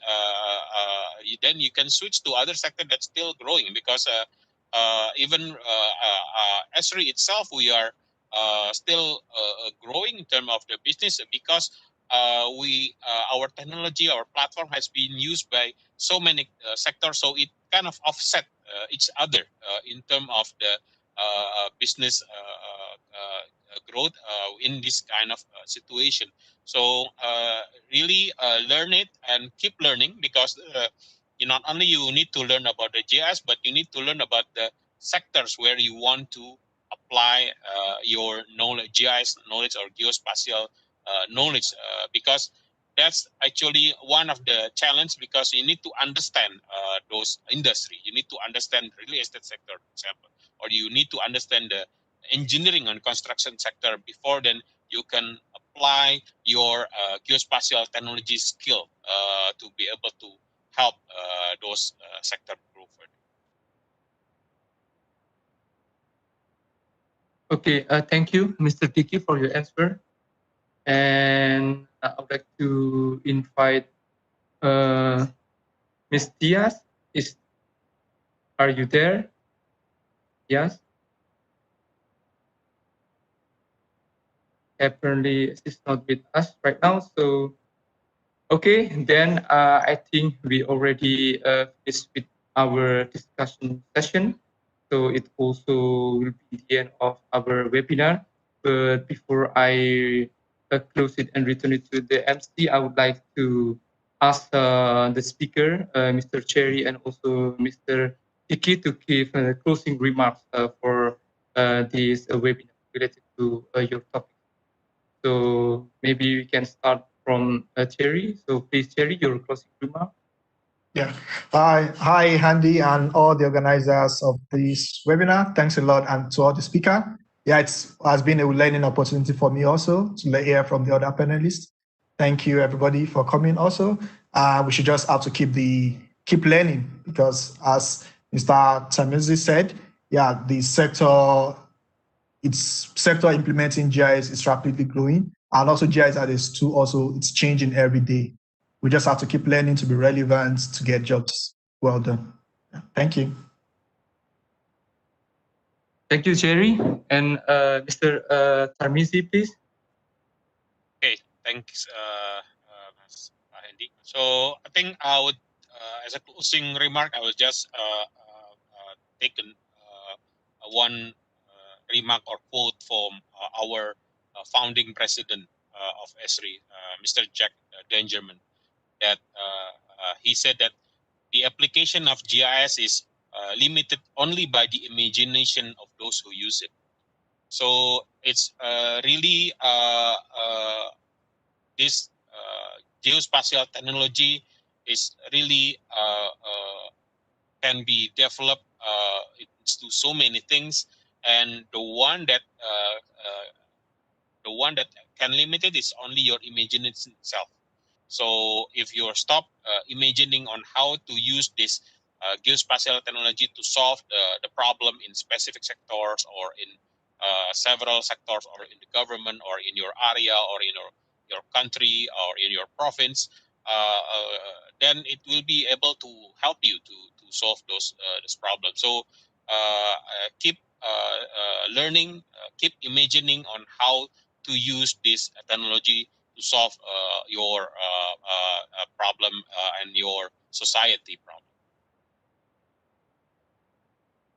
then you can switch to other sector that's still growing, because even Esri itself, we are still growing in terms of the business, because our technology, our platform has been used by so many sectors, so it kind of offset each other in terms of the business growth in this kind of situation. So really learn it and keep learning, because not only you need to learn about the GIS, but you need to learn about the sectors where you want to apply your knowledge, GIS knowledge or geospatial knowledge, because that's actually one of the challenge, because you need to understand those industry. You need to understand real estate sector, for example, or you need to understand the engineering and construction sector before then you can apply your geospatial technology skill to be able to help those sector grow further. Okay, thank you, Mr. Tiki, for your answer. And I would like to invite Ms. Diaz. Are you there? Yes. Apparently, she's not with us right now. So, okay, then I think we already finished with our discussion session. So it also will be the end of our webinar. But before I close it and return it to the MC, I would like to ask the speaker, Mr. Cherry, and also Mr. Tiki, to give closing remarks for this webinar related to your topic. So maybe we can start from Cherry. So please, Cherry, your closing remark. Yeah. Hi, Hendy, and all the organizers of this webinar. Thanks a lot, and to all the speakers. Yeah, it has been a learning opportunity for me also to hear from the other panelists. Thank you, everybody, for coming. Also, we should just have to keep learning, because as Mr. Tamizi said, yeah, the sector implementing GIS is rapidly growing, and also GIS as a tool also it's changing every day. We just have to keep learning to be relevant to get jobs well done. Thank you. Thank you, Jerry. And Mr. Tarmizi, please. Okay, thanks, Mas Hendy. So I think I would, as a closing remark, I will just take one remark or quote from our founding president of Esri, Mr. Jack Dangerman, that he said that the application of GIS is limited only by the imagination of those who use it. So it's really this geospatial technology is really can be developed into so many things, and the one that can limit it is only your imagination itself. So if you stop imagining on how to use this geospatial technology to solve the problem in specific sectors, or in several sectors, or in the government, or in your area, or in your country, or in your province, then it will be able to help you to solve those this problem. So keep learning, keep imagining on how to use this technology to solve your problem and your society problem.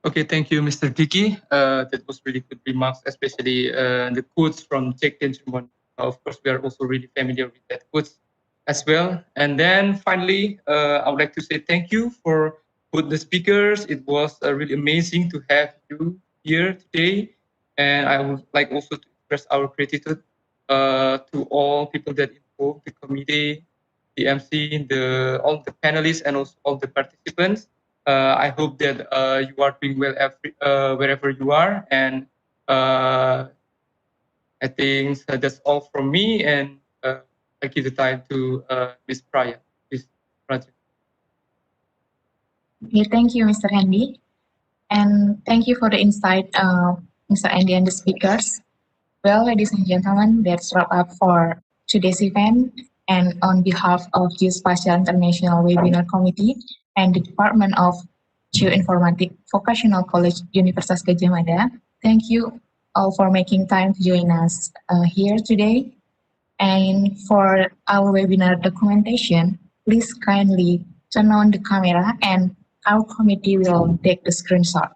Okay, thank you, Mr. Diki. That was really good remarks, especially the quotes from Jack Dangerman. Of course, we are also really familiar with that quotes as well. And then finally, I would like to say thank you for both the speakers. It was really amazing to have you here today. And I would like also to express our gratitude to all people that involved, the committee, the MC, all the panelists, and also all the participants. I hope that you are doing well wherever you are. And I think that's all from me. And I give the time to Ms. Praya. Please, Raja. Okay, thank you, Mr. Hendy. And thank you for the insight, Mr. Hendy and the speakers. Well, ladies and gentlemen, that's wrap up for today's event. And on behalf of Geospatial International Webinar Committee and the Department of Geoinformatics Vocational College Universitas Gadjah Mada, thank you all for making time to join us here today. And for our webinar documentation, please kindly turn on the camera and our committee will take the screenshot.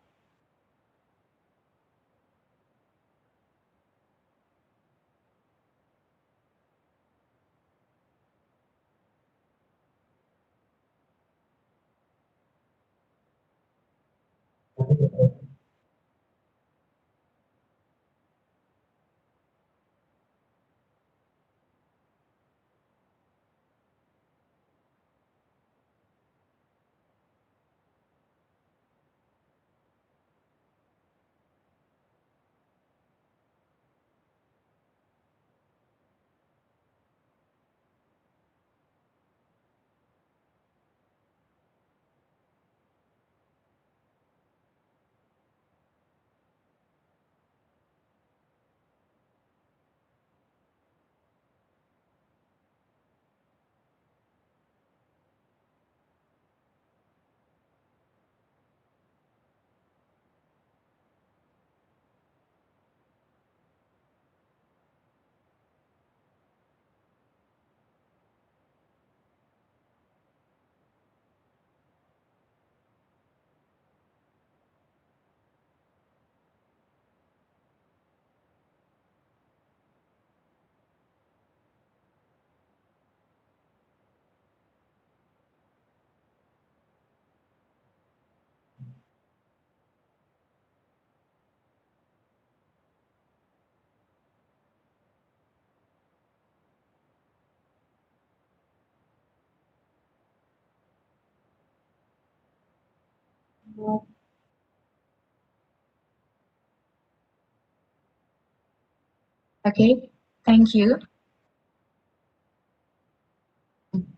Okay, thank you.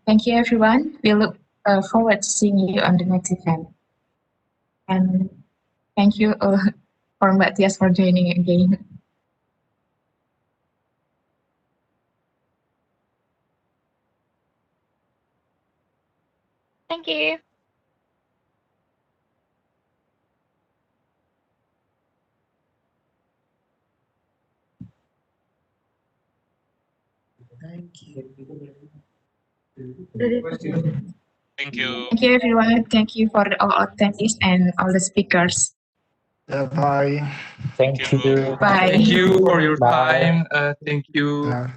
Thank you, everyone. We look forward to seeing you on the next event. And thank you for Rahmatyas for joining again. Thank you. Thank you. Thank you, everyone. Thank you for all attendees and all the speakers. Bye. Thank you. Bye. Thank you for your Bye. time. Thank you.